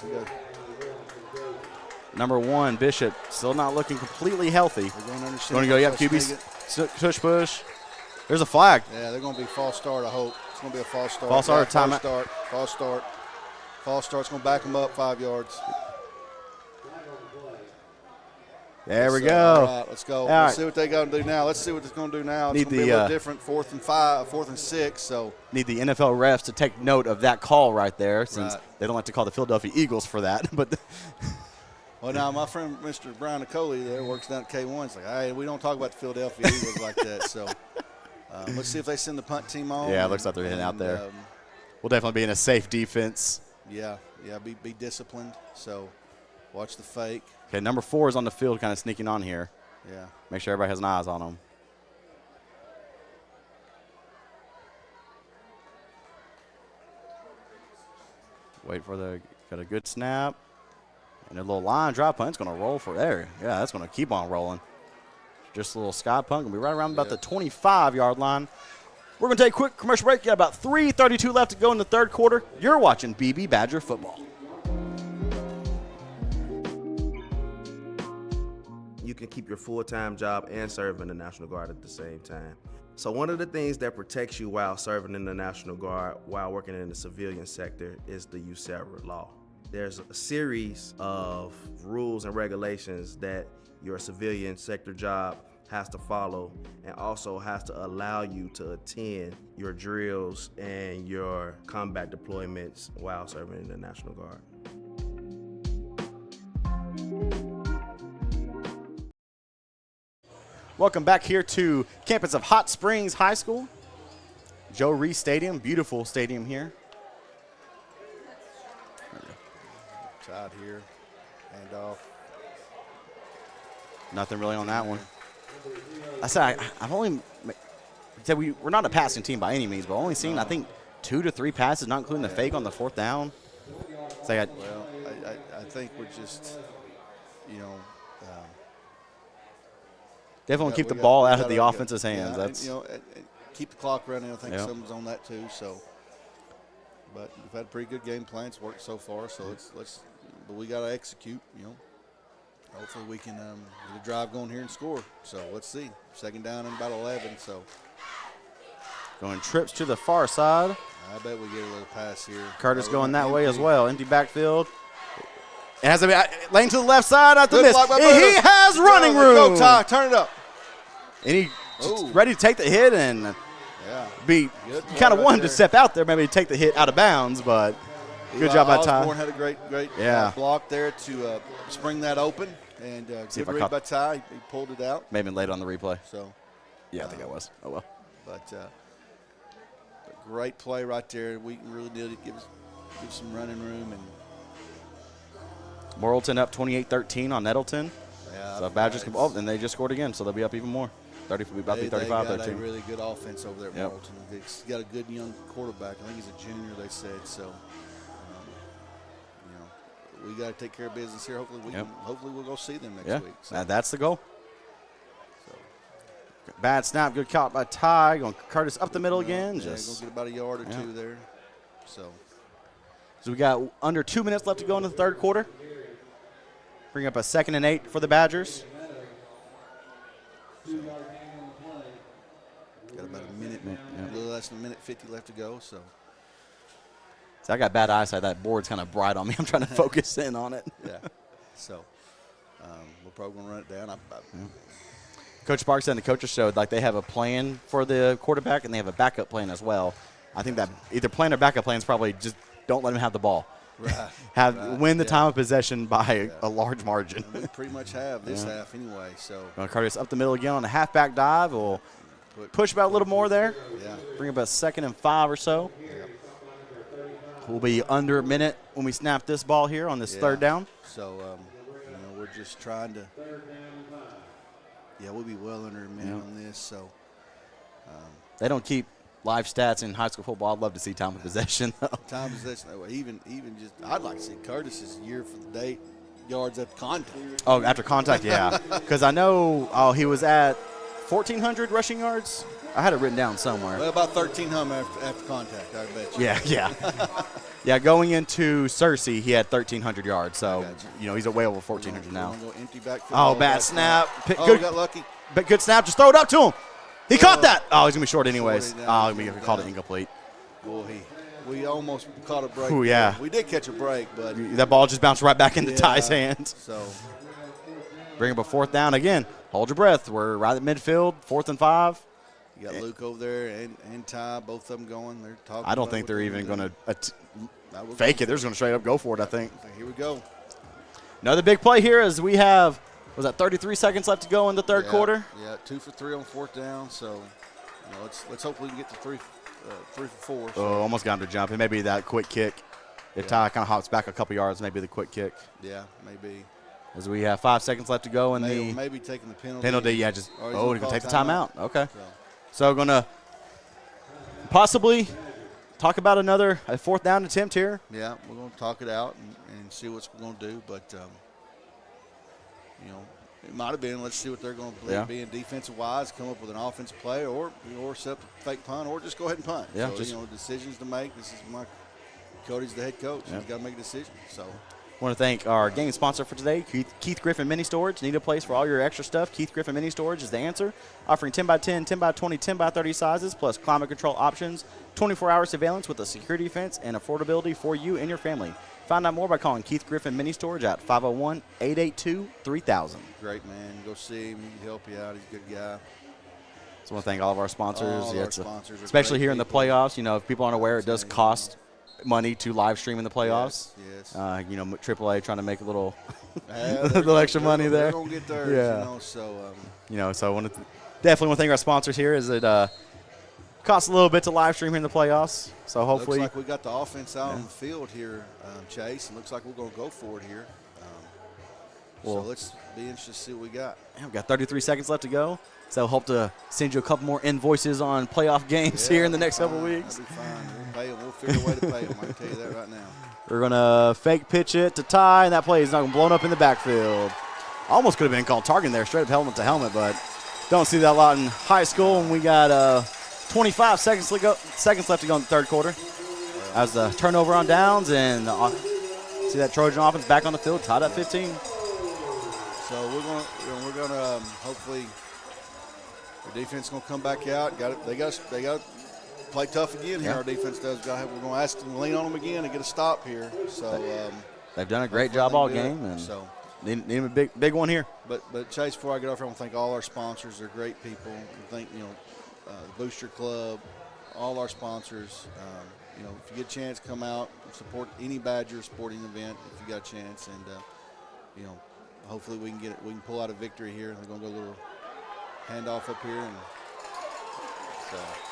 A: Number 1, Bishop, still not looking completely healthy.
C: They're going to understand.
A: Going to go, yep, QB, push. There's a flag.
C: Yeah, they're going to be false start, I hope. It's going to be a false start.
A: False start, timeout.
C: False start. False start's going to back them up 5 yards.
A: There we go.
C: All right, let's go.
A: Let's
C: see what they got to do now. Let's see what it's going to do now. It's going to be a little different. 4th and 5, 4th and 6. So
A: need the NFL refs to take note of that call right there, since they don't like to call the Philadelphia Eagles for that. But
C: well, now my friend Mr. Brian Nicoli there works down at K1. It's like, hey, we don't talk about the Philadelphia Eagles like that. So let's see if they send the punt team on.
A: Yeah, it looks like they're hitting out there. We'll definitely be in a safe defense.
C: Yeah, be disciplined. So watch the fake.
A: Okay, number 4 is on the field, kind of sneaking on here.
C: Yeah.
A: Make sure everybody has an eyes on him. Wait for got a good snap. And a little line drop punt. It's going to roll for there. Yeah, that's going to keep on rolling. Just a little sky punt. Going to be right around about the 25-yard line. We're going to take a quick commercial break. Got about 3:32 left to go in the third quarter. You're watching Beebe Badger football.
K: You can keep your full-time job and serve in the National Guard at the same time. So one of the things that protects you while serving in the National Guard, while working in the civilian sector, is the USERRA law. There's a series of rules and regulations that your civilian sector job has to follow, and also has to allow you to attend your drills and your combat deployments while serving in the National Guard.
A: Welcome back here to campus of Hot Springs High School. Joe Reese Stadium, beautiful stadium here.
C: Side here, hand off.
A: Nothing really on that one. I said I've only said we're not a passing team by any means, but only seen I think 2 to 3 passes, not including the fake on the 4th down. So
C: I think we're just,
A: definitely keep the ball out of the offense's hands. That's
C: keep the clock running. I think someone's on that too. So, but we've had a pretty good game plan. It's worked so far. So but we got to execute. Hopefully we can get a drive going here and score. So let's see. 2nd down and about 11. So
A: going trips to the far side.
C: I bet we get a little pass here.
A: Curtis going that way as well. Empty backfield. It has a lane to the left side, not the miss. He has running room.
C: Go, Ty. Turn it up.
A: And he's ready to take the hit and you kind of want him to step out there, maybe take the hit out of bounds, but good job by Ty.
C: Osborne had a great block there to spring that open, and good read by Ty. He pulled it out.
A: May have been late on the replay.
C: So,
A: yeah, I think I was. Oh, well.
C: But great play right there. We really needed to give some running room. And
A: Morrilton up 28-13 on Nettleton.
C: Yeah,
A: So Badgers can. Oh, and they just scored again, so they'll be up even more. 35-13.
C: They got a really good offense over there at Morrilton. He's got a good young quarterback. I think he's a junior, they said. So, we got to take care of business here. Hopefully we'll go see them next week. So.
A: That's the goal. Bad snap, good caught by Ty. Going Curtis up the middle again.
C: Yeah, going to get about a yard or two there. So
A: we got under 2 minutes left to go in the third quarter. Bring up a 2nd and 8 for the Badgers.
C: Got about a minute, a little less than a minute 50 left to go. So
A: I got bad eyesight. That board's kind of bright on me. I'm trying to focus in on it.
C: Yeah. So we're probably going to run it down.
A: Coach Park said in the coaches showed like they have a plan for the quarterback and they have a backup plan as well. I think that either plan or backup plan is probably just don't let him have the ball.
C: Right.
A: Win the time of possession by a large margin.
C: We pretty much have this half anyway. So
A: Curtis up the middle again on a halfback dive. We'll push about a little more there.
C: Yeah.
A: Bring about 2nd and 5 or so.
C: Yeah.
A: We'll be under a minute when we snap this ball here on this third down.
C: So we're just trying to. Yeah, we'll be well under a minute on this. So
A: they don't keep live stats in high school football. I'd love to see time of possession, though.
C: Time of possession, even just I'd like to see Curtis's year for the date yards after contact.
A: Oh, after contact, yeah. Because I know he was at 1,400 rushing yards. I had it written down somewhere.
C: Well, about 1,300 after contact, I bet you.
A: Yeah, going into Searcy, he had 1,300 yards. So, he's way over 1,400 now.
C: Go empty backfield.
A: Oh, bad snap.
C: Good, got lucky.
A: But good snap. Just throw it up to him. He caught that. Oh, he's going to be short anyways. We called it incomplete.
C: Boy, we almost caught a break.
A: Ooh, yeah.
C: We did catch a break, but.
A: That ball just bounced right back into Ty's hands.
C: So.
A: Bring up a 4th down again. Hold your breath. We're right at midfield, 4th and 5.
C: You got Luke over there and Ty, both of them going. They're talking.
A: I don't think they're even going to fake it. They're just going to straight up go for it, I think.
C: Here we go.
A: Another big play here as we have, 33 seconds left to go in the third quarter?
C: Yeah, 2 for 3 on 4th down. So, let's hope we can get to 3 for 4. So.
A: Oh, almost got him to jump. It may be that quick kick. If Ty kind of hops back a couple yards, maybe the quick kick.
C: Yeah, maybe.
A: As we have 5 seconds left to go in
C: maybe taking the penalty.
A: Penalty, yeah. Just
C: he's
A: going to take the timeout. Okay.
C: So.
A: So going to possibly talk about another 4th down attempt here.
C: Yeah, we're going to talk it out and see what we're going to do. But, it might have been, let's see what they're going to be in defensive-wise, come up with an offensive play or set up a fake punt or just go ahead and punt.
A: Yeah,
C: so, decisions to make. This is Cody's the head coach. He's got to make a decision. So.
A: I want to thank our game sponsor for today, Keith Griffin Mini Storage. Need a place for all your extra stuff? Keith Griffin Mini Storage is the answer. Offering 10x10, 10x20, 10x30 sizes, plus climate control options, 24-hour surveillance with a security fence and affordability for you and your family. Find out more by calling Keith Griffin Mini Storage at 501-882-3000.
C: Great, man. Go see him. He can help you out. He's a good guy.
A: So I want to thank all of our sponsors.
C: All our sponsors
A: especially here in the playoffs. If people aren't aware, it does cost money to live stream in the playoffs.
C: Yes.
A: AAA trying to make a little extra money there.
C: They're gonna get theirs, so.
A: So I definitely want to thank our sponsors here. As it costs a little bit to live stream here in the playoffs. So hopefully,
C: looks like we got the offense out on the field here, Chase. It looks like we're gonna go for it here. So let's be interested to see what we got.
A: Yeah, we've got 33 seconds left to go. So hope to send you a couple more invoices on playoff games here in the next couple weeks.
C: That'll be fine. We'll pay them. We'll figure a way to pay them. I can tell you that right now.
A: We're going to fake pitch it to Ty, and that play is not blown up in the backfield. Almost could have been called targeting there, straight up helmet to helmet, but don't see that a lot in high school. And we got 25 seconds left to go in the third quarter. As the turnover on downs, and see that Trojan offense back on the field, tied at 15.
C: So we're gonna hopefully the defense is gonna come back out. They got to play tough again here. Our defense does. We're gonna ask them to lean on them again and get a stop here. So
A: they've done a great job all game, and
C: so
A: need a big one here.
C: But Chase, before I get off here, I want to thank all our sponsors. They're great people. I thank the Booster Club, all our sponsors. If you get a chance, come out and support any Badger sporting event if you got a chance, and hopefully we can pull out a victory here. They're going to go a little handoff up here. And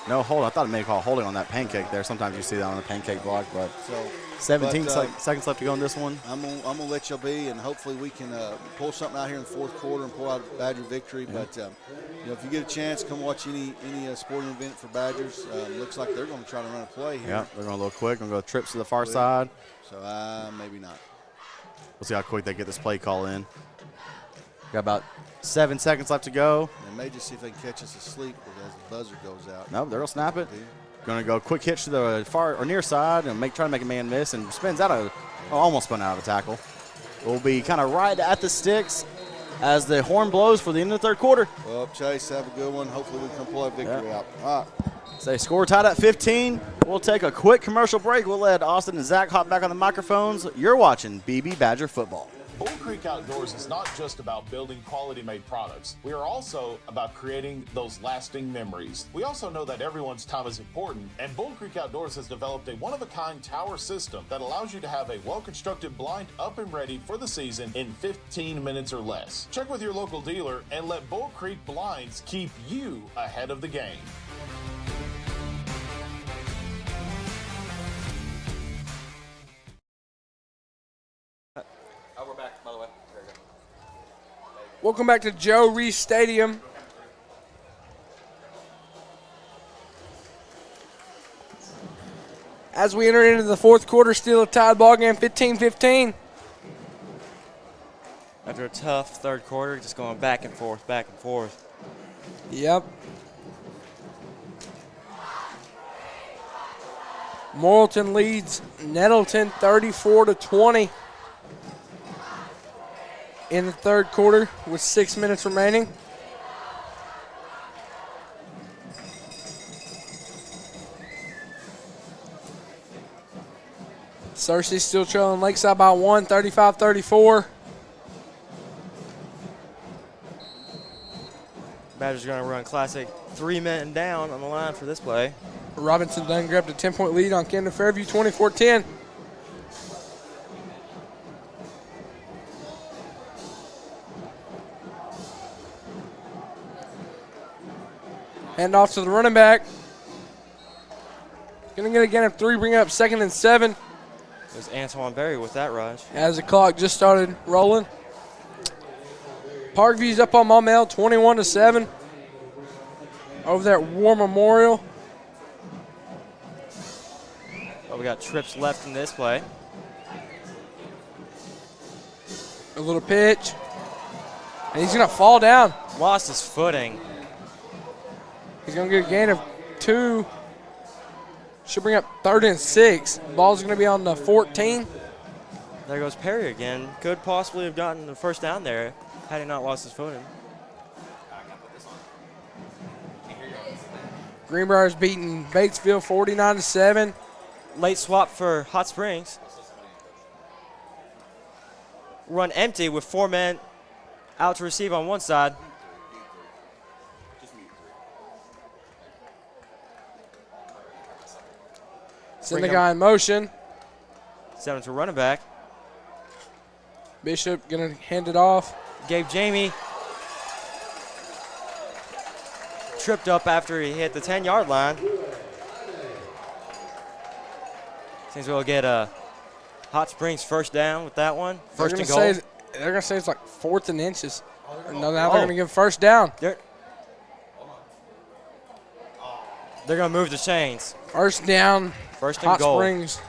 A: No hold. I thought it may call holding on that pancake there. Sometimes you see that on the pancake block, but
C: So
A: 17 seconds left to go in this one.
C: I'm gonna let y'all be, and hopefully we can pull something out here in the fourth quarter and pull out a Badger victory.
A: Yeah.
C: But if you get a chance, come watch any sporting event for Badgers. Looks like they're going to try to run a play here.
A: Yeah, they're going a little quick. Going to go trips to the far side.
C: So maybe not.
A: We'll see how quick they get this play call in. Got about 7 seconds left to go.
C: They may just see if they can catch us asleep as the buzzer goes out.
A: Nope, they're going to snap it. Going to go quick hitch to the far or near side and try to make a man miss, and spins out of, almost spun out of a tackle. Will be kind of right at the sticks as the horn blows for the end of the third quarter.
C: Well, Chase, have a good one. Hopefully we can pull that victory out. All right.
A: So they score tied at 15. We'll take a quick commercial break. We'll let Austin and Zach hop back on the microphones. You're watching Beebe Badger football.
G: Bull Creek Outdoors is not just about building quality-made products. We are also about creating those lasting memories. We also know that everyone's time is important, and Bull Creek Outdoors has developed a one-of-a-kind tower system that allows you to have a well-constructed blind up and ready for the season in 15 minutes or less. Check with your local dealer and let Bull Creek Blinds keep you ahead of the game.
A: We're back, by the way.
E: Welcome back to Joe Reese Stadium. As we enter into the fourth quarter, still a tied ball game, 15-15.
F: After a tough third quarter, just going back and forth, back and forth.
E: Yep. Morrilton leads Nettleton 34-20 in the third quarter with 6 minutes remaining. Cersei's still trailing Lakeside by 1, 35-34.
F: Badgers going to run classic 3 men down on the line for this play.
E: Robinson Dunn grabbed a 10-point lead on Camden Fairview, 24-10. Hand off to the running back. Going to get a gain of 3, bring up 2nd and 7.
F: It was Antoine Berry with that rush.
E: As the clock just started rolling. Parkview's up on Maumelle, 21-7. Over there at War Memorial.
F: Well, we got trips left in this play.
E: A little pitch. And he's going to fall down.
F: Lost his footing.
E: He's going to get a gain of 2. Should bring up 3rd and 6. Ball's going to be on the 14.
F: There goes Perry again. Could possibly have gotten the first down there had he not lost his footing.
E: Greenbrier's beating Batesville 49-7.
F: Late swap for Hot Springs. Run empty with 4 men out to receive on one side.
E: Send the guy in motion.
F: Send him to running back.
E: Bishop going to hand it off.
F: Gabe Jamie tripped up after he hit the 10-yard line. Seems we'll get a Hot Springs first down with that one. First and goal.
E: They're going to say it's like 4th and inches. Now they're going to give first down.
F: They're going to move the chains.
E: First down.
F: First and
E: Hot
F: goal.
E: Springs.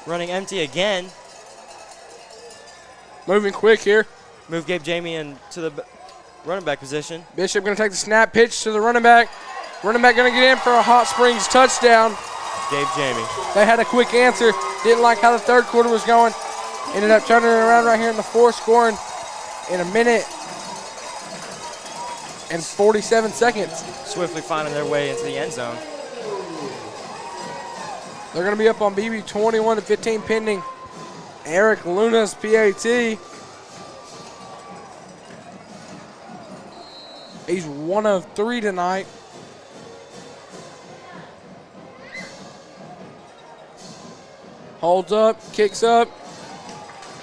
F: Running empty again.
E: Moving quick here.
F: Move Gabe Jamie into the running back position.
E: Bishop going to take the snap, pitch to the running back. Running back going to get in for a Hot Springs touchdown.
F: Gabe Jamie.
E: They had a quick answer. Didn't like how the third quarter was going. Ended up turning it around right here in the fourth, scoring in 1 minute and 47 seconds.
F: Swiftly finding their way into the end zone.
E: They're going to be up on Beebe 21-15 pending Eric Luna's PAT. He's 1 of 3 tonight. Holds up, kicks up.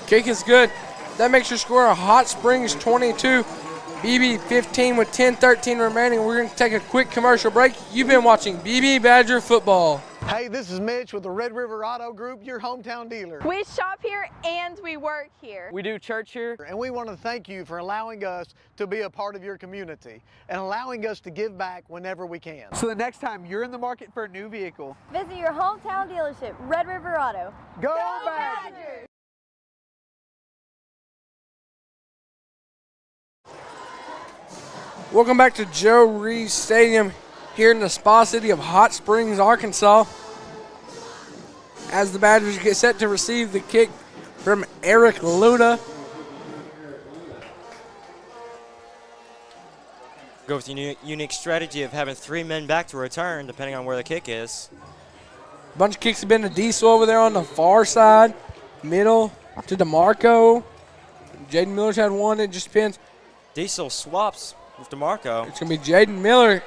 E: Kick is good. That makes your score a Hot Springs 22, Beebe 15 with 10:13 remaining. We're going to take a quick commercial break. You've been watching Beebe Badger football.
L: Hey, this is Mitch with the Red River Auto Group, your hometown dealer.
M: We shop here and we work here.
L: We do church here. And we want to thank you for allowing us to be a part of your community and allowing us to give back whenever we can.
W: So the next time you're in the market for a new vehicle,
M: visit your hometown dealership, Red River Auto.
L: Go Badgers!
E: Welcome back to Joe Reeves Stadium here in the Spa City of Hot Springs, Arkansas. As the Badgers get set to receive the kick from Eric Luda.
F: Go with the unique strategy of having 3 men back to return, depending on where the kick is.
E: A bunch of kicks have been to Diesel over there on the far side. Middle to DeMarco. Jaden Miller's had one. It just depends.
F: Diesel swaps with DeMarco.
E: It's going to be Jaden Miller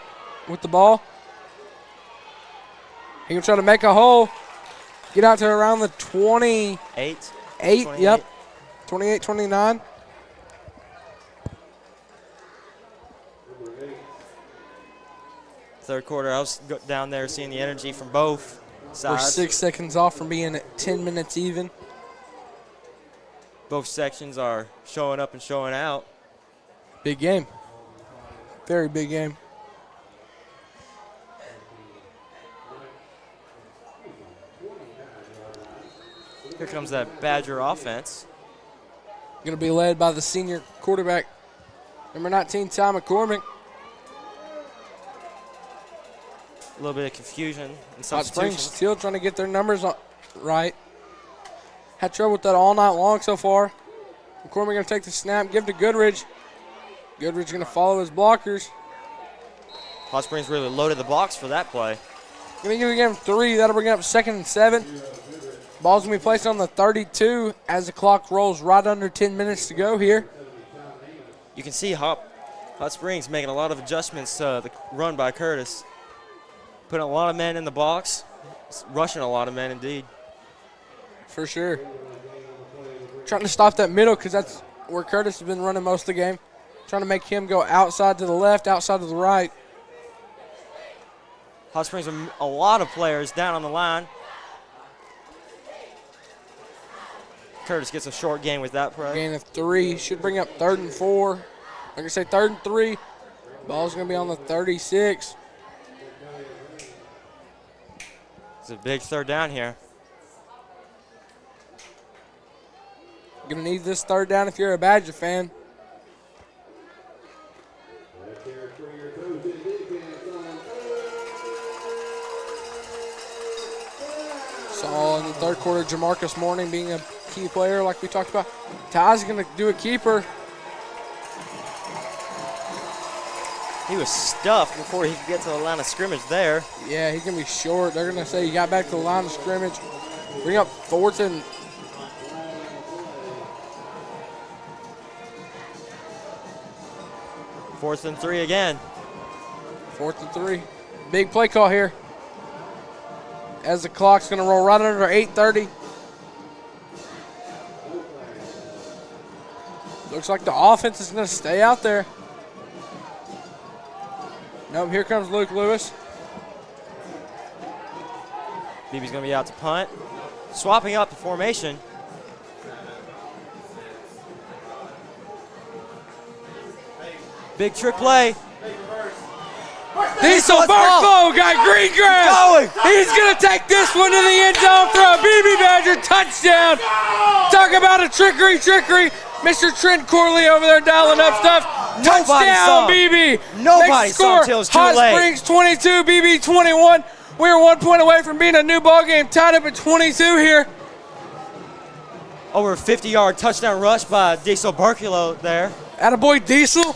E: with the ball. He can try to make a hole. Get out to around the 28.
F: 28.
E: Yep. 28, 29.
F: Third quarter, I was down there seeing the energy from both sides.
E: We're 6 seconds off from being at 10 minutes even.
F: Both sections are showing up and showing out.
E: Big game. Very big game.
F: Here comes that Badger offense.
E: Going to be led by the senior quarterback, number 19, Ty McCormick.
F: A little bit of confusion and
E: Hot Springs
F: substitutions.
E: still trying to get their numbers right. Had trouble with that all night long so far. McCormick going to take the snap, give to Goodridge. Goodridge going to follow his blockers.
F: Hot Springs really loaded the box for that play.
E: Going to give him 3. That'll bring it up 2nd and 7. Ball's going to be placed on the 32 as the clock rolls right under 10 minutes to go here.
F: You can see Hot Springs making a lot of adjustments to the run by Curtis. Putting a lot of men in the box, rushing a lot of men indeed.
E: For sure. Trying to stop that middle because that's where Curtis has been running most of the game. Trying to make him go outside to the left, outside to the right.
F: Hot Springs with a lot of players down on the line. Curtis gets a short gain with that play.
E: Gain of 3. Should bring up 3rd and 4. Like I say, 3rd and 3. Ball's going to be on the 36.
F: It's a big 3rd down here.
E: Going to need this 3rd down if you're a Badger fan. Saw in the 3rd quarter Jamarcus Mourning being a key player like we talked about. Ty's going to do a keeper.
F: He was stuffed before he could get to the line of scrimmage there.
E: Yeah, he's going to be short. They're going to say he got back to the line of scrimmage. Bring up 4th and
F: 4th and 3 again.
E: 4th and 3. Big play call here. As the clock's going to roll right under 8:30. Looks like the offense is going to stay out there. Nope, here comes Luke Lewis.
F: Beebe's going to be out to punt. Swapping up the formation. Big trick play.
E: Diesel Barklow got green grass. He's going to take this one to the end zone for a Beebe Badger touchdown. Talk about a trickery. Mr. Trent Corley over there dialing up stuff. Touchdown, Beebe.
F: Nobody saw until it's too
E: Hot
F: late.
E: Springs 22, Beebe 21. We're 1 point away from being a new ball game, tied up at 22 here.
F: Over a 50-yard touchdown rush by Diesel Barklow there.
E: Attaboy Diesel.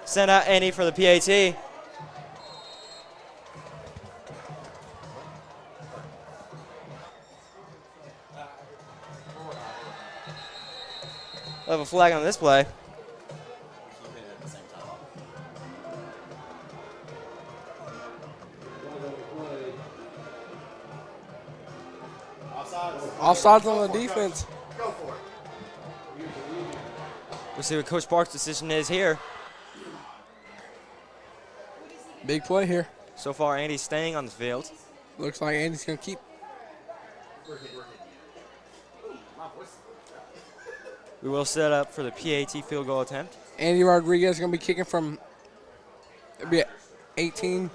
F: Send out Andy for the PAT. We'll have a flag on this play.
E: Offsides on the defense.
F: We'll see what Coach Park's decision is here.
E: Big play here.
F: So far, Andy's staying on the field.
E: Looks like Andy's going to keep.
F: We will set up for the PAT field goal attempt.
E: Andy Rodriguez is going to be kicking from 18-yard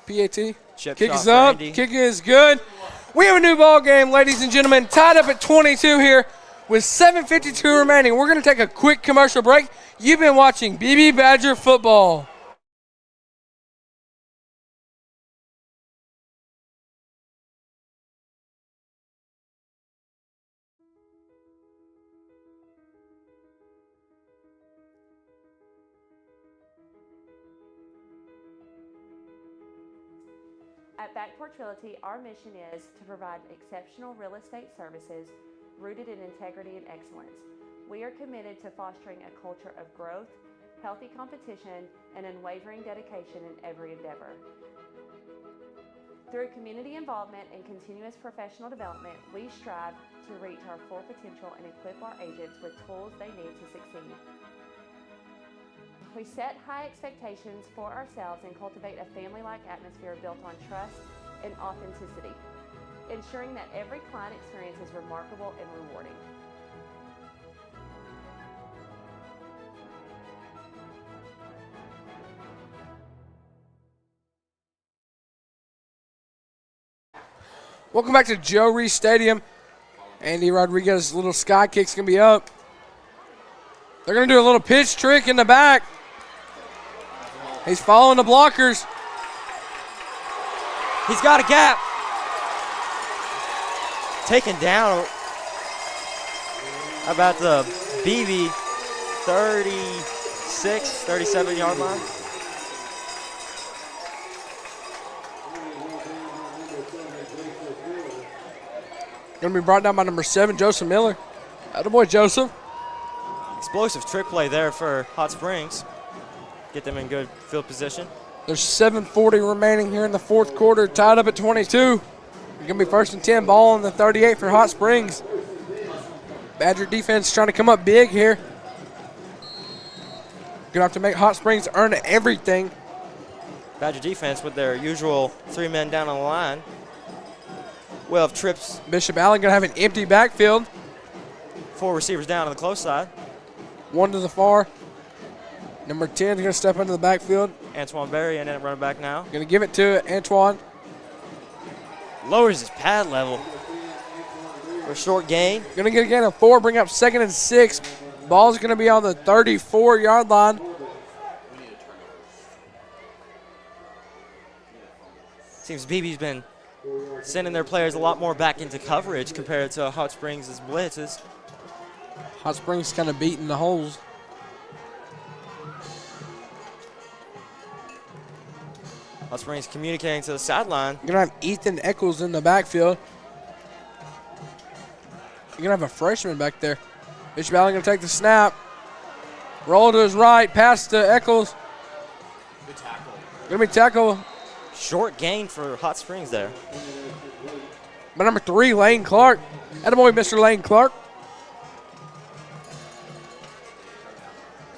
E: PAT.
F: Chip
E: Kick
F: shot
E: is
F: for
E: up.
F: Andy.
E: Kick is good. We have a new ball game, ladies and gentlemen. Tied up at 22 here with 7:52 remaining. We're going to take a quick commercial break. You've been watching Beebe Badger football.
D: At Back Porch Realty, our mission is to provide exceptional real estate services rooted in integrity and excellence. We are committed to fostering a culture of growth, healthy competition, and unwavering dedication in every endeavor. Through community involvement and continuous professional development, we strive to reach our full potential and equip our agents with tools they need to succeed. We set high expectations for ourselves and cultivate a family-like atmosphere built on trust and authenticity, ensuring that every client experience is remarkable and rewarding.
E: Welcome back to Joe Reese Stadium. Andy Rodriguez's little sky kick's going to be up. They're going to do a little pitch trick in the back. He's following the blockers.
F: He's got a gap. Taken down. How about the Beebe 36, 37-yard line?
E: Going to be brought down by number 7, Joseph Miller. Attaboy, Joseph.
F: Explosive trick play there for Hot Springs. Get them in good field position.
E: There's 7:40 remaining here in the fourth quarter, tied up at 22. It's going to be 1st and 10, ball on the 38 for Hot Springs. Badger defense trying to come up big here. Going to have to make Hot Springs earn everything.
F: Badger defense with their usual 3 men down on the line. We'll have trips.
E: Bishop Allen going to have an empty backfield.
F: 4 receivers down on the close side.
E: 1 to the far. Number 10 is going to step into the backfield.
F: Antoine Berry and then running back now.
E: Going to give it to Antoine.
F: Lowers his pad level for a short gain.
E: Going to get a gain of 4, bring up 2nd and 6. Ball's going to be on the 34-yard line.
F: Seems Beebe's been sending their players a lot more back into coverage compared to Hot Springs' blitzes.
E: Hot Springs kind of beating the holes.
F: Hot Springs communicating to the sideline.
E: You're going to have Ethan Eccles in the backfield. You're going to have a freshman back there. Bishop Allen going to take the snap. Roll to his right, pass to Eccles.
A: Good tackle.
E: Going to be tackle.
F: Short gain for Hot Springs there.
E: By number 3, Lane Clark. Attaboy, Mr. Lane Clark.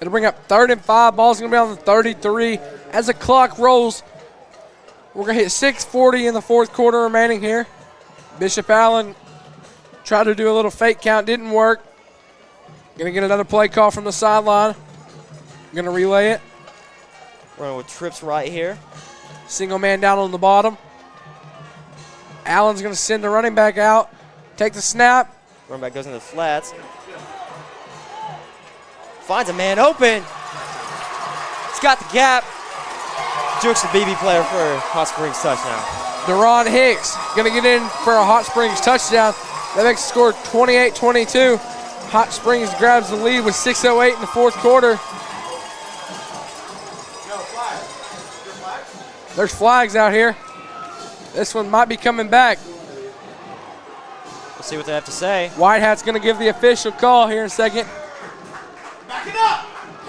E: It'll bring up 3rd and 5. Ball's going to be on the 33. As the clock rolls, we're going to hit 6:40 in the fourth quarter remaining here. Bishop Allen tried to do a little fake count. Didn't work. Going to get another play call from the sideline. Going to relay it.
F: Running with trips right here.
E: Single man down on the bottom. Allen's going to send the running back out. Take the snap.
F: Running back goes into the flats. Finds a man open. He's got the gap. Jukes the BB player for a Hot Springs touchdown.
E: Deron Hicks going to get in for a Hot Springs touchdown. That makes the score 28-22. Hot Springs grabs the lead with 6:08 in the fourth quarter. There's flags out here. This one might be coming back.
F: We'll see what they have to say.
E: White Hat's going to give the official call here in a second.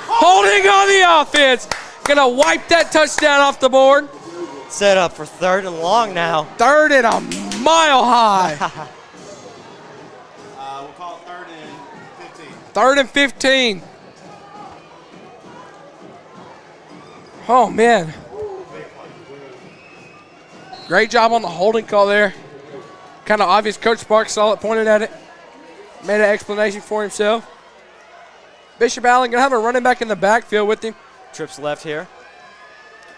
E: Holding on the offense. Going to wipe that touchdown off the board.
F: Set up for 3rd and long now.
E: 3rd and a mile high.
A: We'll call it 3rd and 15.
E: 3rd and 15. Oh, man. Great job on the holding call there. Kind of obvious. Coach Sparks saw it, pointed at it, made an explanation for himself. Bishop Allen going to have a running back in the backfield with him.
F: Trips left here.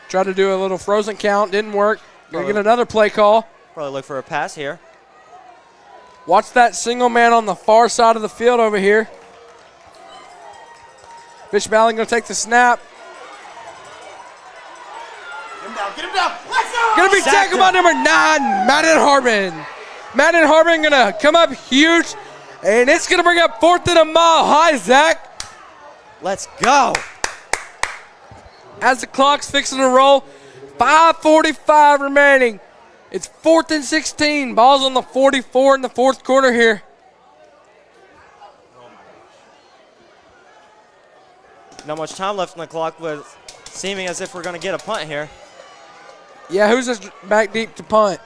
E: Tried to do a little frozen count, didn't work. Going to get another play call.
F: Probably look for a pass here.
E: Watch that single man on the far side of the field over here. Bishop Allen going to take the snap.
B: Get him down. Let's go!
E: Going to be tackled by number 9, Madden Harbin. Madden Harbin going to come up huge, and it's going to bring up 4th and a mile. Hi, Zach.
F: Let's go.
E: As the clock's fixing to roll, 5:45 remaining. It's 4th and 16. Ball's on the 44 in the 4th quarter here.
F: Not much time left on the clock, but seeming as if we're going to get a punt here.
E: Yeah, who's this back deep to punt?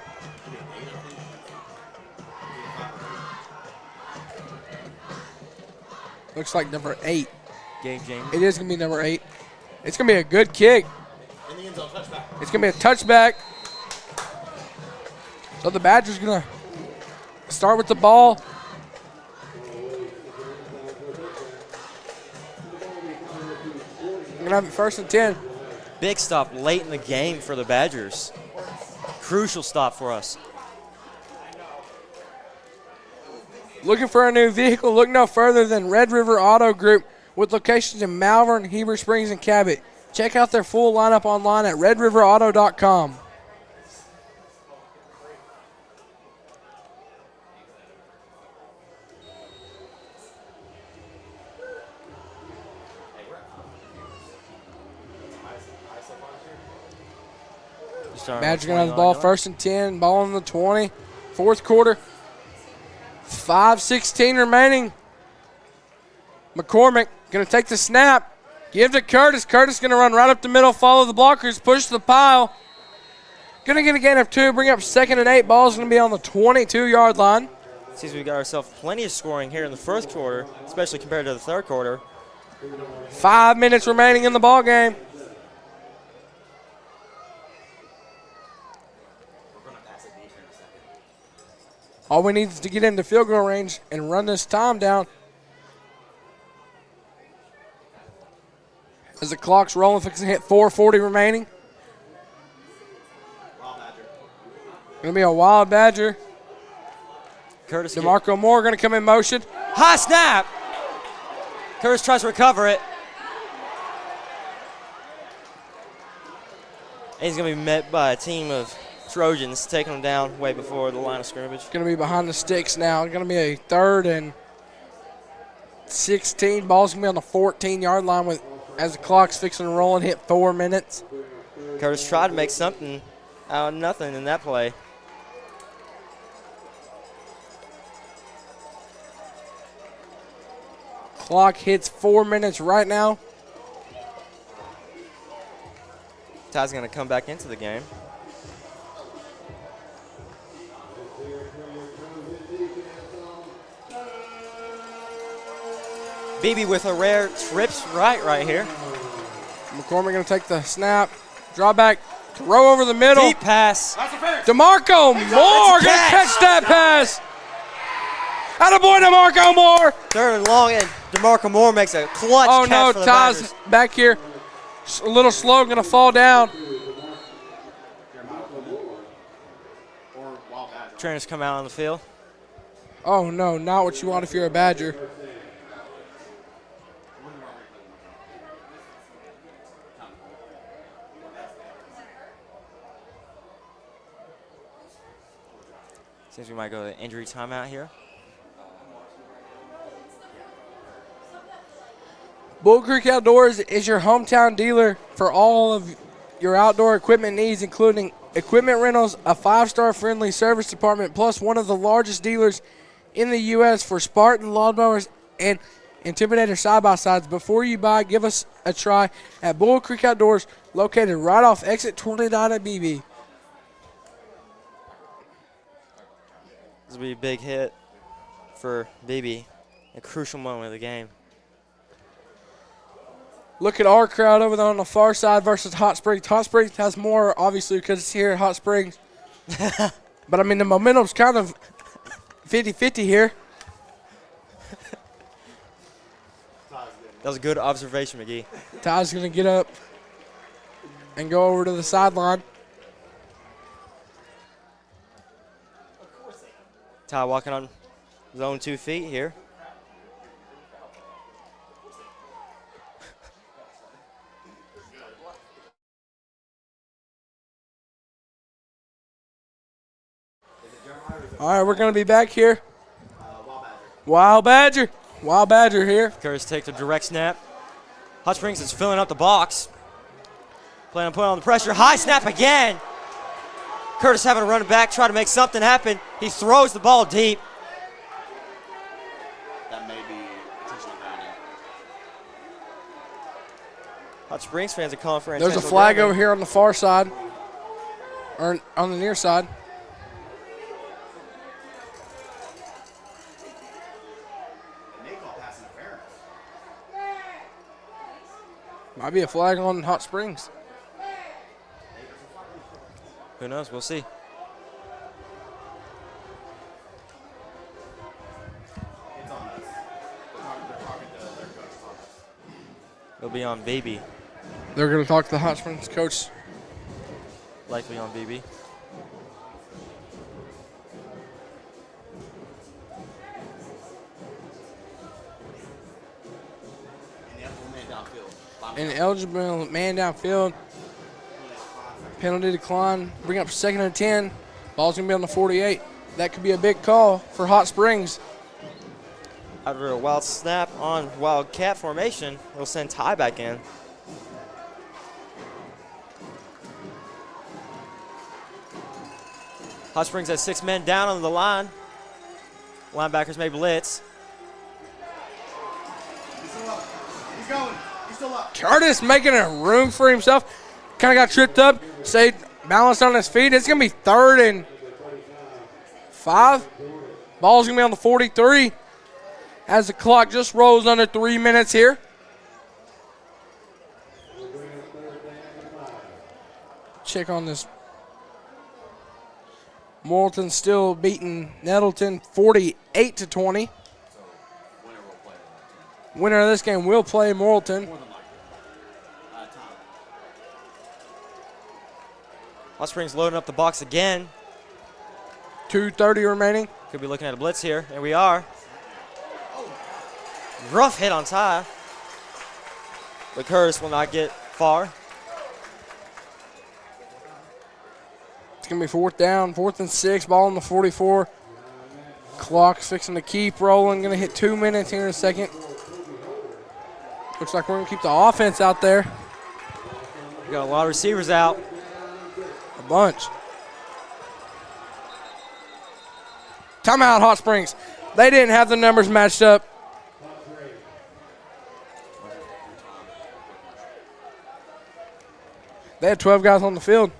E: Looks like number 8.
F: Gabe James.
E: It is going to be number 8. It's going to be a good kick.
A: In the end zone, touchback.
E: It's going to be a touchback. So the Badgers going to start with the ball. We're going to have it 1st and 10.
F: Big stop late in the game for the Badgers. Crucial stop for us.
E: Looking for a new vehicle? Look no further than Red River Auto Group with locations in Malvern, Heber Springs, and Cabot. Check out their full lineup online at redriverauto.com. Badgers going to have the ball 1st and 10. Ball on the 20. 4th quarter. 5:16 remaining. McCormick going to take the snap. Give to Curtis. Curtis going to run right up the middle, follow the blockers, push the pile. Going to get a gain of 2, bring up 2nd and 8. Ball's going to be on the 22-yard line.
F: Seems we've got ourselves plenty of scoring here in the 1st quarter, especially compared to the 3rd quarter.
E: 5 minutes remaining in the ball game. All we need is to get into field goal range and run this time down. As the clock's rolling, fixing to hit 4:40 remaining. Going to be a wild Badger.
F: Curtis
E: DeMarco Moore going to come in motion.
F: High snap. Curtis tries to recover it. And he's going to be met by a team of Trojans taking him down way before the line of scrimmage.
E: Going to be behind the sticks now. Going to be a 3rd and 16. Ball's going to be on the 14-yard line with as the clock's fixing to roll and hit 4 minutes.
F: Curtis tried to make something out of nothing in that play.
E: Clock hits 4 minutes right now.
F: Ty's going to come back into the game. Beebe with a rare trips right here.
E: McCormick going to take the snap. Draw back. Throw over the middle.
F: Deep pass.
E: DeMarco Moore going to catch that pass. Attaboy, DeMarco Moore.
F: 3rd and long, and DeMarco Moore makes a clutch
E: catch
F: catch for the
E: Ty's
F: Badgers.
E: back here. A little slow, going to fall down.
F: Trainers come out on the field.
E: Oh, no, not what you want if you're a Badger.
F: Seems we might go to injury timeout here.
E: Bull Creek Outdoors is your hometown dealer for all of your outdoor equipment needs, including equipment rentals, a 5-star friendly service department, plus one of the largest dealers in the U.S. for Spartan lawnmowers and Intimidator side-by-sides. Before you buy, give us a try at Bull Creek Outdoors, located right off exit 29 at Beebe.
F: This will be a big hit for Beebe, a crucial moment of the game.
E: Look at our crowd over there on the far side versus Hot Springs. Hot Springs has more, obviously, because it's here at Hot Springs. But, I mean, the momentum's kind of 50-50 here.
F: That was a good observation, McGee.
E: Ty's going to get up and go over to the sideline.
F: Ty walking on his own 2 feet here.
E: All right, we're going to be back here. Wild Badger. Wild Badger here.
F: Curtis takes a direct snap. Hot Springs is filling up the box. Planning on putting on the pressure. High snap again. Curtis having to run it back, try to make something happen. He throws the ball deep.
A: That may be intentional grounding.
F: Hot Springs fans are calling for
E: There's a
F: intentional
E: flag
F: grounding.
E: over here on the far side, or on the near side. Might be a flag on Hot Springs.
F: Who knows? We'll see. It'll be on Beebe.
E: They're going to talk to the Hot Springs coach.
F: Likely on Beebe.
E: An eligible man downfield. Penalty decline. Bring up 2nd and 10. Ball's going to be on the 48. That could be a big call for Hot Springs.
F: After a wild snap on Wildcat formation, we'll send Ty back in. Hot Springs has 6 men down on the line. Linebackers may blitz.
C: He's going. He's still up.
E: Curtis making a room for himself. Kind of got tripped up. Stayed balanced on his feet. It's going to be 3rd and 5. Ball's going to be on the 43 as the clock just rolls under 3 minutes here. Check on this. Morrilton still beating Nettleton 48-20. Winner of this game will play Morrilton.
F: Hot Springs loading up the box again.
E: 2:30 remaining.
F: Could be looking at a blitz here, and we are. Rough hit on Ty. But Curtis will not get far.
E: It's going to be 4th down, 4th and 6, ball on the 44. Clock's fixing to keep rolling. Going to hit 2 minutes here in a second. Looks like we're going to keep the offense out there.
F: We got a lot of receivers out.
E: A bunch. Timeout, Hot Springs. They didn't have the numbers matched up. They had 12 guys on the field.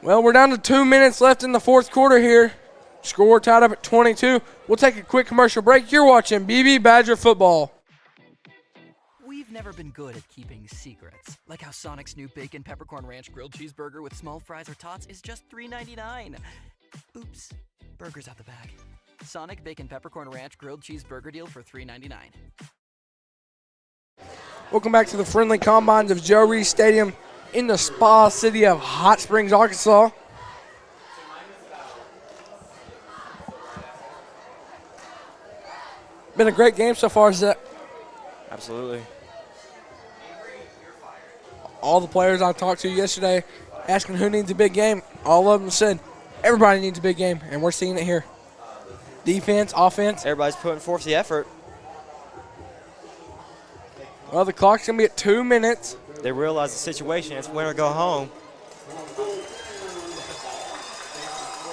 E: Well, we're down to 2 minutes left in the 4th quarter here. Score tied up at 22. We'll take a quick commercial break. You're watching Beebe Badger football.
N: We've never been good at keeping secrets, like how Sonic's new Bacon Peppercorn Ranch Grilled Cheeseburger with small fries or tots is just $3.99. Oops, burger's out the bag. Sonic Bacon Peppercorn Ranch Grilled Cheeseburger deal for $3.99.
E: Welcome back to the friendly combines of Joe Reese Stadium in the spa city of Hot Springs, Arkansas. Been a great game so far, Zach.
F: Absolutely.
E: All the players I talked to yesterday asking who needs a big game, all of them said everybody needs a big game, and we're seeing it here. Defense, offense.
F: Everybody's putting forth the effort.
E: Well, the clock's going to be at 2 minutes.
F: They realize the situation. It's win or go home.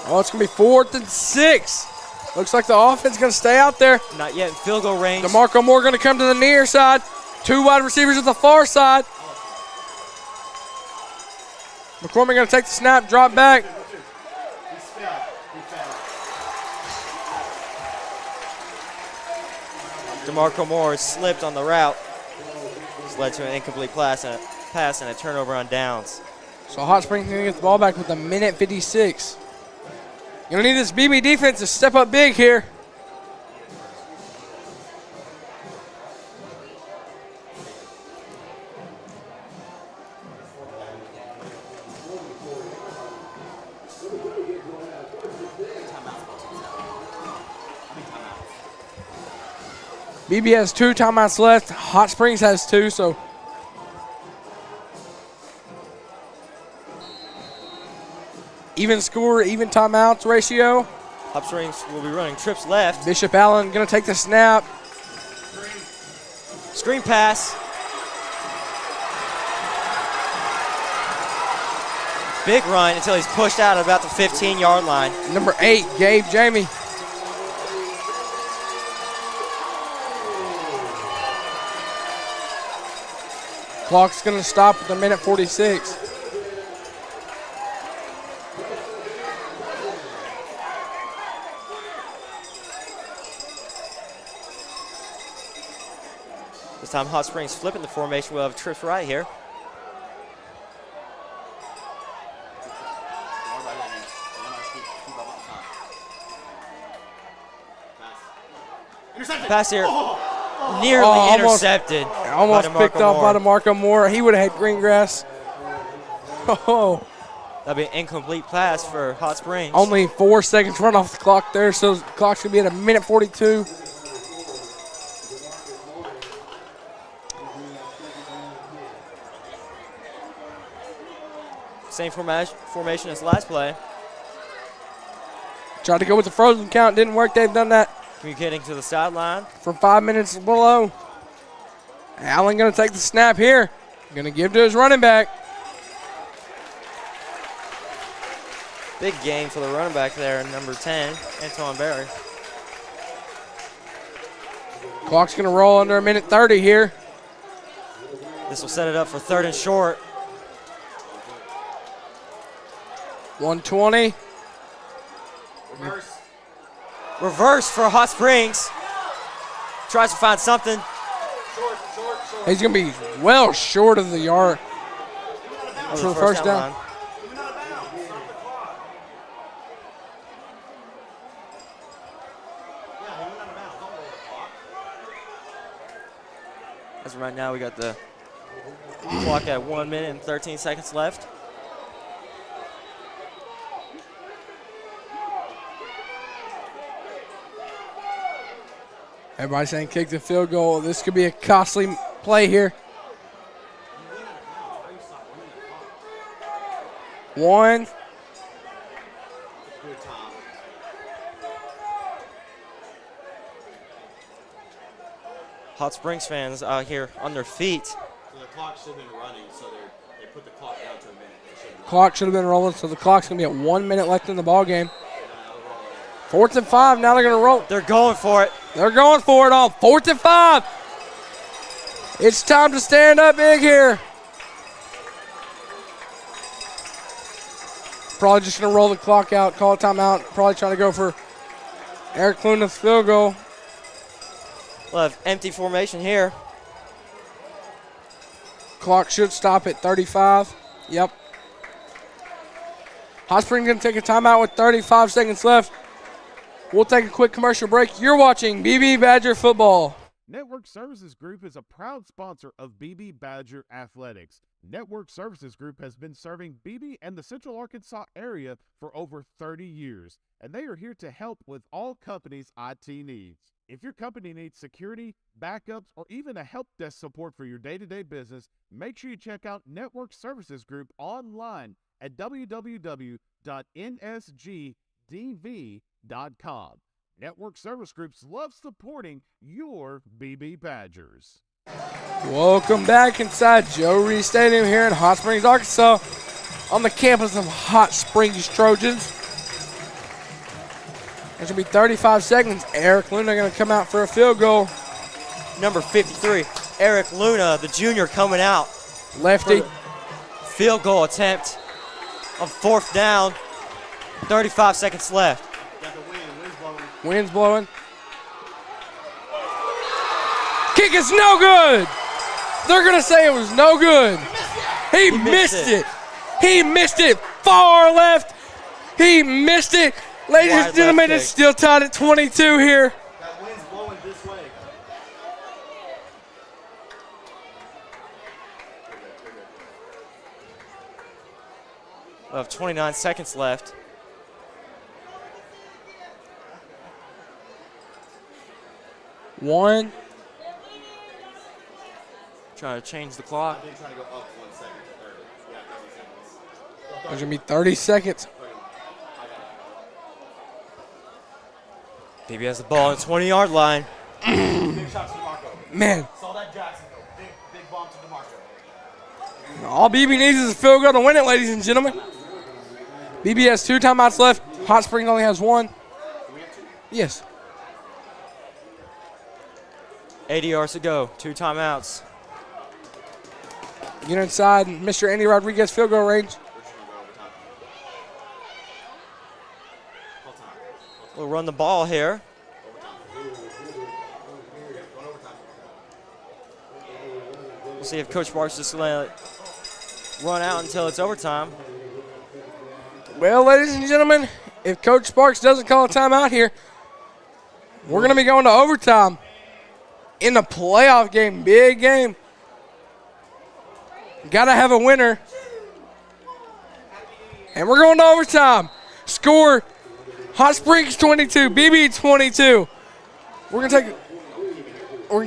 E: Oh, it's going to be 4th and 6. Looks like the offense is going to stay out there.
F: Not yet in field goal range.
E: DeMarco Moore going to come to the near side. 2 wide receivers at the far side. McCormick going to take the snap, drop back.
F: DeMarco Moore slipped on the route. This led to an incomplete pass and a turnover on downs.
E: So Hot Springs going to get the ball back with a minute 56. You're going to need this Beebe defense to step up big here. Beebe has 2 timeouts left. Hot Springs has 2, so even score, even timeouts ratio.
F: Hot Springs will be running trips left.
E: Bishop Allen going to take the snap.
F: Screen pass. Big run until he's pushed out at about the 15-yard line.
E: Number 8, Gabe Jamie. Clock's going to stop at the minute 46.
F: This time Hot Springs flipping the formation. We'll have trips right here. Pass here. Nearly intercepted.
E: Almost picked off by DeMarco Moore. He would have had green grass. Oh.
F: That'll be an incomplete pass for Hot Springs.
E: Only 4 seconds run off the clock there, so the clock's going to be at a minute 42.
F: Same formation as last play.
E: Tried to go with the frozen count. Didn't work. They've done that.
F: Communicating to the sideline.
E: From 5 minutes below. Allen going to take the snap here. Going to give to his running back.
F: Big game for the running back there, number 10, Antoine Berry.
E: Clock's going to roll under a minute 30 here.
F: This will set it up for 3rd and short.
E: 120.
F: Reverse for Hot Springs. Tries to find something.
E: He's going to be well short of the yard for the first down.
F: Line. As of right now, we got the clock at 1 minute and 13 seconds left.
E: Everybody's saying kick the field goal. This could be a costly play here. 1.
F: Hot Springs fans out here on their feet.
A: So the clock should have been running, so they put the clock down to a minute.
E: Clock should have been rolling, so the clock's going to be at 1 minute left in the ball game. 4th and 5. Now they're going to roll.
F: They're going for it.
E: They're going for it on 4th and 5. It's time to stand up big here. Probably just going to roll the clock out, call a timeout. Probably trying to go for Eric Luna's field goal.
F: We'll have empty formation here.
E: Clock should stop at 35. Yep. Hot Springs going to take a timeout with 35 seconds left. We'll take a quick commercial break. You're watching Beebe Badger football.
G: Network Services Group is a proud sponsor of Beebe Badger Athletics. Network Services Group has been serving Beebe and the Central Arkansas area for over 30 years, and they are here to help with all companies' IT needs. If your company needs security, backups, or even a help desk support for your day-to-day business, make sure you check out Network Services Group online at www.nsgdv.com. Network Service Groups love supporting your Beebe Badgers.
E: Welcome back inside Joe Reed Stadium here in Hot Springs, Arkansas, on the campus of Hot Springs Trojans. There's going to be 35 seconds. Eric Luna going to come out for a field goal.
F: Number 53, Eric Luna, the junior, coming out.
E: Lefty.
F: Field goal attempt on 4th down. 35 seconds left.
E: Wind's blowing. think it's no good. They're going to say it was no good. He missed it. He missed it. Far left. He missed it. Ladies and gentlemen, it's still tied at 22 here.
C: That wind's blowing this way.
F: We have 29 seconds left.
E: One.
F: Trying to change the clock.
A: I think trying to go up 1 second to 30. Yeah, 30 seconds.
E: There's going to be 30 seconds.
F: Beebe has the ball on the 20-yard line.
A: Big shot to DeMarco.
E: Man.
A: Saw that Jacksonville. Big bomb to DeMarco.
E: All Beebe needs is a field goal to win it, ladies and gentlemen. Beebe has 2 timeouts left. Hot Springs only has 1. Yes.
F: 80 yards to go. 2 timeouts.
E: Get inside Mr. Andy Rodriguez field goal range.
F: We'll run the ball here. We'll see if Coach Sparks is going to run out until it's overtime.
E: Well, ladies and gentlemen, if Coach Sparks doesn't call a timeout here, we're going to be going to overtime in the playoff game. Big game. Got to have a winner. And we're going to overtime. Score, Hot Springs 22, Beebe 22. We're going to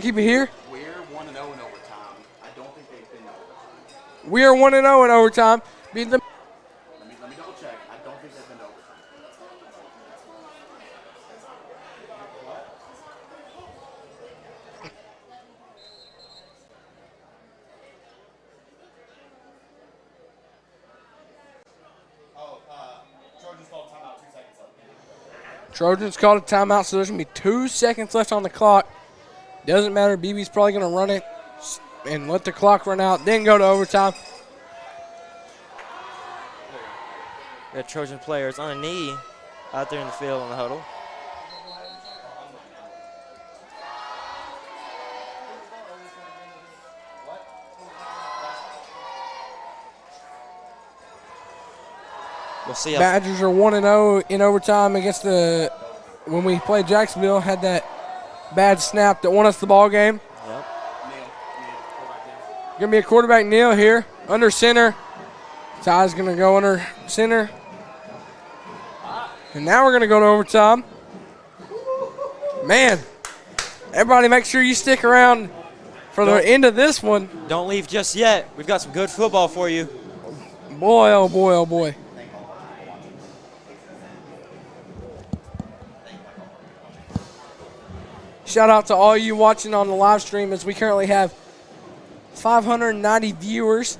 E: keep it here.
A: We're 1-0 in overtime. I don't think they've been overtime.
E: We are 1-0 in overtime. Beat them.
A: Let me double check. I don't think they've been overtime. Trojans called timeout 2 seconds left.
E: Trojans called a timeout, so there's going to be 2 seconds left on the clock. Doesn't matter. Beebe's probably going to run it and let the clock run out, then go to overtime.
F: We have Trojan players on a knee out there in the field in the huddle. We'll see.
E: Badgers are 1-0 in overtime against when we played Jacksonville, had that bad snap that won us the ball game.
F: Yep.
E: Going to be a quarterback kneel here, under center. Ty's going to go under center. And now we're going to go to overtime. Man, everybody make sure you stick around for the end of this one.
F: Don't leave just yet. We've got some good football for you.
E: Boy, oh boy, oh boy. Shout out to all you watching on the live stream, as we currently have 590 viewers.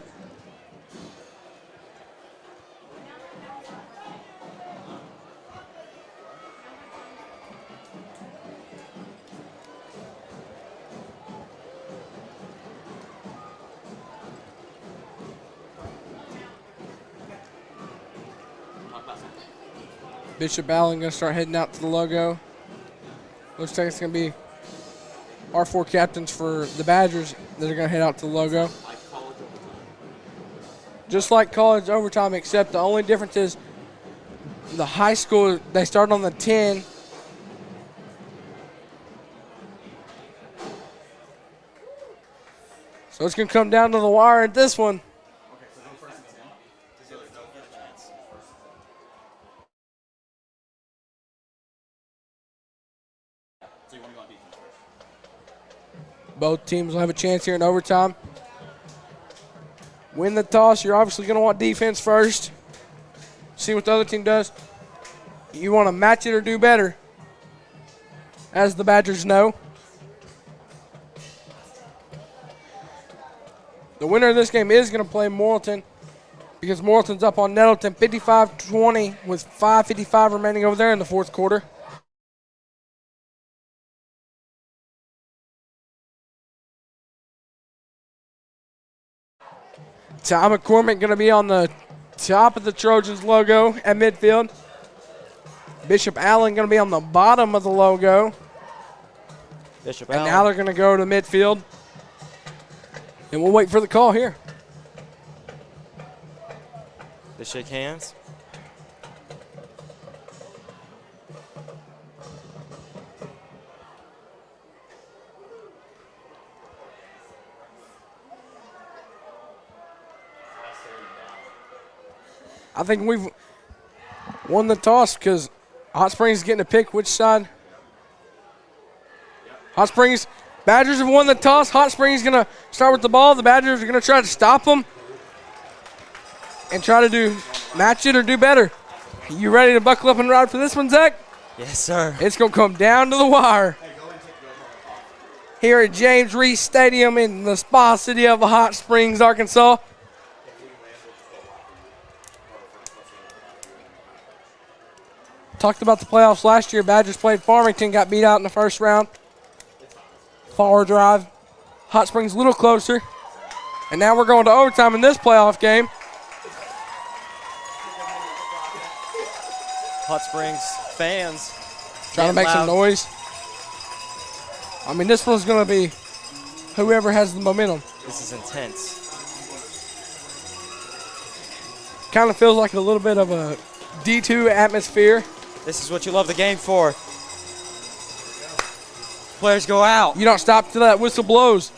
E: Bishop Allen going to start heading out to the logo. Looks like it's going to be our 4 captains for the Badgers that are going to head out to the logo. Just like college overtime, except the only difference is the high school, they start on the 10. So it's going to come down to the wire at this one. Both teams will have a chance here in overtime. Win the toss, you're obviously going to want defense first. See what the other team does. You want to match it or do better, as the Badgers know. The winner of this game is going to play Morrilton, because Morrilton's up on Nettleton 55-20 with 5:55 remaining over there in the fourth quarter. Ty McCormick going to be on the top of the Trojans logo at midfield. Bishop Allen going to be on the bottom of the logo.
F: Bishop
E: And
F: Allen.
E: now they're going to go to midfield. And we'll wait for the call here.
F: They shake hands.
E: I think we've won the toss because Hot Springs is getting to pick which side. Hot Springs, Badgers have won the toss. Hot Springs is going to start with the ball. The Badgers are going to try to stop them and try to match it or do better. You ready to buckle up and ride for this one, Zach?
F: Yes, sir.
E: It's going to come down to the wire. Here at James Reese Stadium in the spa city of Hot Springs, Arkansas. Talked about the playoffs last year. Badgers played Farmington, got beat out in the first round. Forward drive. Hot Springs a little closer. And now we're going to overtime in this playoff game.
F: Hot Springs fans
E: Trying to make some noise. I mean, this one's going to be whoever has the momentum.
F: This is intense.
E: Kind of feels like a little bit of a D2 atmosphere.
F: This is what you love the game for. Players go out.
E: You don't stop till that whistle blows.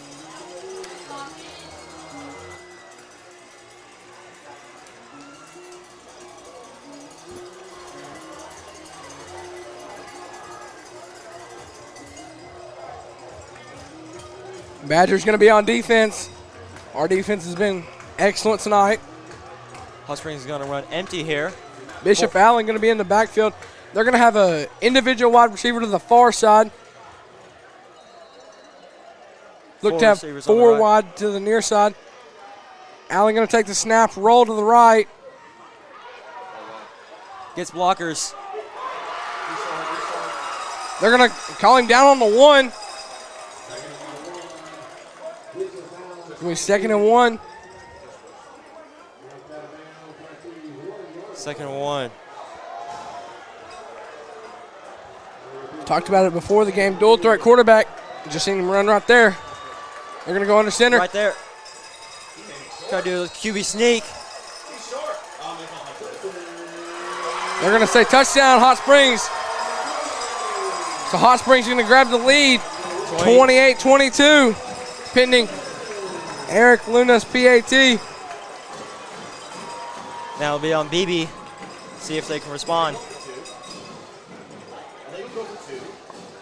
E: Badgers going to be on defense. Our defense has been excellent tonight.
F: Hot Springs is going to run empty here.
E: Bishop Allen going to be in the backfield. They're going to have an individual wide receiver to the far side. Look to have four wide to the near side. Allen going to take the snap, roll to the right.
F: Gets blockers.
E: They're going to call him down on the one. It's 2nd and 1.
F: 2nd and 1.
E: Talked about it before the game. Dual threat quarterback. Just seen him run right there. They're going to go under center.
F: Right there. Try to do a QB sneak.
E: They're going to say touchdown, Hot Springs. So Hot Springs is going to grab the lead. 28-22. Pending Eric Luna's PAT.
F: Now it'll be on Beebe. See if they can respond.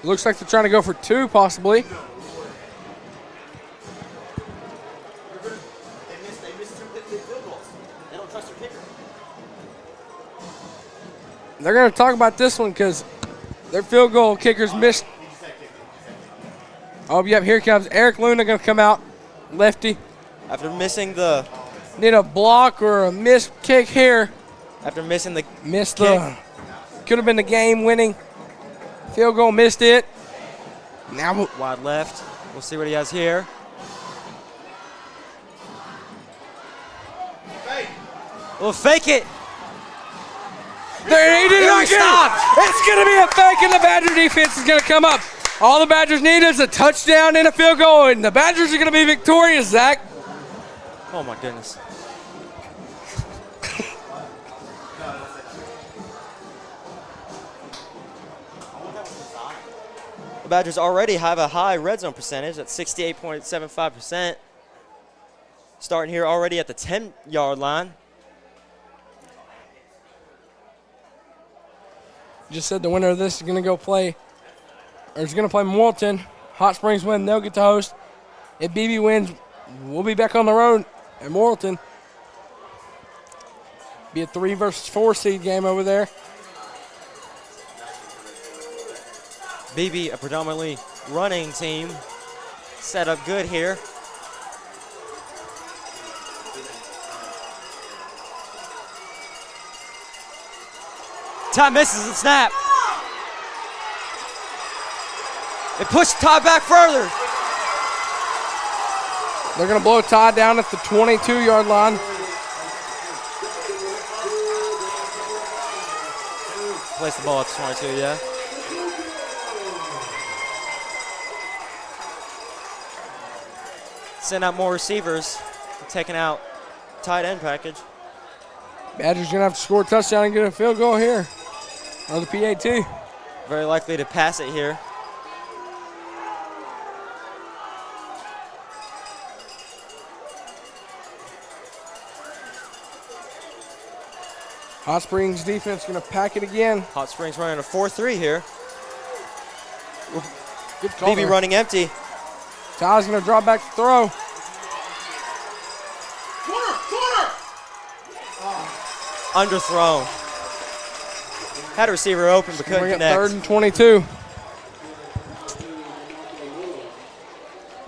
E: Looks like they're trying to go for 2, possibly. They're going to talk about this one because their field goal kickers missed. Oh, yep, here comes Eric Luna going to come out. Lefty.
F: After missing the...
E: Need a block or a missed kick here.
F: After missing the
E: Missed
F: kick.
E: Could have been the game-winning field goal. Missed it. Now
F: wide left. We'll see what he has here. We'll fake it.
E: There he did not get it. It's going to be a fake, and the Badger defense is going to come up. All the Badgers need is a touchdown and a field goal, and the Badgers are going to be victorious, Zach.
F: Oh, my goodness. The Badgers already have a high red zone percentage at 68.75%. Starting here already at the 10-yard line.
E: Just said the winner of this is going to go play, or is going to play Morton. Hot Springs win, they'll get to host. If Beebe wins, we'll be back on the road at Morton. Be a 3 versus 4 seed game over there.
F: Beebe, a predominantly running team, set up good here. Todd misses the snap. It pushed Todd back further.
E: They're going to blow Todd down at the 22-yard line.
F: Place the ball at the 22, yeah. send out more receivers, taking out tight end package.
E: Badgers going to have to score a touchdown and get a field goal here. Or the PAT.
F: Very likely to pass it here.
E: Hot Springs defense going to pack it again.
F: Hot Springs running a 4-3 here.
E: Good call
F: Beebe
E: there.
F: running empty.
E: Ty's going to drop back to throw.
F: Underthrown. Had a receiver open but couldn't
E: Bring it
F: connect.
E: 3rd and 22.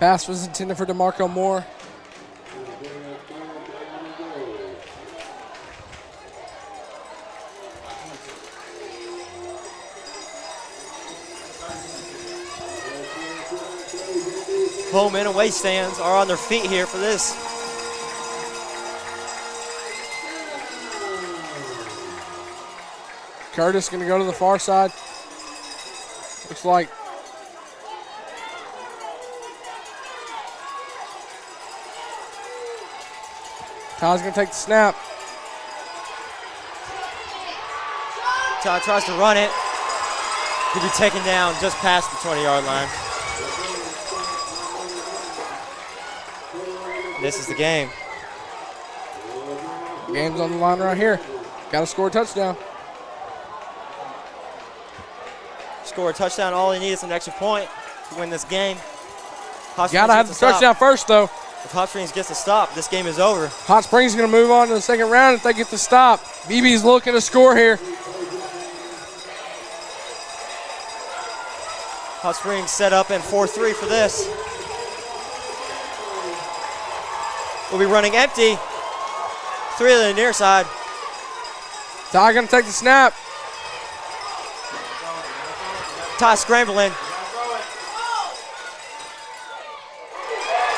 E: Pass was intended for DeMarco Moore.
F: Home and away stands are on their feet here for this.
E: Curtis going to go to the far side. Looks like Ty's going to take the snap.
F: Ty tries to run it. He'll be taken down just past the 20-yard line. This is the game.
E: Game's on the line right here. Got to score a touchdown.
F: Score a touchdown. All he needs is an extra point to win this game.
E: Got to have the touchdown first, though.
F: If Hot Springs gets a stop, this game is over.
E: Hot Springs is going to move on to the second round if they get the stop. Beebe's looking to score here.
F: Hot Springs set up in 4-3 for this. We'll be running empty. 3 to the near side.
E: Ty going to take the snap.
F: Ty scrambling.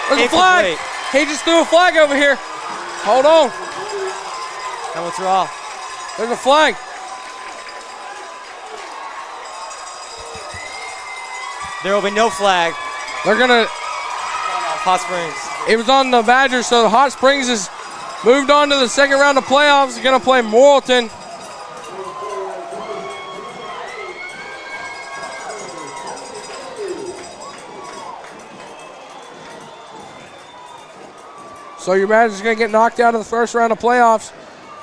E: There's a flag. He just threw a flag over here. Hold on.
F: That one's raw.
E: There's a flag.
F: There will be no flag.
E: They're going to.
F: Hot Springs.
E: It was on the Badgers, so the Hot Springs has moved on to the second round of playoffs. They're going to play Morrilton. So your Badgers are going to get knocked out of the first round of playoffs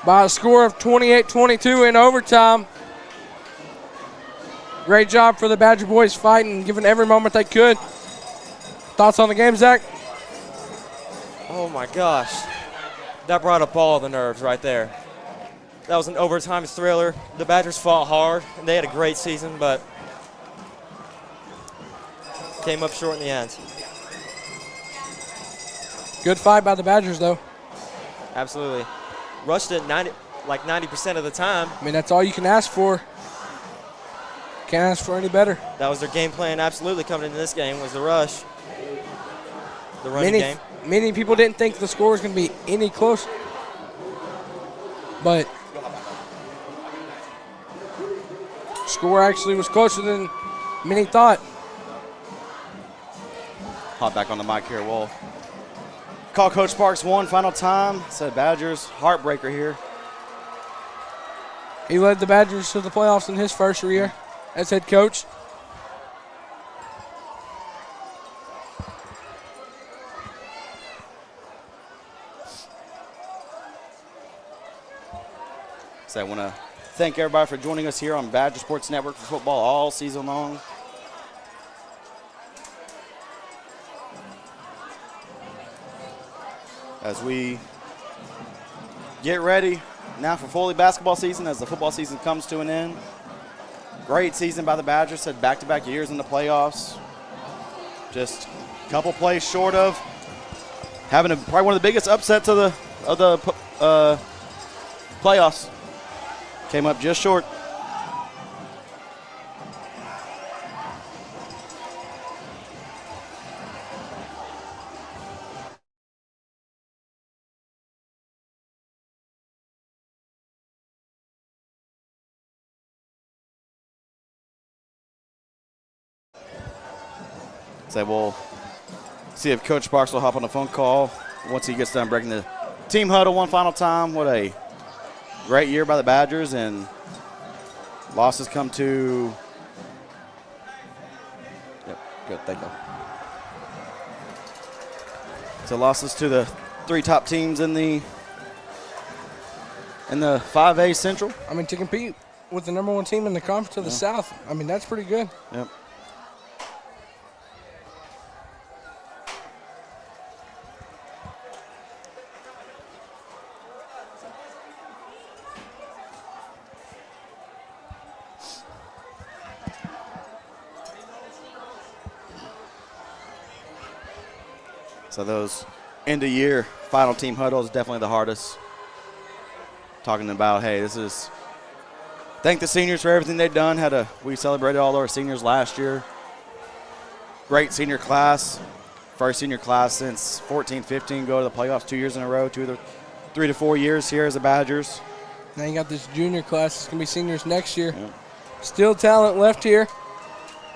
E: by a score of 28-22 in overtime. Great job for the Badger boys fighting, giving every moment they could. Thoughts on the game, Zach?
F: Oh my gosh. That brought up all the nerves right there. That was an overtime thriller. The Badgers fought hard, and they had a great season, but came up short in the end.
E: Good fight by the Badgers, though.
F: Absolutely. Rushed it 90% of the time.
E: I mean, that's all you can ask for. Can't ask for any better.
F: That was their game plan absolutely coming into this game, was the rush. The running game.
E: Many people didn't think the score was going to be any closer. But score actually was closer than many thought.
A: Hop back on the mic here. We'll call Coach Sparks one final time. Said Badgers, heartbreaker here.
E: He led the Badgers to the playoffs in his first year as head coach.
A: So I want to thank everybody for joining us here on Badger Sports Network for football all season long. As we get ready now for Foley basketball season, as the football season comes to an end. Great season by the Badgers, had back-to-back years in the playoffs. Just a couple plays short of having probably one of the biggest upsets of the playoffs. Came up just short. So we'll See if Coach Sparks will hop on the phone call once he gets done breaking the team huddle one final time. What a great year by the Badgers, and losses come to. Yep, good, thank you. So losses to the 3 top teams in the 5A Central.
E: I mean, to compete with the number 1 team in the conference of the South, I mean, that's pretty good.
A: Yep. So those end-of-year final team huddles definitely the hardest. Talking about, hey, this is thank the seniors for everything they've done. We celebrated all our seniors last year. Great senior class. First senior class since 14-15 go to the playoffs 2 years in a row, 3 to 4 years here as the Badgers.
E: Now you got this junior class. It's going to be seniors next year. Yep. Still talent left here,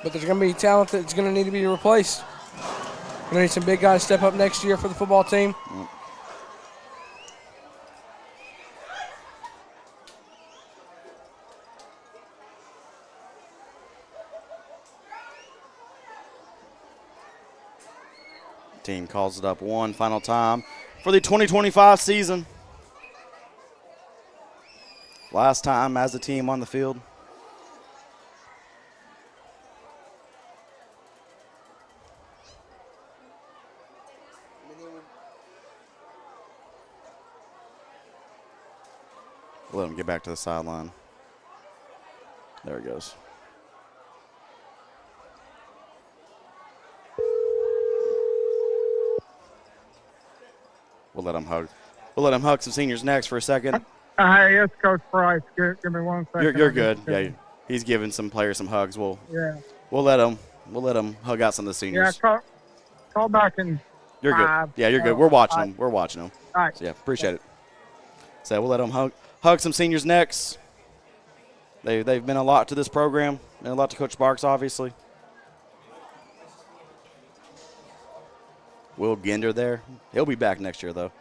E: but there's going to be talent that's going to need to be replaced. We're going to need some big guys to step up next year for the football team.
A: Yep. Team calls it up one final time for the 2025 season. Last time as a team on the field. Let him get back to the sideline. There he goes. We'll let him hug. We'll let him hug some seniors next for a second.
O: Hey, it's Coach Price. Give me 1 second.
A: You're good. Yeah, he's giving some players some hugs. We'll let him hug out some of the seniors.
O: Yeah, call back in.
A: You're
O: 5.
A: good. Yeah, you're good. We're watching them. We're watching them.
O: All right.
A: So yeah, appreciate it. So we'll let them hug some seniors next. They've been a lot to this program and a lot to Coach Sparks, obviously. Will Ginder there. He'll be back next year, though.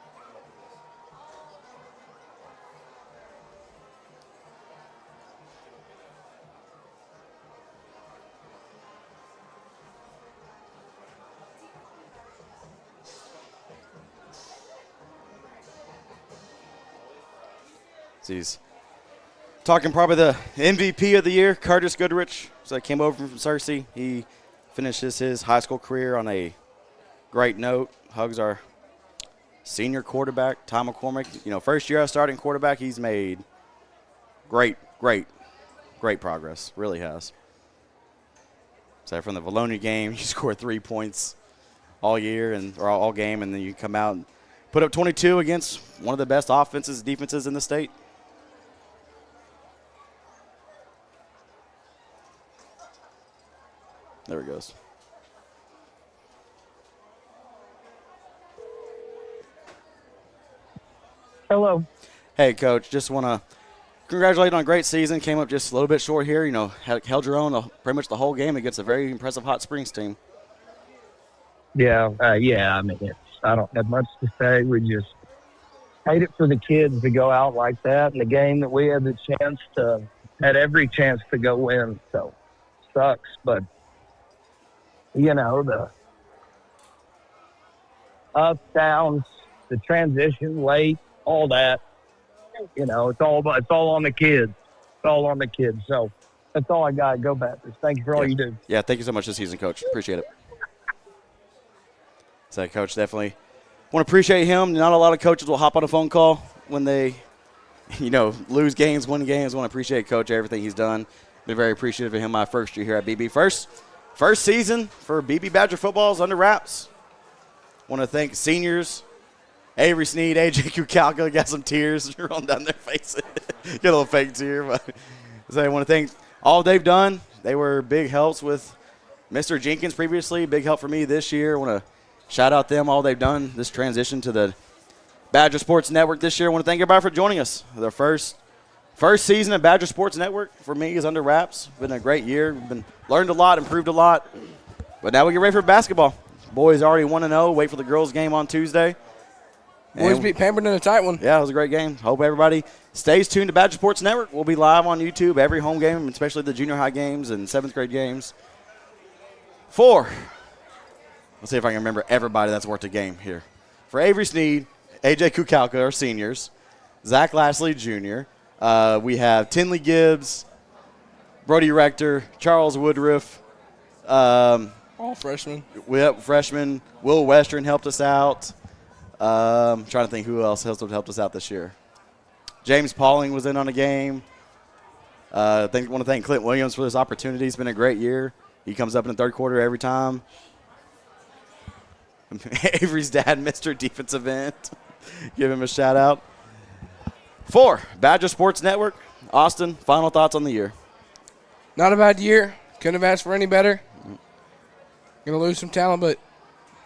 A: He's talking probably the MVP of the year, Curtis Goodrich. So he came over from Searcy. He finishes his high school career on a great note. Hugs our senior quarterback, Tom McCormick. You know, first year as starting quarterback, he's made great progress. Really has. So from the Valonia game, you scored 3 points all year or all game, and then you come out and put up 22 against one of the best defenses in the state. There he goes.
O: Hello.
A: Hey, Coach. Just want to congratulate on a great season. Came up just a little bit short here. You know, held your own pretty much the whole game against a very impressive Hot Springs team.
O: Yeah. I mean, I don't have much to say. We just hate it for the kids to go out like that in the game that we had every chance to go win. So, sucks. But, you know, the ups, downs, the transition, late, all that, you know, it's all on the kids. It's all on the kids. So that's all I got. Go Badgers. Thank you for all you do.
A: Yeah, thank you so much this season, Coach. Appreciate it. So, Coach, definitely want to appreciate him. Not a lot of coaches will hop on a phone call when they, you know, lose games, win games. Want to appreciate Coach, everything he's done. Been very appreciative of him my first year here at Beebe. First season for Beebe Badger football is under wraps. Want to thank seniors, Avery Sneed, AJ Kukalka, got some tears rolling down their faces. Get a little fake tear. But so I want to thank all they've done. They were big helps with Mr. Jenkins previously, big help for me this year. I want to shout out them, all they've done, this transition to the Badger Sports Network this year. I want to thank everybody for joining us. The first season of Badger Sports Network for me is under wraps. Been a great year. We've learned a lot, improved a lot. But now we get ready for basketball. Boys already 1-0. Wait for the girls' game on Tuesday.
E: Boys
A: And
E: beat Pampered in a tight one.
A: yeah, it was a great game. Hope everybody stays tuned to Badger Sports Network. We'll be live on YouTube every home game, especially the junior high games and 7th grade games. 4. Let's see if I can remember everybody that's worked a game here. For Avery Sneed, AJ Kukalka are seniors. Zach Lashley, junior. We have Tinley Gibbs, Brody Rector, Charles Woodruff.
E: All freshmen.
A: We have freshmen. Will Western helped us out. I'm trying to think who else helped us out this year. James Pauling was in on a game. I want to thank Clint Williams for this opportunity. It's been a great year. He comes up in the third quarter every time. Avery's dad, Mr. Defensive End. Give him a shout out. 4, Badger Sports Network. Austin, final thoughts on the year.
E: Not a bad year. Couldn't have asked for any better. Going to lose some talent, but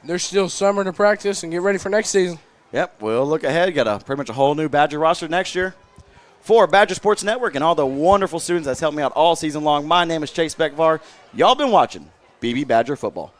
E: there's still summer to practice and get ready for next season.
A: Yep, we'll look ahead. Got pretty much a whole new Badger roster next year. For Badger Sports Network and all the wonderful students that's helped me out all season long, my name is Chase Beckvar. Y'all been watching Beebe Badger Football.